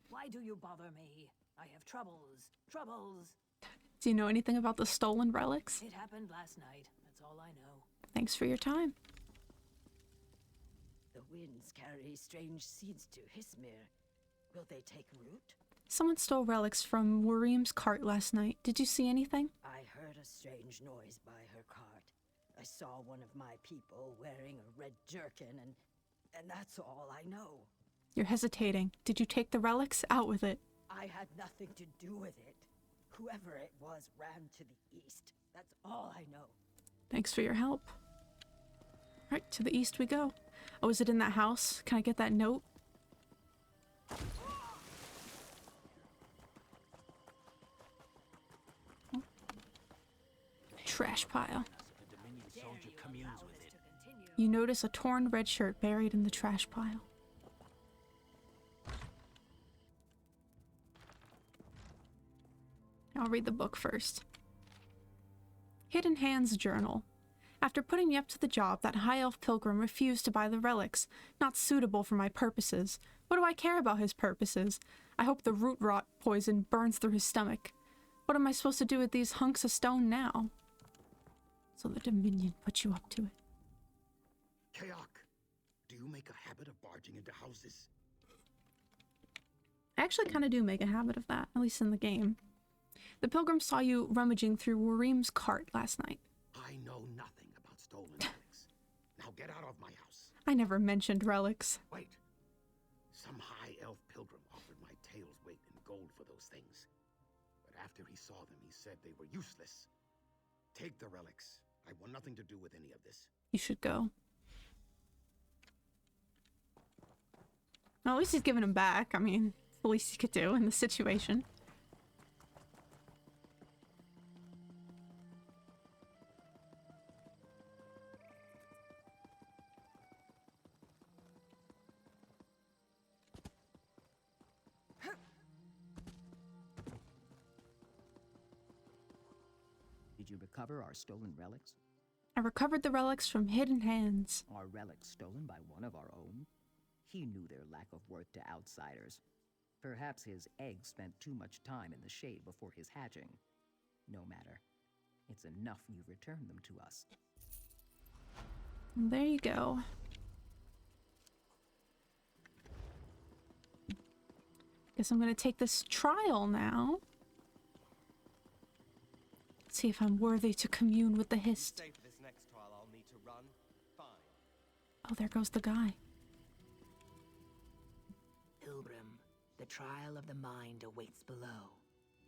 S21: Why do you bother me? I have troubles. Troubles.
S1: Do you know anything about the stolen relics?
S21: It happened last night. That's all I know.
S1: Thanks for your time.
S21: The winds carry strange seeds to Hismir. Will they take root?
S1: Someone stole relics from Wareem's cart last night. Did you see anything?
S21: I heard a strange noise by her cart. I saw one of my people wearing a red jerkin, and that's all I know.
S1: You're hesitating. Did you take the relics? Out with it.
S21: I had nothing to do with it. Whoever it was ran to the east. That's all I know.
S1: Thanks for your help. Right, to the east we go. Oh, is it in that house? Can I get that note? Oh. Trash pile. You notice a torn red shirt buried in the trash pile. I'll read the book first. Hidden Hands Journal. After putting me up to the job, that high elf pilgrim refused to buy the relics. Not suitable for my purposes. What do I care about his purposes? I hope the root rot poison burns through his stomach. What am I supposed to do with these hunks of stone now? So the Dominion put you up to it.
S3: Kayak, do you make a habit of barging into houses?
S1: I actually kind of do make a habit of that, at least in the game. The pilgrim saw you rummaging through Wareem's cart last night.
S3: I know nothing about stolen relics. Now get out of my house.
S1: I never mentioned relics.
S3: Wait. Some high elf pilgrim offered my tail's weight in gold for those things. But after he saw them, he said they were useless. Take the relics. I want nothing to do with any of this.
S1: You should go. Well, at least he's giving him back. I mean, it's the least he could do in the situation.
S20: Did you recover our stolen relics?
S1: I recovered the relics from Hidden Hands.
S20: Are relics stolen by one of our own? He knew their lack of worth to outsiders. Perhaps his egg spent too much time in the shade before his hatching. No matter. It's enough you returned them to us.
S1: There you go. Guess I'm gonna take this trial now. See if I'm worthy to commune with the Hist.
S18: Say for this next trial I'll need to run. Fine.
S1: Oh, there goes the guy.
S7: Pilgrim, the trial of the mind awaits below.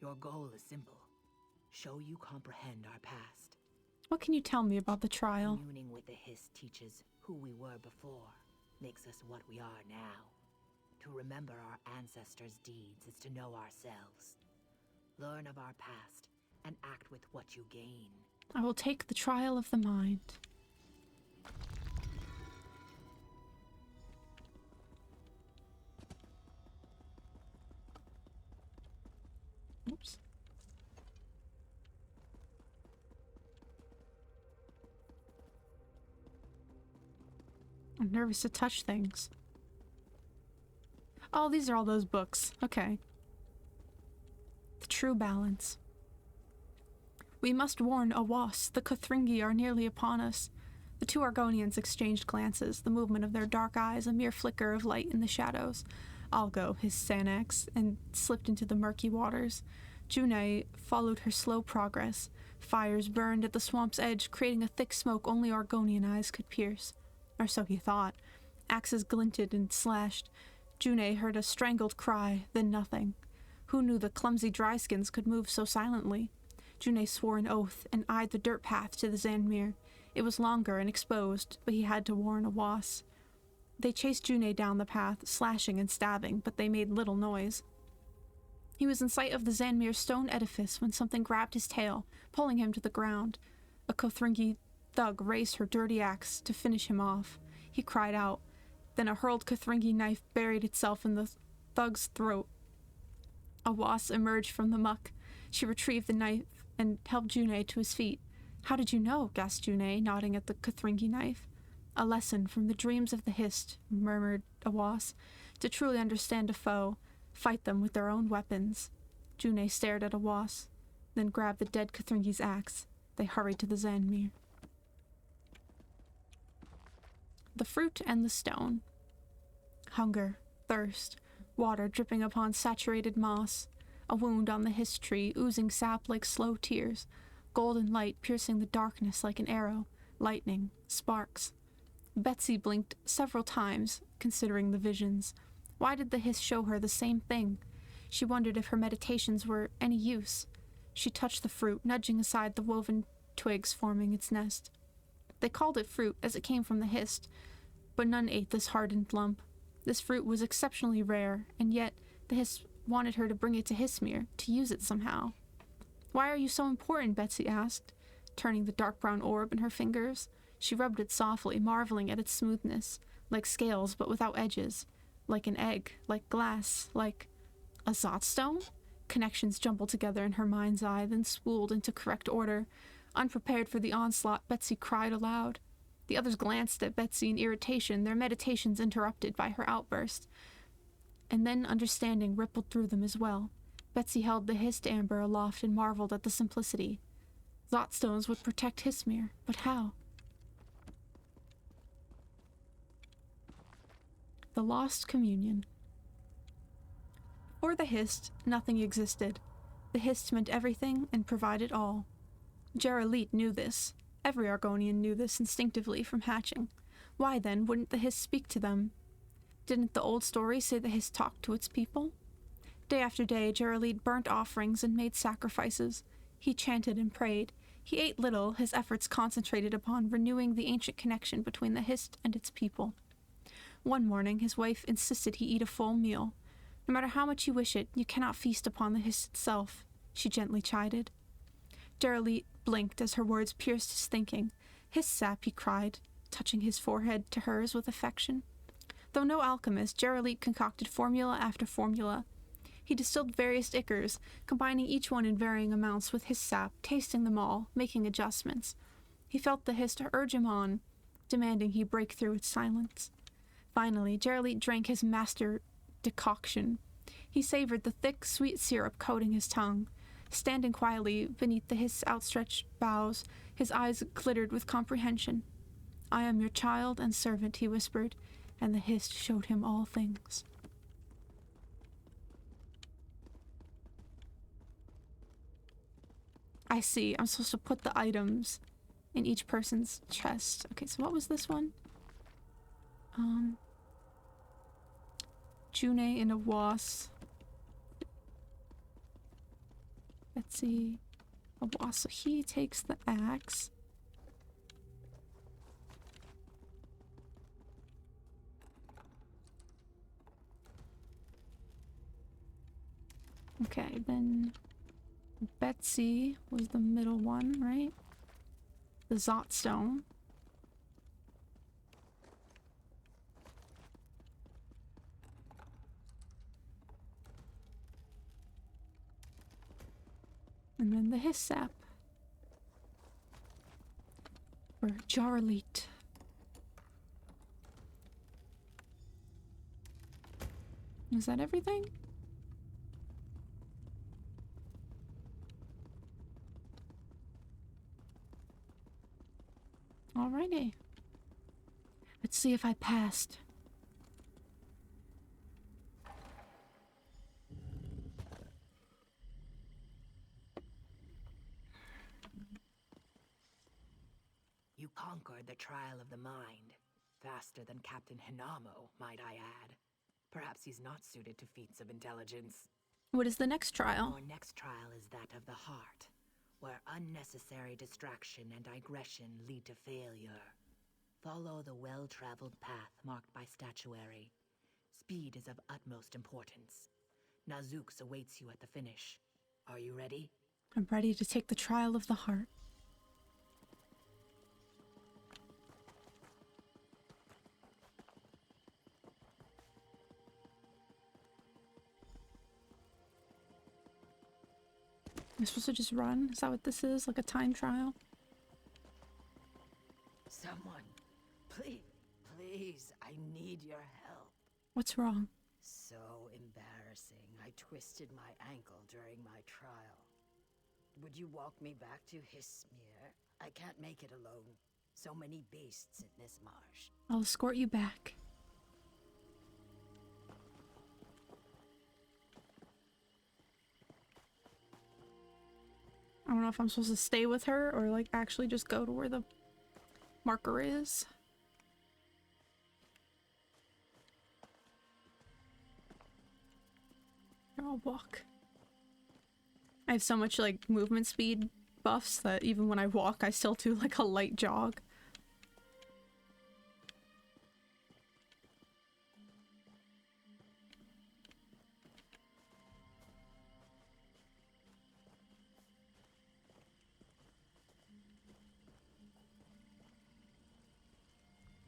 S7: Your goal is simple. Show you comprehend our past.
S1: What can you tell me about the trial?
S7: Communing with the Hist teaches who we were before, makes us what we are now. To remember our ancestors' deeds is to know ourselves. Learn of our past, and act with what you gain.
S1: I will take the trial of the mind. Oops. I'm nervous to touch things. Oh, these are all those books. Okay. The True Balance. We must warn Awas. The Kothringi are nearly upon us. The two Argonians exchanged glances, the movement of their dark eyes a mere flicker of light in the shadows. "I'll go," hissed Sanax, and slipped into the murky waters. Junei followed her slow progress. Fires burned at the swamp's edge, creating a thick smoke only Argonian eyes could pierce. Or so he thought. Axes glinted and slashed. Junei heard a strangled cry, then nothing. Who knew the clumsy dryskins could move so silently? Junei swore an oath and eyed the dirt path to the Zanmir. It was longer and exposed, but he had to warn Awas. They chased Junei down the path, slashing and stabbing, but they made little noise. He was in sight of the Zanmir stone edifice when something grabbed his tail, pulling him to the ground. A Kothringi thug raised her dirty axe to finish him off. He cried out. Then a hurled Kothringi knife buried itself in the thug's throat. Awas emerged from the muck. She retrieved the knife and helped Junei to his feet. "How did you know?" gasped Junei, nodding at the Kothringi knife. "A lesson from the dreams of the Hist," murmured Awas. "To truly understand a foe, fight them with their own weapons." Junei stared at Awas, then grabbed the dead Kothringi's axe. They hurried to the Zanmir. The fruit and the stone. Hunger, thirst, water dripping upon saturated moss, a wound on the Hist tree oozing sap like slow tears, golden light piercing the darkness like an arrow, lightning, sparks. Betsy blinked several times, considering the visions. Why did the Hist show her the same thing? She wondered if her meditations were any use. She touched the fruit, nudging aside the woven twigs forming its nest. They called it fruit as it came from the Hist, but none ate this hardened lump. This fruit was exceptionally rare, and yet the Hist wanted her to bring it to Hismir, to use it somehow. "Why are you so important?" Betsy asked, turning the dark brown orb in her fingers. She rubbed it softly, marveling at its smoothness, like scales but without edges, like an egg, like glass, like a Zotstone? Connections jumbled together in her mind's eye, then spooled into correct order. Unprepared for the onslaught, Betsy cried aloud. The others glanced at Betsy in irritation, their meditations interrupted by her outburst. And then understanding rippled through them as well. Betsy held the Hist amber aloft and marveled at the simplicity. Zotstones would protect Hismir, but how? The Lost Communion. For the Hist, nothing existed. The Hist meant everything and provided all. Jeralit knew this. Every Argonian knew this instinctively from hatching. Why, then, wouldn't the Hist speak to them? Didn't the old story say the Hist talked to its people? Day after day, Jeralit burnt offerings and made sacrifices. He chanted and prayed. He ate little, his efforts concentrated upon renewing the ancient connection between the Hist and its people. One morning, his wife insisted he eat a full meal. "No matter how much you wish it, you cannot feast upon the Hist itself," she gently chided. Jeralit blinked as her words pierced his thinking. "Hist sap," he cried, touching his forehead to hers with affection. Though no alchemist, Jeralit concocted formula after formula. He distilled various ichors, combining each one in varying amounts with his sap, tasting them all, making adjustments. He felt the Hist urge him on, demanding he break through its silence. Finally, Jeralit drank his master decoction. He savored the thick, sweet syrup coating his tongue. Standing quietly beneath the Hist's outstretched boughs, his eyes glittered with comprehension. "I am your child and servant," he whispered, and the Hist showed him all things. I see. I'm supposed to put the items in each person's chest. Okay, so what was this one? Junei and Awas. Betsy. Awas. So he takes the axe. Okay, then Betsy was the middle one, right? The Zotstone. And then the Hissap. For Jeralit. Is that everything? Alrighty. Let's see if I passed.
S5: conquered the trial of the mind. Faster than Captain Hinamo, might I add. Perhaps he's not suited to feats of intelligence.
S1: What is the next trial?
S5: Our next trial is that of the heart, where unnecessary distraction and digression lead to failure. Follow the well-traveled path marked by statuary. Speed is of utmost importance. Nazux awaits you at the finish. Are you ready?
S1: I'm ready to take the trial of the heart. Am I supposed to just run? Is that what this is? Like a time trial?
S21: Someone, please, I need your help.
S1: What's wrong?
S21: So embarrassing. I twisted my ankle during my trial. Would you walk me back to Hismir? I can't make it alone. So many beasts in this marsh.
S1: I'll escort you back. I don't know if I'm supposed to stay with her or like actually just go to where the marker is. Here, I'll walk. I have so much like movement speed buffs that even when I walk I still do like a light jog.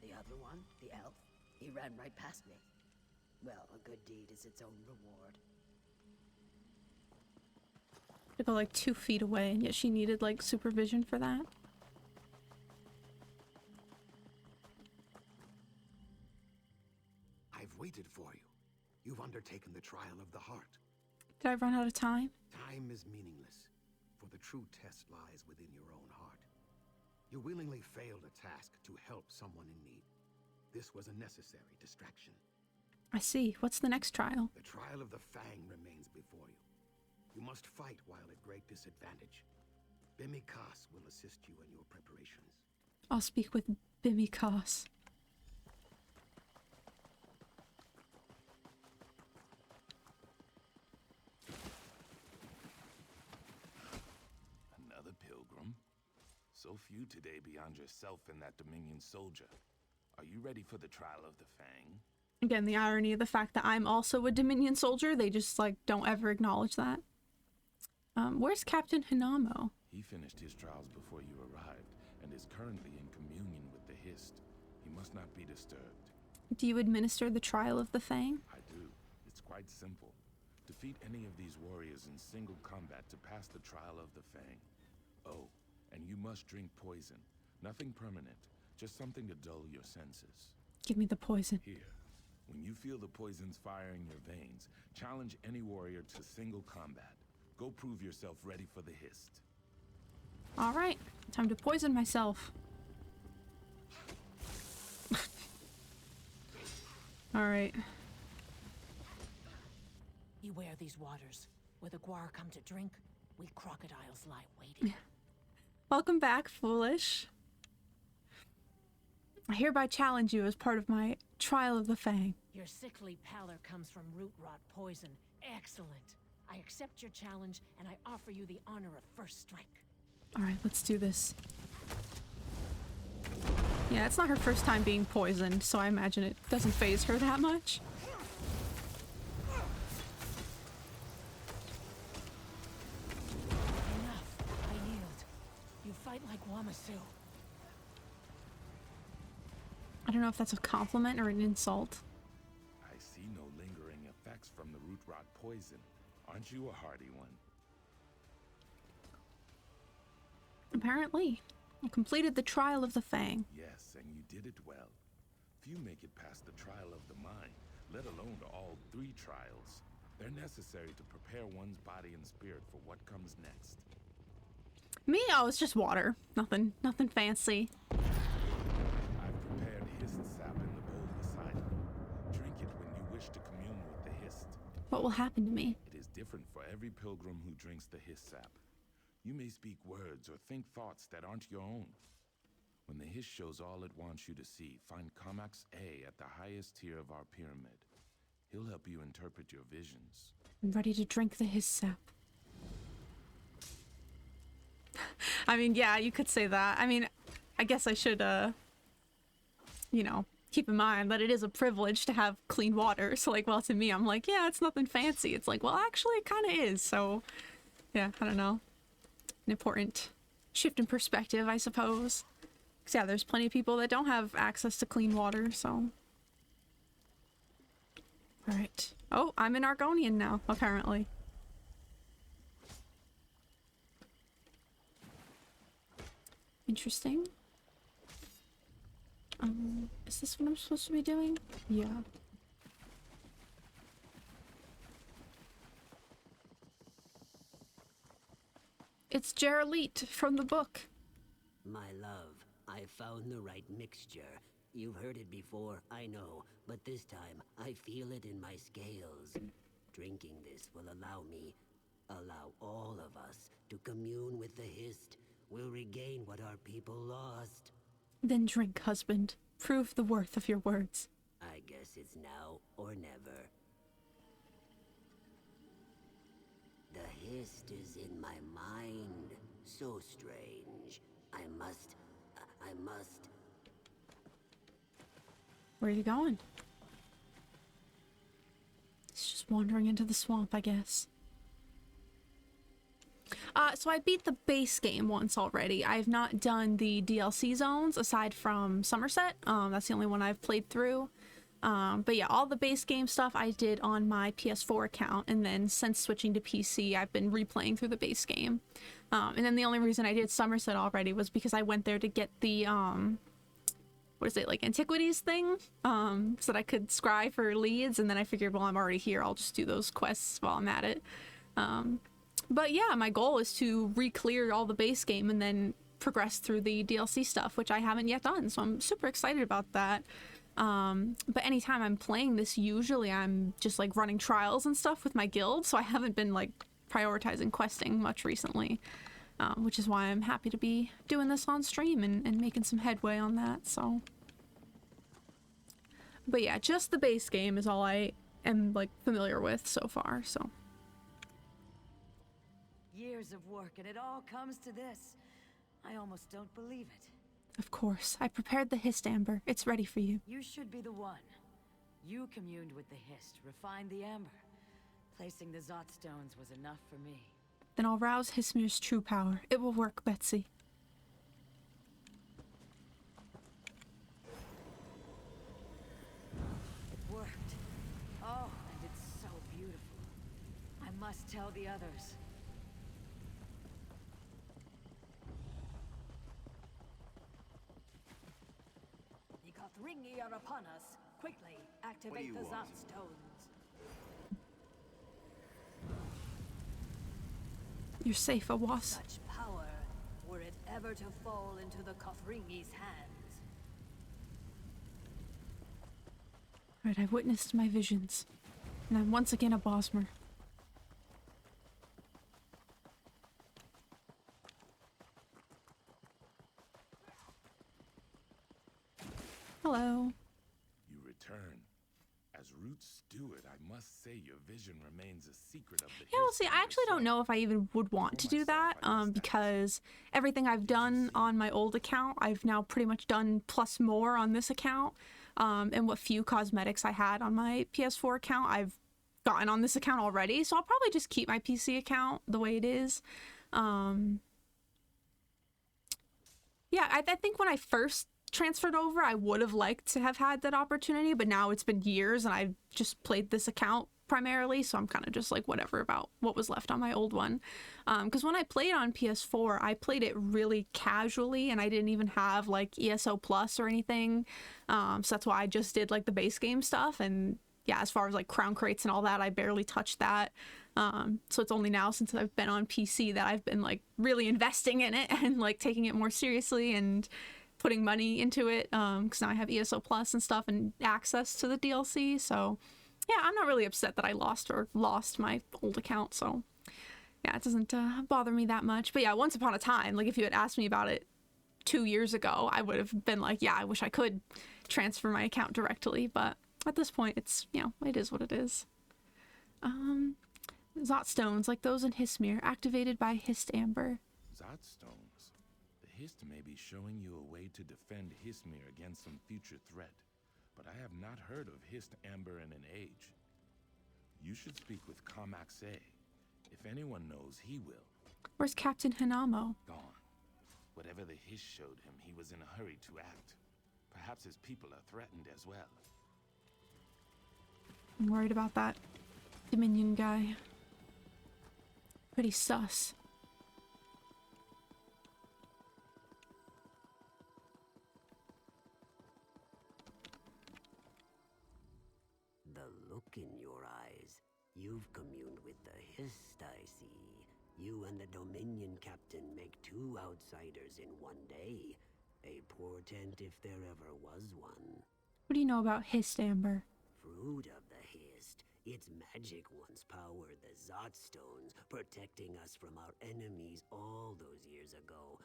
S21: The other one, the elf, he ran right past me. Well, a good deed is its own reward.
S1: To go like 2 feet away, and yet she needed like supervision for that.
S3: I've waited for you. You've undertaken the trial of the heart.
S1: Did I run out of time?
S3: Time is meaningless, for the true test lies within your own heart. You willingly failed a task to help someone in need. This was a necessary distraction.
S1: I see. What's the next trial?
S3: The trial of the Fang remains before you. You must fight while at great disadvantage. Bimikas will assist you in your preparations.
S1: I'll speak with Bimikas.
S22: Another pilgrim? So few today beyond yourself and that Dominion soldier. Are you ready for the trial of the Fang?
S1: Again, the irony of the fact that I'm also a Dominion soldier, they just like don't ever acknowledge that. Where's Captain Hinamo?
S22: He finished his trials before you arrived and is currently in communion with the Hist. He must not be disturbed.
S1: Do you administer the trial of the Fang?
S22: I do. It's quite simple. Defeat any of these warriors in single combat to pass the trial of the Fang. Oh, and you must drink poison. Nothing permanent, just something to dull your senses.
S1: Give me the poison.
S22: Here. When you feel the poison's fire in your veins, challenge any warrior to single combat. Go prove yourself ready for the Hist.
S1: Alright, time to poison myself. Alright.
S19: Beware these waters. Where the Guar come to drink, we crocodiles lie waiting.
S1: Welcome back, Foolish. I hereby challenge you as part of my trial of the Fang.
S19: Your sickly pallor comes from root rot poison. Excellent. I accept your challenge, and I offer you the honor of first strike.
S1: Alright, let's do this. Yeah, it's not her first time being poisoned, so I imagine it doesn't faze her that much.
S19: Enough. I yield. You fight like Wamasu.
S1: I don't know if that's a compliment or an insult.
S22: I see no lingering effects from the root rot poison. Aren't you a hardy one?
S1: Apparently. I completed the trial of the Fang.
S22: Yes, and you did it well. Few make it past the trial of the mind, let alone all 3 trials. They're necessary to prepare one's body and spirit for what comes next.
S1: Me? Oh, it's just water. Nothing fancy.
S22: I've prepared Hist sap in the bowl beside you. Drink it when you wish to commune with the Hist.
S1: What will happen to me?
S22: It is different for every pilgrim who drinks the Hist sap. You may speak words or think thoughts that aren't your own. When the Hiss shows all it wants you to see, find Comax A at the highest tier of our pyramid. He'll help you interpret your visions.
S1: I'm ready to drink the Hiss sap. I mean, yeah, you could say that. I mean, I guess I should, you know, keep in mind that it is a privilege to have clean water. So, like, well, to me, I'm like, yeah, it's nothing fancy. It's like, well, actually, it kind of is. So, yeah, I don't know. An important shift in perspective, I suppose. Because, yeah, there's plenty of people that don't have access to clean water, so. Alright. Oh, I'm an Argonian now, apparently. Interesting. Is this what I'm supposed to be doing? Yeah. It's Geraldite from the book.
S10: My love, I found the right mixture. You've heard it before, I know, but this time I feel it in my scales. Drinking this will allow all of us to commune with the Hist. We'll regain what our people lost.
S1: Then drink, husband. Prove the worth of your words.
S10: I guess it's now or never. The Hist is in my mind. So strange. I must...
S1: Where are you going? It's just wandering into the swamp, I guess. So I beat the base game once already. I've not done the DLC zones aside from Somerset. That's the only one I've played through. But yeah, all the base game stuff I did on my PS4 account, and then since switching to PC, I've been replaying through the base game. And then the only reason I did Somerset already was because I went there to get the, what is it, like antiquities thing? So that I could scry for leads, and then I figured, well, I'm already here, I'll just do those quests while I'm at it. But yeah, my goal is to re-clear all the base game and then progress through the DLC stuff, which I haven't yet done, so I'm super excited about that. But anytime I'm playing this, usually I'm just like running trials and stuff with my guild, so I haven't been like prioritizing questing much recently, which is why I'm happy to be doing this on stream and making some headway on that, so. But yeah, just the base game is all I am like familiar with so far, so.
S15: Years of work, and it all comes to this. I almost don't believe it.
S1: Of course. I prepared the Hist Amber. It's ready for you.
S15: You should be the one. You communed with the Hist, refined the Amber. Placing the Zot stones was enough for me.
S1: Then I'll rouse Hismir's true power. It will work, Betsy.
S15: It worked. Oh, and it's so beautiful. I must tell the others.
S19: Ringy are upon us. Quickly, activate the Zot stones.
S1: You're safe, Awas.
S19: Such power, were it ever to fall into the Kothringi's hands.
S1: Right, I've witnessed my visions. And I'm once again a Bosmer. Hello.
S22: You return. As Root Steward, I must say your vision remains a secret of the
S1: Yeah, well, see, I actually don't know if I even would want to do that, because everything I've done on my old account, I've now pretty much done plus more on this account, and what few cosmetics I had on my PS4 account, I've gotten on this account already, so I'll probably just keep my PC account the way it is. Yeah, I think when I first transferred over, I would have liked to have had that opportunity, but now it's been years and I've just played this account primarily, so I'm kind of just like whatever about what was left on my old one. Because when I played on PS4, I played it really casually and I didn't even have like ESO Plus or anything, so that's why I just did like the base game stuff, and yeah, as far as like crown crates and all that, I barely touched that. So it's only now since I've been on PC that I've been like really investing in it and like taking it more seriously and putting money into it, because now I have ESO Plus and stuff and access to the DLC, so yeah, I'm not really upset that I lost my old account, so yeah, it doesn't bother me that much. But yeah, once upon a time, like if you had asked me about it 2 years ago, I would have been like, yeah, I wish I could transfer my account directly, but at this point, it's, you know, it is what it is. Zot stones, like those in Hismir, activated by Hist Amber.
S22: Zot stones? The Hist may be showing you a way to defend Hismir against some future threat, but I have not heard of Hist Amber in an age. You should speak with Kamaxe. If anyone knows, he will.
S1: Where's Captain Hanamo?
S22: Gone. Whatever the Hist showed him, he was in a hurry to act. Perhaps his people are threatened as well.
S1: I'm worried about that Dominion guy. Pretty sus.
S10: The look in your eyes. You've communed with the Hist, I see. You and the Dominion captain make 2 outsiders in one day. A portent if there ever was one.
S1: What do you know about Hist Amber?
S10: Fruit of the Hist. Its magic once powered the Zot stones, protecting us from our enemies all those years ago.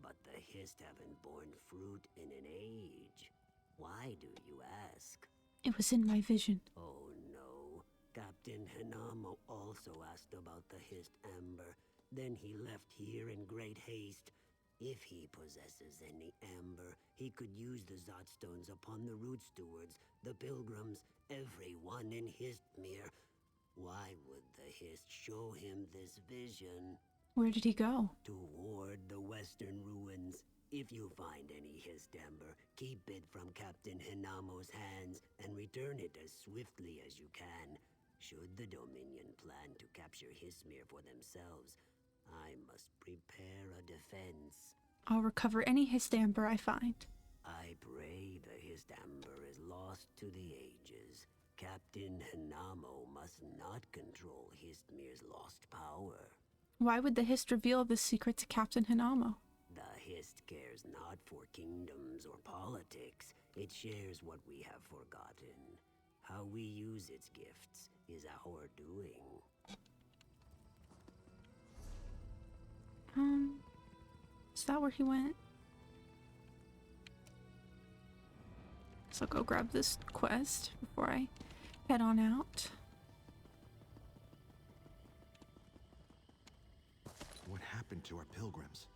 S10: But the Hist haven't borne fruit in an age. Why do you ask?
S1: It was in my vision.
S10: Oh no. Captain Hanamo also asked about the Hist Amber. Then he left here in great haste. If he possesses any amber, he could use the Zot stones upon the root stewards, the pilgrims, everyone in Histmere. Why would the Hist show him this vision?
S1: Where did he go?
S10: Toward the western ruins. If you find any Hist amber, keep it from Captain Hinamo's hands and return it as swiftly as you can. Should the Dominion plan to capture Histmere for themselves, I must prepare a defense.
S1: I'll recover any Hist Amber I find.
S10: I pray the Hist amber is lost to the ages. Captain Hanamo must not control Histmere's lost power.
S1: Why would the Hist reveal this secret to Captain Hanamo?
S10: The Hist cares not for kingdoms or politics. It shares what we have forgotten. How we use its gifts is our doing.
S1: Is that where he went? So I'll go grab this quest before I head on out.
S3: What happened to our pilgrims?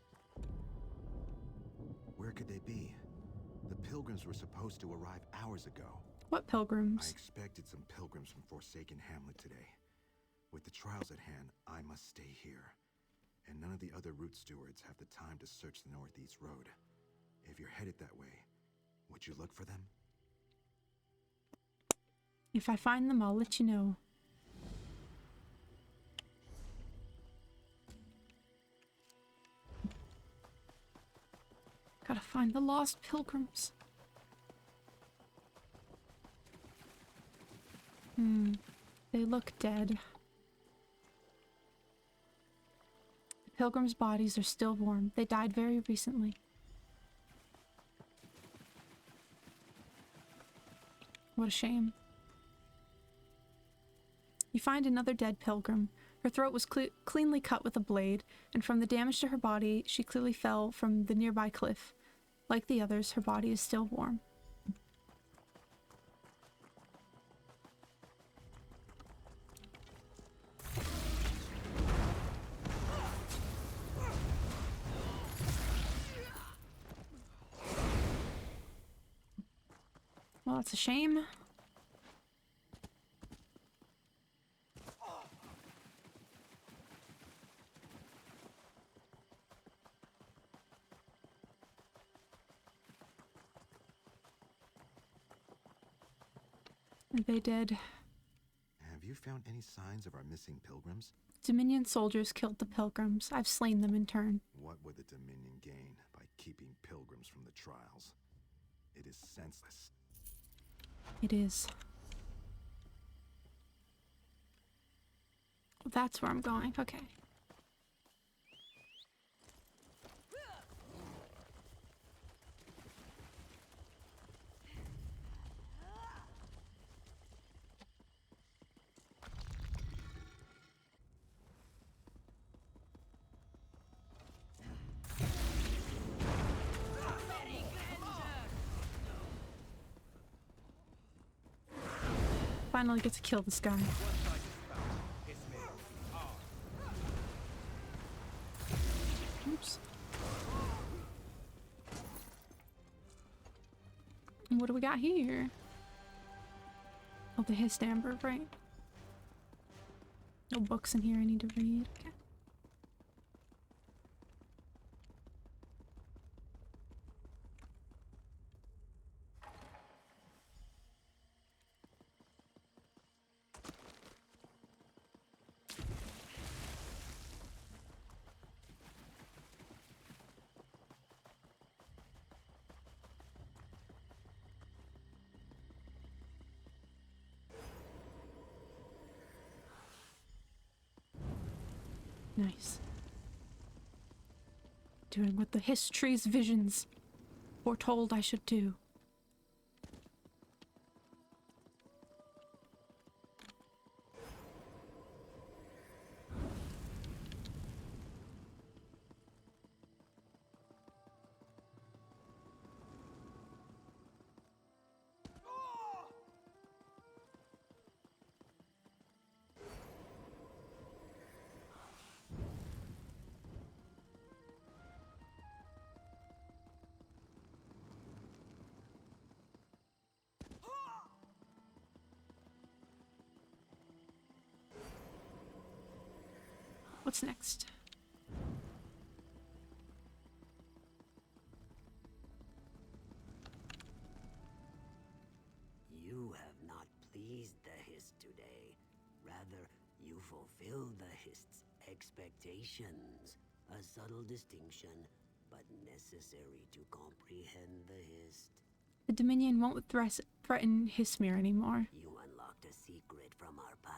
S3: Where could they be? The pilgrims were supposed to arrive hours ago.
S1: What pilgrims?
S3: I expected some pilgrims from Forsaken Hamlet today. With the trials at hand, I must stay here. And none of the other route stewards have the time to search the Northeast Road. If you're headed that way, would you look for them?
S1: If I find them, I'll let you know. Gotta find the lost pilgrims. They look dead. The pilgrims' bodies are still warm. They died very recently. What a shame. You find another dead pilgrim. Her throat was cleanly cut with a blade, and from the damage to her body, she clearly fell from the nearby cliff. Like the others, her body is still warm. Well, that's a shame. Are they dead?
S3: Have you found any signs of our missing pilgrims?
S1: Dominion soldiers killed the pilgrims. I've slain them in turn.
S3: What would the Dominion gain by keeping pilgrims from the trials? It is senseless.
S1: It is. That's where I'm going. Okay. finally get to kill this guy. Oops. And what do we got here? Oh, the Hist Amber, right? No books in here I need to read. Okay. Nice. Doing what the history's visions foretold I should do. What's next?
S10: You have not pleased the Hist today. Rather, you fulfilled the Hist's expectations. A subtle distinction, but necessary to comprehend the Hist.
S1: The Dominion won't threaten Hismir anymore.
S10: You unlocked a secret from our past.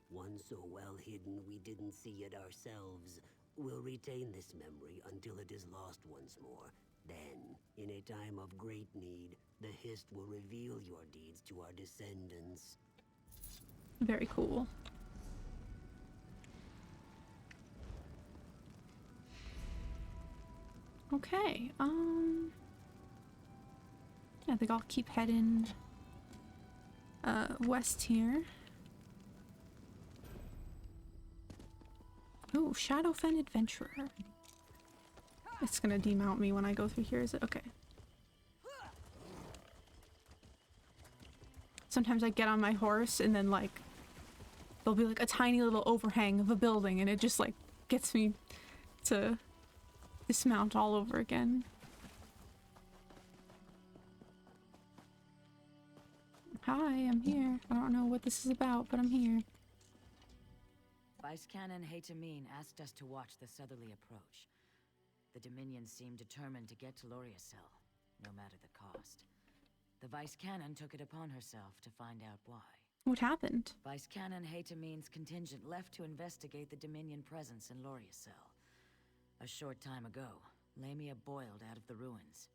S10: One so well hidden we didn't see it ourselves. We'll retain this memory until it is lost once more. Then, in a time of great need, the Hist will reveal your deeds to our descendants.
S1: Very cool. Okay, I think I'll keep heading west here. Oh, Shadowfen Adventurer. It's gonna demount me when I go through here, is it? Okay. Sometimes I get on my horse and then like there'll be like a tiny little overhang of a building and it just like gets me to dismount all over again. Hi, I'm here. I don't know what this is about, but I'm here.
S5: Vice Canon Haytamine asked us to watch the southerly approach. The Dominion seemed determined to get to Loriacel, no matter the cost. The Vice Canon took it upon herself to find out why.
S1: What happened?
S5: Vice Canon Haytamine's contingent left to investigate the Dominion presence in Loriacel. A short time ago, Lamia boiled out of the ruins.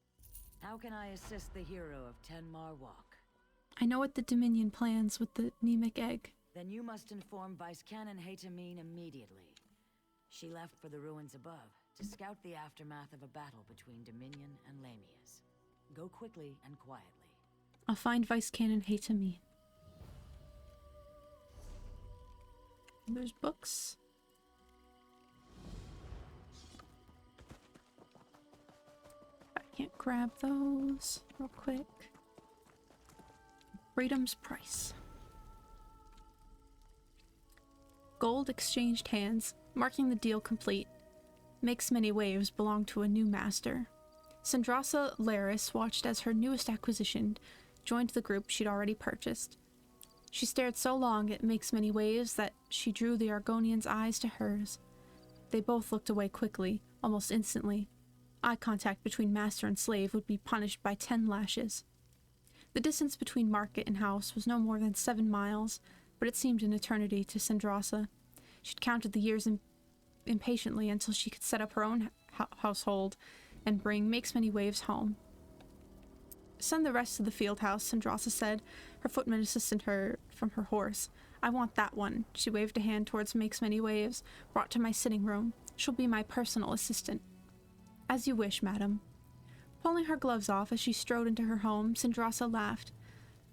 S5: How can I assist the hero of Tenmar Walk?
S1: I know what the Dominion plans with the Nemic egg.
S5: Then you must inform Vice Canon Haytamine immediately. She left for the ruins above to scout the aftermath of a battle between Dominion and Lamias. Go quickly and quietly.
S1: I'll find Vice Canon Haytamine. There's books. I can't grab those real quick. Freedom's price. Gold exchanged hands, marking the deal complete. Makes Many Waves belong to a new master. Syndrasa Laris watched as her newest acquisition joined the group she'd already purchased. She stared so long at Makes Many Waves that she drew the Argonian's eyes to hers. They both looked away quickly, almost instantly. Eye contact between master and slave would be punished by 10 lashes. The distance between market and house was no more than 7 miles, but it seemed an eternity to Syndrasa. She'd counted the years impatiently until she could set up her own household and bring Makes Many Waves home. Send the rest to the field house, Syndrasa said, her footman assisting her from her horse. I want that one. She waved a hand towards Makes Many Waves, brought to my sitting room. She'll be my personal assistant. As you wish, madam. Pulling her gloves off as she strode into her home, Syndrasa laughed.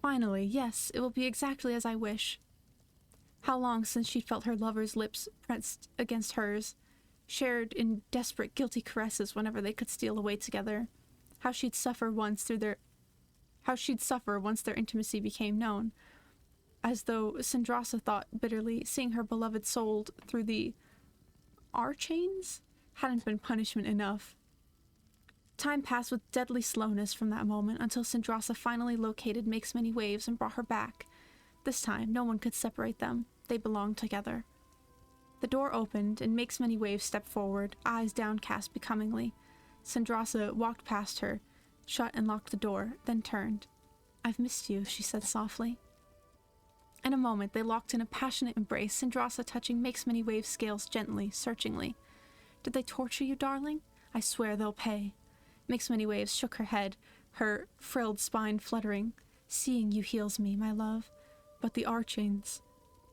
S1: Finally, yes, it will be exactly as I wish. How long since she'd felt her lover's lips pressed against hers, shared in desperate, guilty caresses whenever they could steal away together. How she'd suffer once their intimacy became known. As though Sindrasa thought bitterly, seeing her beloved sold through the chains hadn't been punishment enough. Time passed with deadly slowness from that moment until Sindrasa finally located Makes Many Waves and brought her back. This time, no one could separate them. They belonged together. The door opened, and Makes Many Waves stepped forward, eyes downcast becomingly. Sindrasa walked past her, shut and locked the door, then turned. "I've missed you," she said softly. In a moment, they locked in a passionate embrace, Sindrasa touching Makes Many Waves' scales gently, searchingly. "Did they torture you, darling? I swear they'll pay." Makes Many Waves shook her head, her frilled spine fluttering. "Seeing you heals me, my love. But the Archains...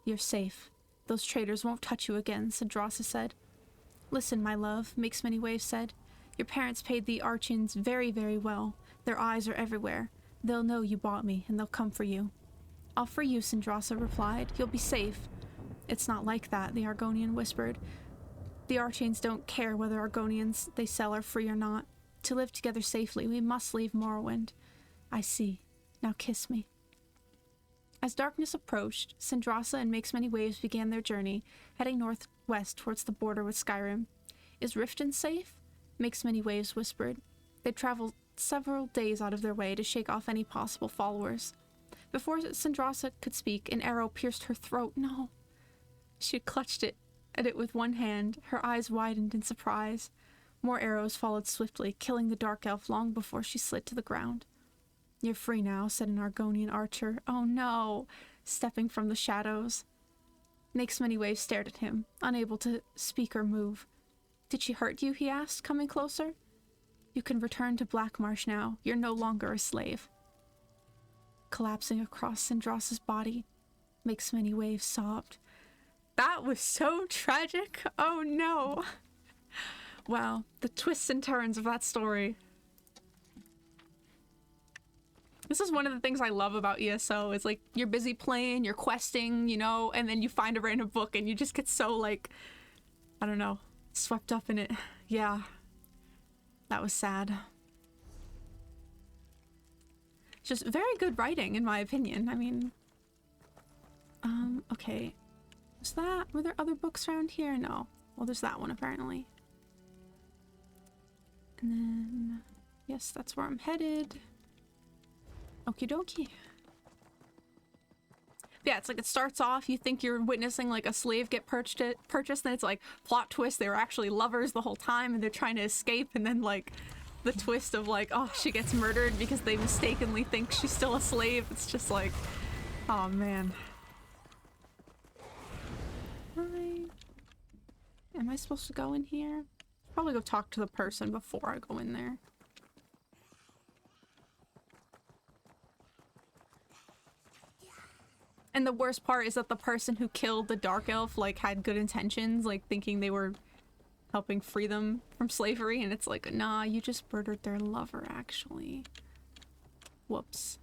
S1: You're safe. Those traitors won't touch you again," Sindrasa said. "Listen, my love," Makes Many Waves said. "Your parents paid the Archains very, very well. Their eyes are everywhere. They'll know you bought me, and they'll come for you." "I'll free you," Sindrasa replied. "You'll be safe." "It's not like that," the Argonian whispered. "The Archains don't care whether Argonians they sell are free or not. To live together safely, we must leave Morrowind." "I see. Now kiss me." As darkness approached, Sindrasa and Makes Many Waves began their journey, heading northwest towards the border with Skyrim. "Is Riften safe?" Makes Many Waves whispered. They'd traveled several days out of their way to shake off any possible followers. Before Sindrasa could speak, an arrow pierced her throat. No! She had clutched at it with one hand, her eyes widened in surprise. More arrows followed swiftly, killing the dark elf long before she slid to the ground. "You're free now," said an Argonian archer. "Oh no!" Stepping from the shadows. Makes Many Waves stared at him, unable to speak or move. "Did she hurt you?" he asked, coming closer. "You can return to Blackmarsh now. You're no longer a slave." Collapsing across Sindrasa's body, Makes Many Waves sobbed. That was so tragic. Oh no. Wow, the twists and turns of that story. This is one of the things I love about ESO, is like, you're busy playing, you're questing, you know, and then you find a random book and you just get so like, I don't know, swept up in it. Yeah. That was sad. Just very good writing, in my opinion. I mean, okay. Were there other books around here? No. Well, there's that one, apparently. And then, yes, that's where I'm headed. Okie dokie. Yeah, it's like it starts off, you think you're witnessing like a slave get purchased, then it's like, plot twist, they were actually lovers the whole time and they're trying to escape, and then like, the twist of like, oh, she gets murdered because they mistakenly think she's still a slave. It's just like, oh man. Right. Am I supposed to go in here? Probably go talk to the person before I go in there. And the worst part is that the person who killed the Dark Elf like had good intentions, like thinking they were helping free them from slavery, and it's like, nah, you just murdered their lover, actually. Whoops.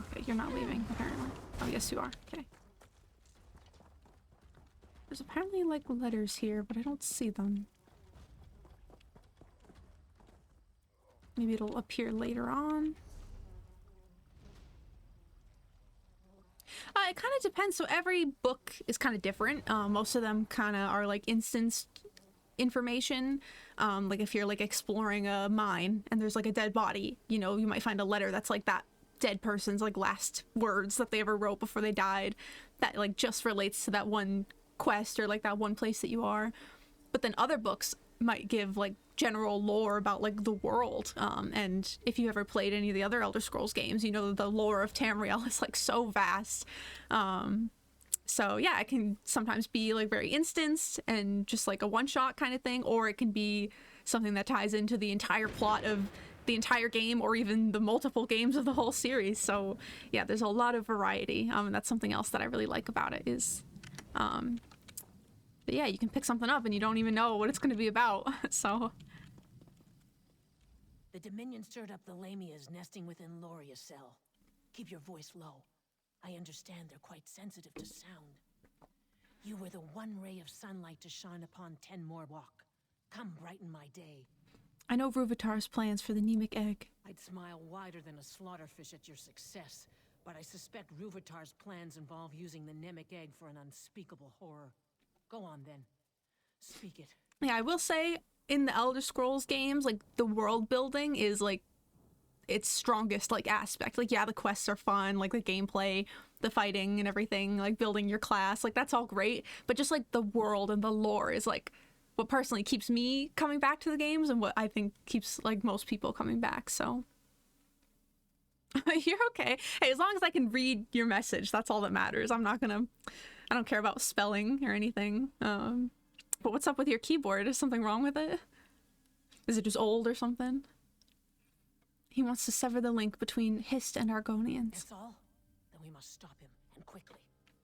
S1: Okay, you're not leaving, apparently. Oh, yes, you are. Okay. There's apparently, like, letters here, but I don't see them. Maybe it'll appear later on. It kind of depends. So every book is kind of different. Most of them kind of are like instanced information. Like if you're like exploring a mine and there's like a dead body, you know, you might find a letter that's like that dead person's like last words that they ever wrote before they died, that like just relates to that one quest or like that one place that you are. But then other books might give like general lore about like the world, and if you ever played any of the other Elder Scrolls games, you know the lore of Tamriel is like so vast. So yeah, it can sometimes be like very instanced and just like a one-shot kind of thing, or it can be something that ties into the entire plot of the entire game or even the multiple games of the whole series. So yeah, there's a lot of variety, and that's something else that I really like about it is But yeah, you can pick something up and you don't even know what it's going to be about. So
S6: The Dominion stirred up the Lamias nesting within Loria's cell. Keep your voice low. I understand they're quite sensitive to sound. You were the one ray of sunlight to shine upon Tenmore Walk. Come brighten my day.
S1: I know Ruvitar's plans for the Nemic egg.
S6: I'd smile wider than a slaughterfish at your success, but I suspect Ruvitar's plans involve using the Nemic egg for an unspeakable horror. Go on then. Speak it.
S1: Yeah, I will say in the Elder Scrolls games, like the world building is like its strongest like aspect. Like yeah, the quests are fun, like the gameplay, the fighting and everything, like building your class, like that's all great. But just like the world and the lore is like what personally keeps me coming back to the games and what I think keeps like most people coming back. So you're okay. Hey, as long as I can read your message, that's all that matters. I don't care about spelling or anything. But what's up with your keyboard? Is something wrong with it? Is it just old or something? He wants to sever the link between Hist and Argonians.
S6: That's all? Then we must stop him, and quickly.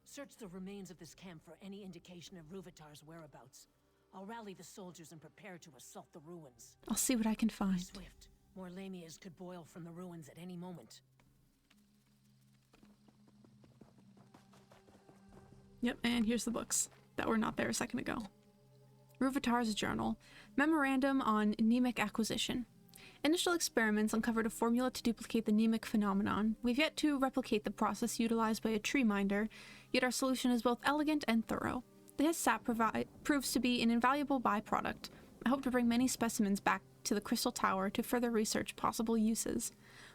S6: Search the remains of this camp for any indication of Ruvitar's whereabouts. I'll rally the soldiers and prepare to assault the ruins.
S1: I'll see what I can find.
S6: Swift. More Lamias could boil from the ruins at any moment.
S1: Yep, and here's the books that were not there a second ago. Ruvitar's Journal. Memorandum on Nemic Acquisition. Initial experiments uncovered a formula to duplicate the Nemic phenomenon. We've yet to replicate the process utilized by a tree minder, yet our solution is both elegant and thorough. The Hist sap proves to be an invaluable byproduct. I hope to bring many specimens back to the Crystal Tower to further research possible uses.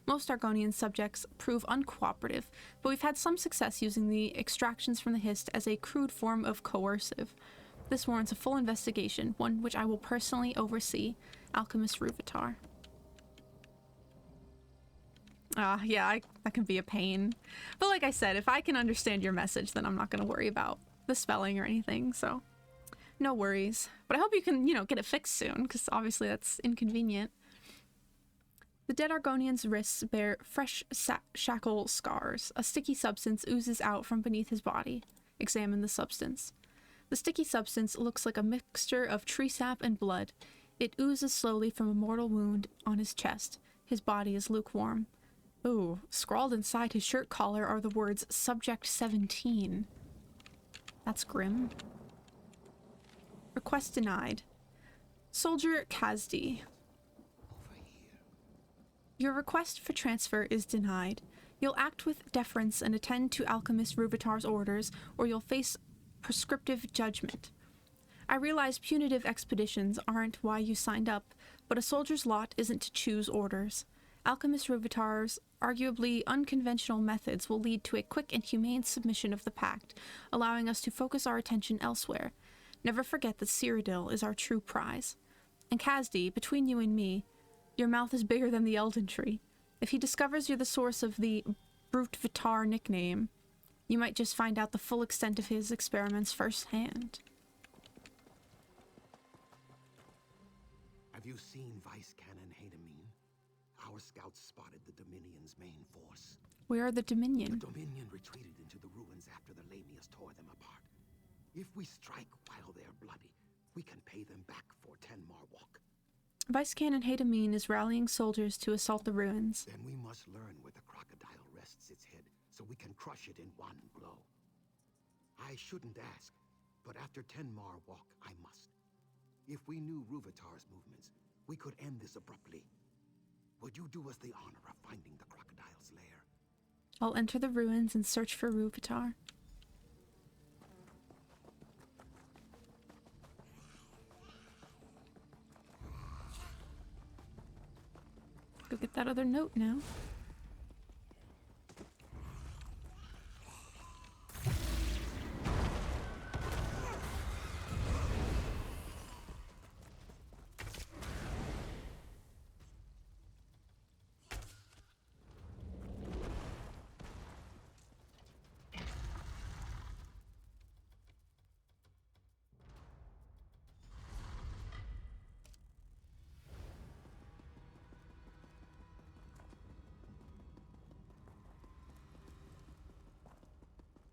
S1: Most Argonian subjects prove uncooperative, but we've had some success using the extractions from the Hist as a crude form of coercive. This warrants a full investigation, one which I will personally oversee. Alchemist Ruvitar. Yeah, that can be a pain. But like I said, if I can understand your message, then I'm not going to worry about the spelling or anything, so no worries. But I hope you can, get it fixed soon, because obviously that's inconvenient. The dead Argonian's wrists bear fresh shackle scars. A sticky substance oozes out from beneath his body. Examine the substance. The sticky substance looks like a mixture of tree sap and blood. It oozes slowly from a mortal wound on his chest. His body is lukewarm. Ooh, scrawled inside his shirt collar are the words Subject 17. That's grim. Request denied. Soldier Kazdi. Your request for transfer is denied. You'll act with deference and attend to Alchemist Ruvitar's orders, or you'll face prescriptive judgment. I realize punitive expeditions aren't why you signed up, but a soldier's lot isn't to choose orders. Alchemist Ruvitar's arguably unconventional methods will lead to a quick and humane submission of the Pact, allowing us to focus our attention elsewhere. Never forget that Cyrodiil is our true prize. And Kazdi, between you and me, your mouth is bigger than the Elden Tree. If he discovers you're the source of the Brute Vitar nickname, you might just find out the full extent of his experiments firsthand.
S3: Have you seen Vice Cannon Hadamine? Our scouts spotted the Dominion's main force.
S1: Where are the Dominion?
S3: The Dominion retreated into the ruins after the Lamias tore them apart. If we strike while they're bloody, we can pay them back for Tenmar Walk.
S1: Vice Cannon Hadamine is rallying soldiers to assault the ruins.
S3: Then we must learn where the crocodile rests its head, so we can crush it in one blow. I shouldn't ask, but after Tenmar Walk, I must. If we knew Ruvitar's movements, we could end this abruptly. Would you do us the honor of finding the crocodile's lair?
S1: I'll enter the ruins and search for Ruvitar. Go get that other note now.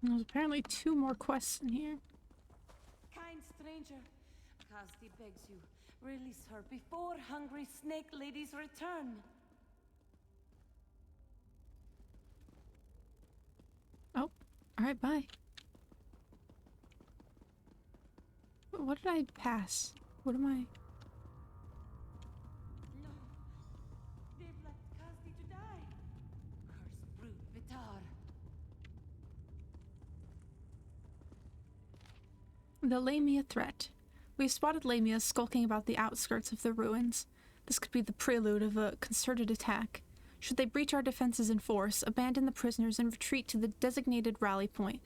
S1: There's apparently 2 more quests in here.
S6: Kind stranger.
S19: stranger. Kasti begs you, release her before hungry snake ladies return.
S1: Oh, alright, bye. What did I pass? What am I?
S19: No, they've left Kasti to die. Curse brute Vitar.
S1: The Lamia threat. We've spotted Lamias skulking about the outskirts of the ruins. This could be the prelude of a concerted attack. Should they breach our defenses in force, abandon the prisoners, and retreat to the designated rally point,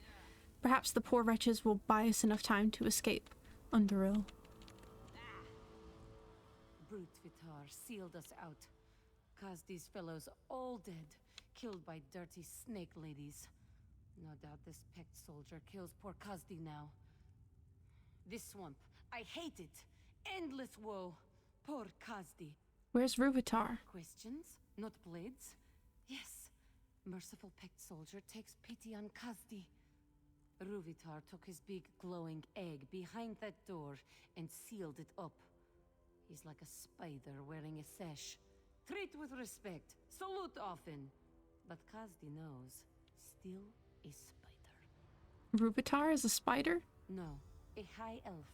S1: perhaps the poor wretches will buy us enough time to escape Underil.
S19: Brute Vitar sealed us out. Kasti's fellows all dead, killed by dirty snake ladies. No doubt this pecked soldier kills poor Kasti now. This swamp, I hate it. Endless woe. Poor Kasti.
S1: Where's Ruvitar?
S19: Questions? Not blades? Yes. Merciful pecked soldier takes pity on Kasti. Ruvitar took his big glowing egg behind that door and sealed it up. He's like a spider wearing a sash. Treat with respect, salute often. But Kasti knows, still a spider.
S1: Ruvitar is a spider?
S19: No, a high elf.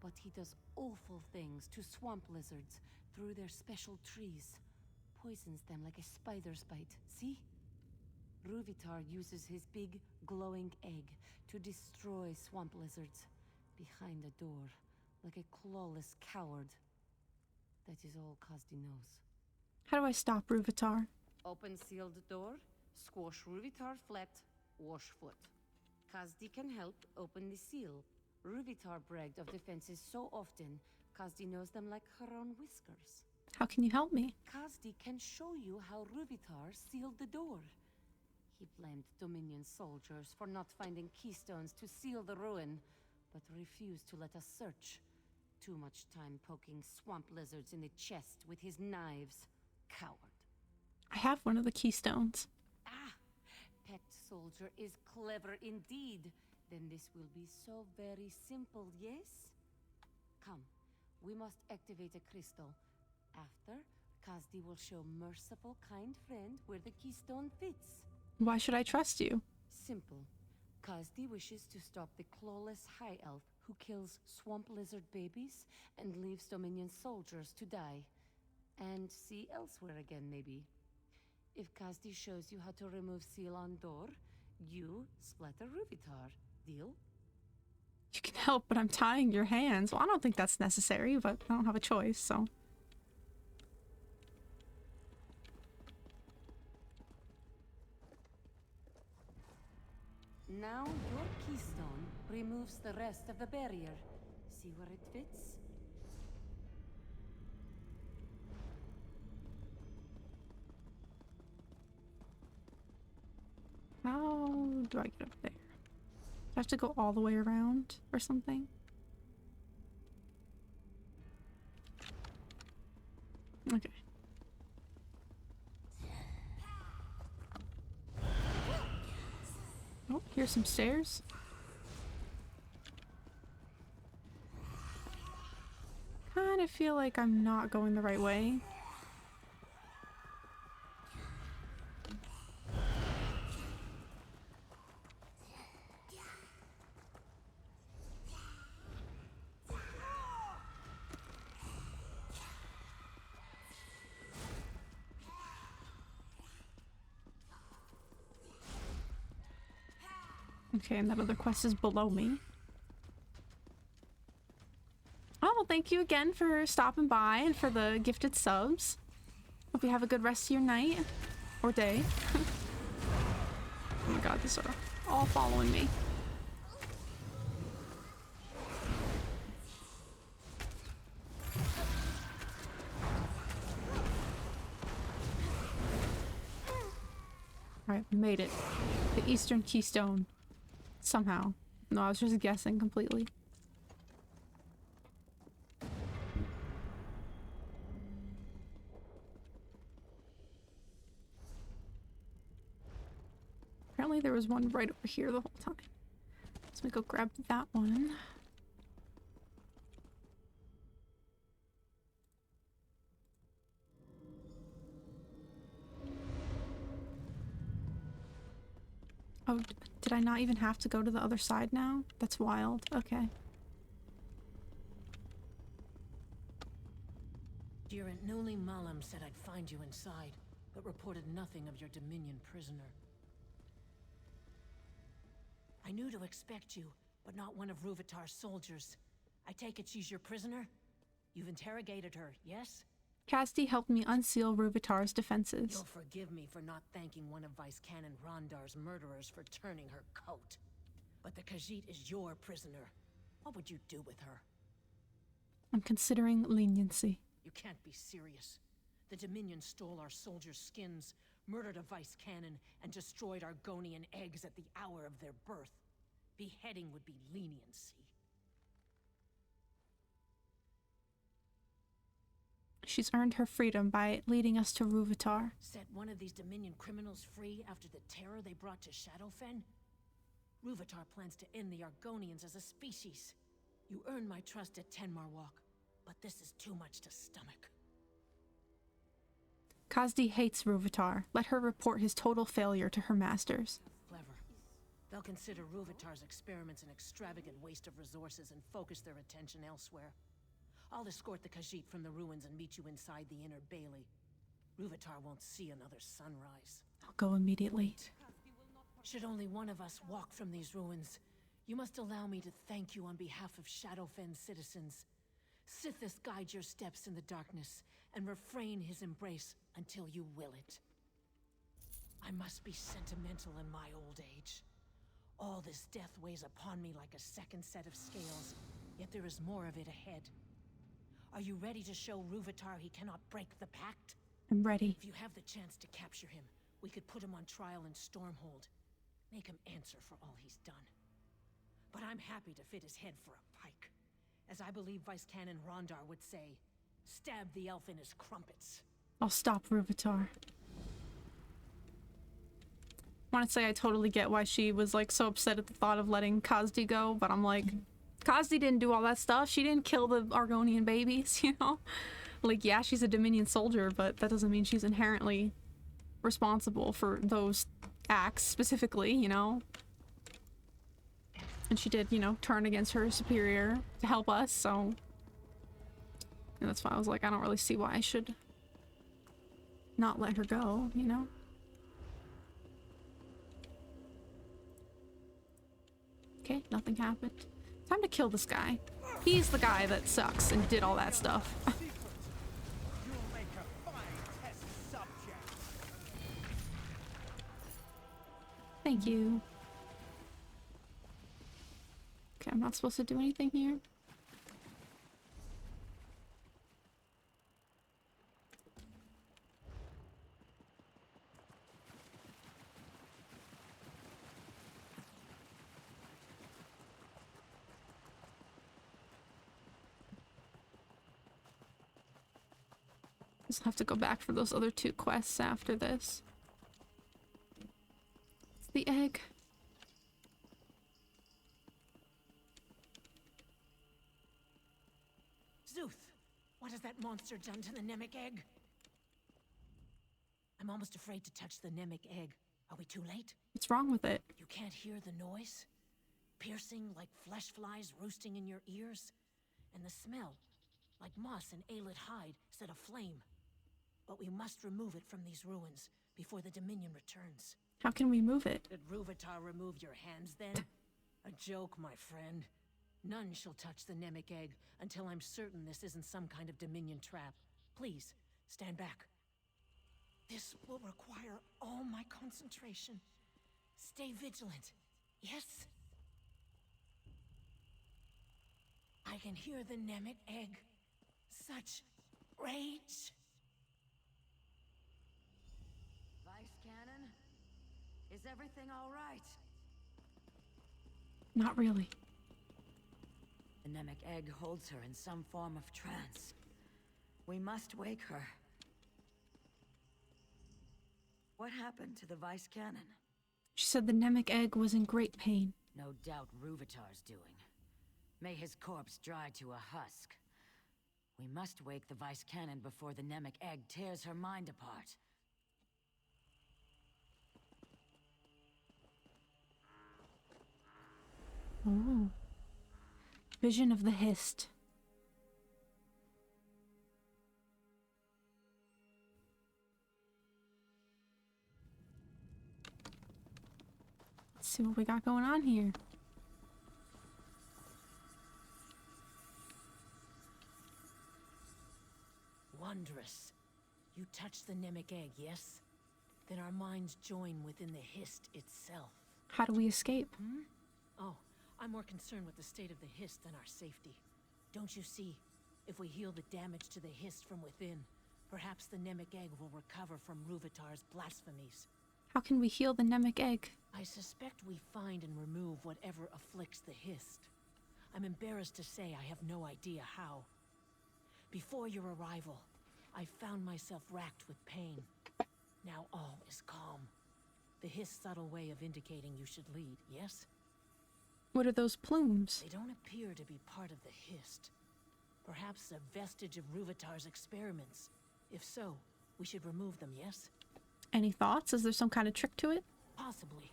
S19: But he does awful things to swamp lizards through their special trees. Poisons them like a spider's bite, see? Ruvitar uses his big, glowing egg to destroy swamp lizards behind a door, like a clawless coward. That is all Kasti knows.
S1: How do I stop Ruvitar?
S19: Open sealed door, squash Ruvitar flat, wash foot. Kasti can help open the seal. Ruvitar bragged of defenses so often, Kasti knows them like her own whiskers.
S1: How can you help me?
S19: Kasti can show you how Ruvitar sealed the door. He blamed Dominion soldiers for not finding keystones to seal the ruin, but refused to let us search. Too much time poking swamp lizards in the chest with his knives. Coward.
S1: I have one of the keystones.
S19: Ah! Pecked soldier is clever indeed. Then this will be so very simple, yes? Come, we must activate a crystal. After, Kasti will show merciful, kind friend where the keystone fits.
S1: Why should I trust you?
S19: Simple. Kasti wishes to stop the clawless high elf who kills swamp lizard babies and leaves Dominion soldiers to die. And see elsewhere again, maybe. If Kasti shows you how to remove seal on door, you splatter Ruvitar. Deal?
S1: You can help, but I'm tying your hands. Well, I don't think that's necessary, but I don't have a choice, so...
S19: Now your keystone removes the rest of the barrier. See where it fits?
S1: How do I get up there? Do I have to go all the way around or something? Okay. Oh, here's some stairs. Kind of feel like I'm not going the right way. Okay, and that other quest is below me. Oh, well, thank you again for stopping by and for the gifted subs. Hope you have a good rest of your night. Or day. Oh my god, these are all following me. Alright, we made it. The Eastern Keystone. Somehow. No, I was just guessing completely. Apparently there was one right over here the whole time. So we go grab that one. Oh, did I not even have to go to the other side now? That's wild. Okay.
S6: Durant Nuli Malam said I'd find you inside, but reported nothing of your Dominion prisoner. I knew to expect you, but not one of Ruvitar's soldiers. I take it she's your prisoner? You've interrogated her, yes?
S1: Cassidy helped me unseal Ruvitar's defenses.
S6: You'll forgive me for not thanking one of Vice Canon Rondar's murderers for turning her coat. But the Khajiit is your prisoner. What would you do with her?
S1: I'm considering leniency.
S6: You can't be serious. The Dominion stole our soldiers' skins, murdered a Vice Canon, and destroyed Argonian eggs at the hour of their birth. Beheading would be leniency.
S1: She's earned her freedom by leading us to Ruvitar.
S6: Set one of these Dominion criminals free after the terror they brought to Shadowfen? Ruvitar plans to end the Argonians as a species. You earned my trust at Tenmarwalk, but this is too much to stomach.
S1: Khazdi hates Ruvitar. Let her report his total failure to her masters.
S6: Clever. They'll consider Ruvitar's experiments an extravagant waste of resources and focus their attention elsewhere. I'll escort the Khajiit from the ruins and meet you inside the inner bailey. Ruvitar won't see another sunrise.
S1: I'll go immediately.
S6: Should only one of us walk from these ruins, you must allow me to thank you on behalf of Shadowfen citizens. Sithis guide your steps in the darkness, and refrain his embrace until you will it. I must be sentimental in my old age. All this death weighs upon me like a second set of scales, yet there is more of it ahead. Are you ready to show Ruvitar he cannot break the pact?
S1: I'm ready.
S6: If you have the chance to capture him, we could put him on trial in Stormhold. Make him answer for all he's done. But I'm happy to fit his head for a pike. As I believe Vice Canon Rondar would say, stab the elf in his crumpets.
S1: I'll stop Ruvitar. I want to say I totally get why she was like so upset at the thought of letting Khazdi go, but I'm like, Khazdi didn't do all that stuff. She didn't kill the Argonian babies, you know? Like, yeah, she's a Dominion soldier, but that doesn't mean she's inherently responsible for those acts specifically, you know? And she did, you know, turn against her superior to help us, so... And that's why I was like, I don't really see why I should not let her go, you know? Okay, nothing happened. Time to kill this guy. He's the guy that sucks and did all that stuff. Thank you. Okay, I'm not supposed to do anything here. I'll have to go back for those other 2 quests after this. It's the egg.
S6: Zuth, what has that monster done to the Nemic egg? I'm almost afraid to touch the Nemic egg. Are we too late?
S1: What's wrong with it?
S6: You can't hear the noise? Piercing like flesh flies roosting in your ears? And the smell, like moss and aelid hide set aflame. But we must remove it from these ruins before the Dominion returns.
S1: How can we move it?
S6: Did Ruvitar remove your hands then? A joke, my friend. None shall touch the Nemic egg until I'm certain this isn't some kind of Dominion trap. Please, stand back. This will require all my concentration. Stay vigilant, yes? I can hear the Nemic egg. Such rage.
S15: Vice Cannon? Is everything all right?
S1: Not really.
S15: The Nemic egg holds her in some form of trance. We must wake her. What happened to the Vice Cannon?
S1: She said the Nemic egg was in great pain.
S15: No doubt Ruvitar's doing. May his corpse dry to a husk. We must wake the Vice Cannon before the Nemic egg tears her mind apart.
S1: Oh. Vision of the Hist. Let's see what we got going on here.
S6: Wondrous. You touched the Nemic egg, yes? Then our minds join within the Hist itself.
S1: How do we escape?
S6: Oh, I'm more concerned with the state of the Hist than our safety. Don't you see? If we heal the damage to the Hist from within, perhaps the Nemic egg will recover from Ruvitar's blasphemies.
S1: How can we heal the Nemic egg?
S6: I suspect we find and remove whatever afflicts the Hist. I'm embarrassed to say I have no idea how. Before your arrival, I found myself racked with pain. Now all is calm. The Hist's subtle way of indicating you should lead, yes?
S1: What are those plumes?
S6: They don't appear to be part of the Hist. Perhaps a vestige of Ruvitar's experiments. If so, we should remove them, yes?
S1: Any thoughts? Is there some kind of trick to it?
S6: Possibly.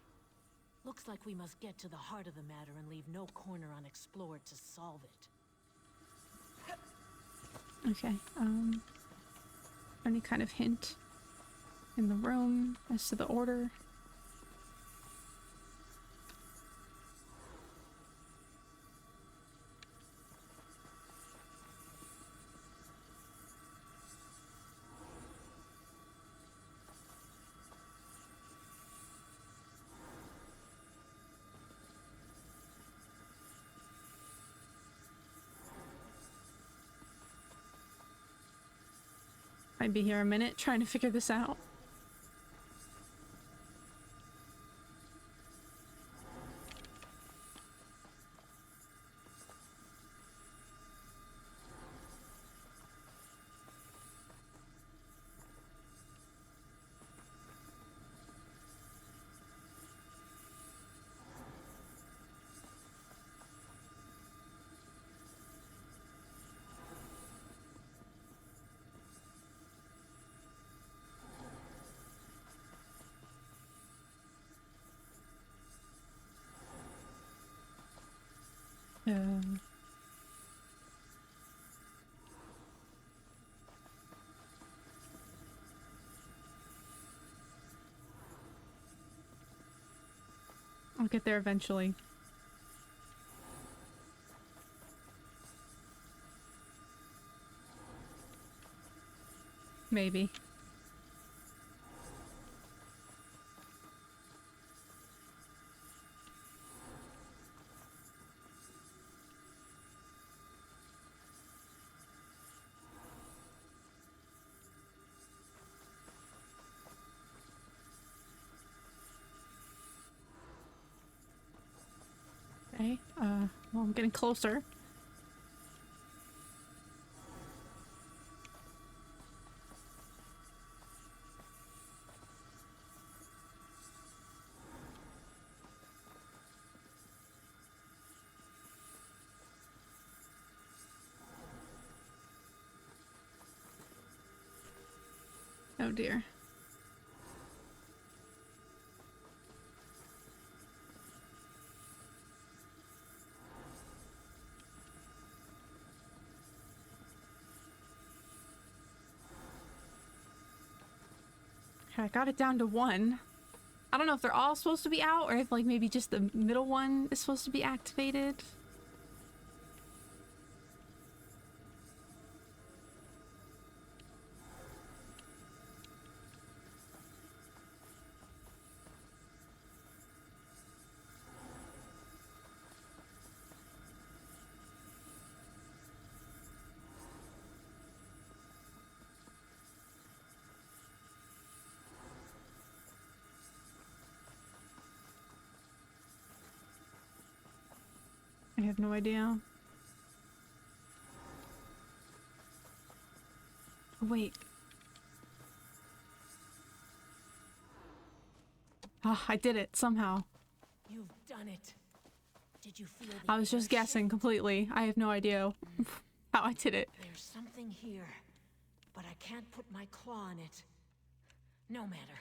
S6: Looks like we must get to the heart of the matter and leave no corner unexplored to solve it.
S1: Okay, any kind of hint in the room as to the order? I'd be here a minute trying to figure this out. I'll get there eventually. Maybe. Okay, well, I'm getting closer. Oh dear. Okay, I got it down to 1. I don't know if they're all supposed to be out or if like maybe just the middle one is supposed to be activated. I have no idea. Oh, wait. Ah, I did it somehow.
S6: You've done it. Did you feel
S1: I was just guessing completely. I have no idea how I did it.
S6: There's something here, but I can't put my claw on it. No matter.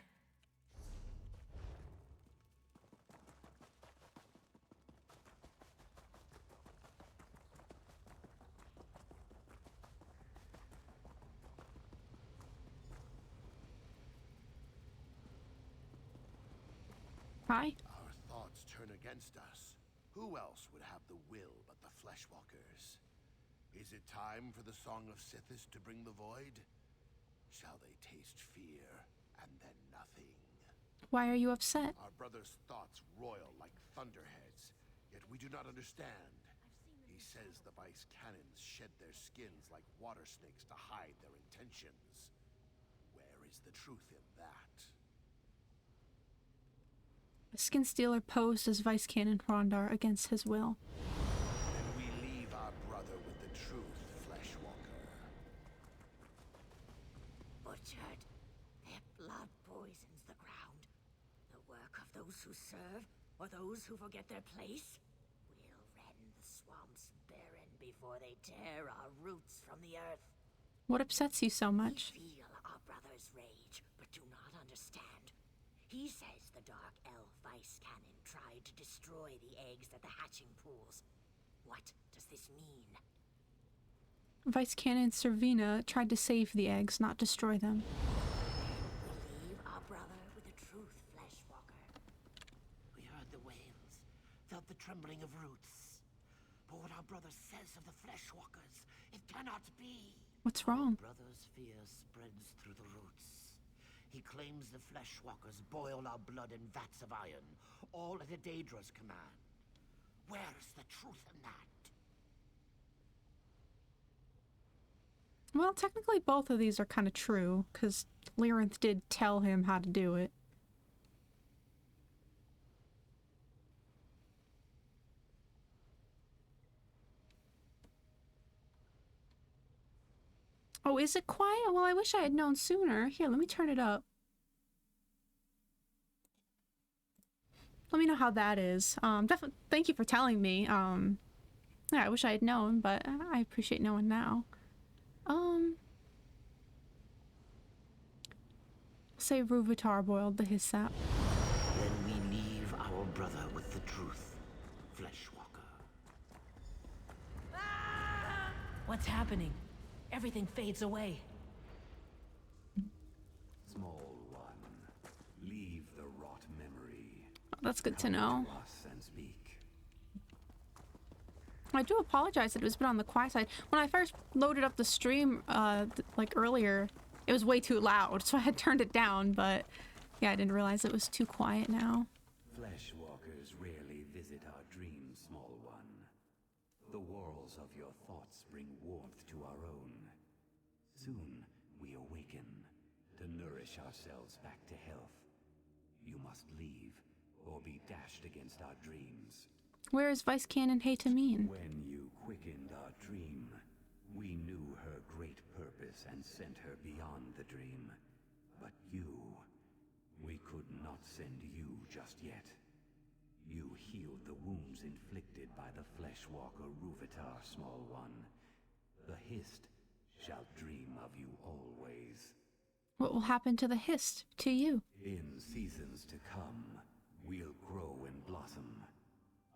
S1: Hi.
S8: Our thoughts turn against us. Who else would have the will but the Fleshwalkers? Is it time for the Song of Sithis to bring the void? Shall they taste fear and then nothing?
S1: Why are you upset?
S8: Our brother's thoughts roil like thunderheads, yet we do not understand. He says the vice cannons shed their skins like water snakes to hide their intentions. Where is the truth in that?
S1: A skin stealer posed as Vice Canon Rondar against his will.
S8: Then we leave our brother with the truth, Fleshwalker.
S7: Butchered. Their blood poisons the ground. The work of those who serve, or those who forget their place? We'll rend the swamps barren before they tear our roots from the earth.
S1: What upsets you so much?
S7: We feel our brother's rage, but do not understand. He says the Dark Elf Vice Cannon tried to destroy the eggs at the hatching pools. What does this mean?
S1: Vice Canon Servina tried to save the eggs, not destroy them.
S7: We leave our brother with the truth, Fleshwalker.
S17: We heard the wails, felt the trembling of roots. But what our brother says of the Fleshwalkers, it cannot be.
S1: What's wrong?
S17: Our brother's fear spreads through the roots. He claims the Fleshwalkers boil our blood in vats of iron, all at a Daedra's command. Where is the truth in that?
S1: Well, technically both of these are kind of true, because Lyrinth did tell him how to do it. Oh, is it quiet? Well, I wish I had known sooner. Here, let me turn it up. Let me know how that is. Definitely, thank you for telling me. Yeah, I wish I had known, but I appreciate knowing now. Say Ruvitar boiled the Hissap.
S17: Then we leave our brother with the truth, Fleshwalker.
S6: What's happening? Everything fades away.
S9: Small one, leave the rot memory.
S1: Oh, that's good to know.
S9: Come to us and speak.
S1: I do apologize that it was a bit on the quiet side. When I first loaded up the stream, like earlier, it was way too loud, so I had turned it down, but yeah, I didn't realize it was too quiet now.
S9: Fleshwalkers rarely visit our dreams, small one. The whorls of your thoughts bring warmth to our own. Soon we awaken to nourish ourselves back to health. You must leave or be dashed against our dreams.
S1: Where is Vice Canon Haytamine?
S9: When you quickened our dream, we knew her great purpose and sent her beyond the dream. But you, we could not send you just yet. You healed the wounds inflicted by the Fleshwalker Ruvitar, small one. The Hist shall dream of you always.
S1: What will happen to the Hist, to you?
S9: In seasons to come, we'll grow and blossom.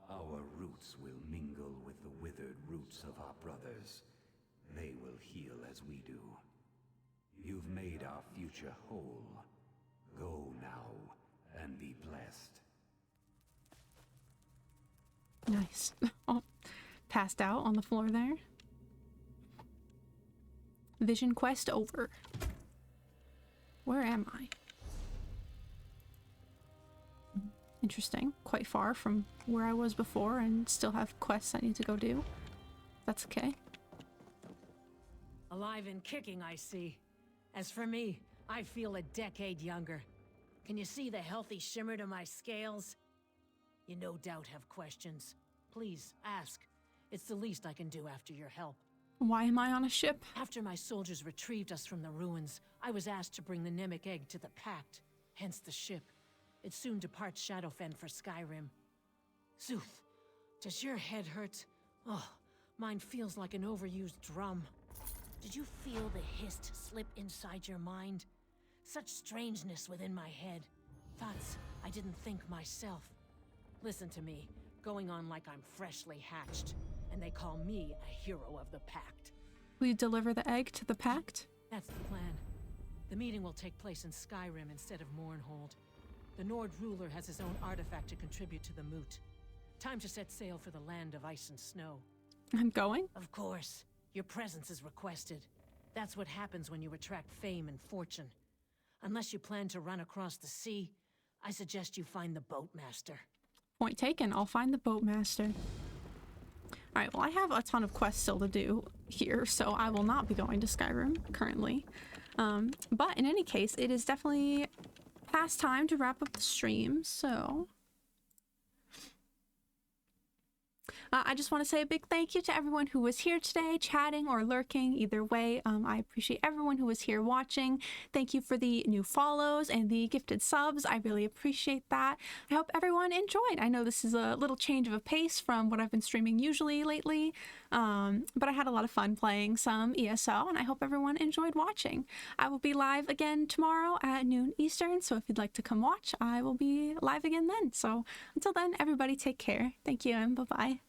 S9: Our roots will mingle with the withered roots of our brothers. They will heal as we do. You've made our future whole. Go now and be blessed.
S1: Nice. Oh, passed out on the floor there. Vision quest over. Where am I? Interesting. Quite far from where I was before and still have quests I need to go do. That's okay.
S6: Alive and kicking, I see. As for me, I feel a decade younger. Can you see the healthy shimmer to my scales? You no doubt have questions. Please, ask. It's the least I can do after your help.
S1: Why am I on a ship?
S6: After my soldiers retrieved us from the ruins, I was asked to bring the Nimic egg to the Pact, hence the ship. It soon departs Shadowfen for Skyrim. Zuth, does your head hurt? Oh, mine feels like an overused drum. Did you feel the Hist slip inside your mind? Such strangeness within my head. Thoughts I didn't think myself. Listen to me, going on like I'm freshly hatched, and they call me a hero of the Pact.
S1: Will you deliver the egg to the Pact?
S6: That's the plan. The meeting will take place in Skyrim instead of Mournhold. The Nord ruler has his own artifact to contribute to the moot. Time to set sail for the land of ice and snow.
S1: I'm going?
S6: Of course. Your presence is requested. That's what happens when you attract fame and fortune. Unless you plan to run across the sea, I suggest you find the boatmaster.
S1: Point taken. I'll find the boatmaster. Alright, well, I have a ton of quests still to do here, so I will not be going to Skyrim currently. But in any case, it is definitely past time to wrap up the stream, so... I just want to say a big thank you to everyone who was here today, chatting or lurking. Either way, I appreciate everyone who was here watching. Thank you for the new follows and the gifted subs. I really appreciate that. I hope everyone enjoyed. I know this is a little change of a pace from what I've been streaming usually lately, but I had a lot of fun playing some ESO, and I hope everyone enjoyed watching. I will be live again tomorrow at noon Eastern, so if you'd like to come watch, I will be live again then. So until then, everybody take care. Thank you, and bye-bye.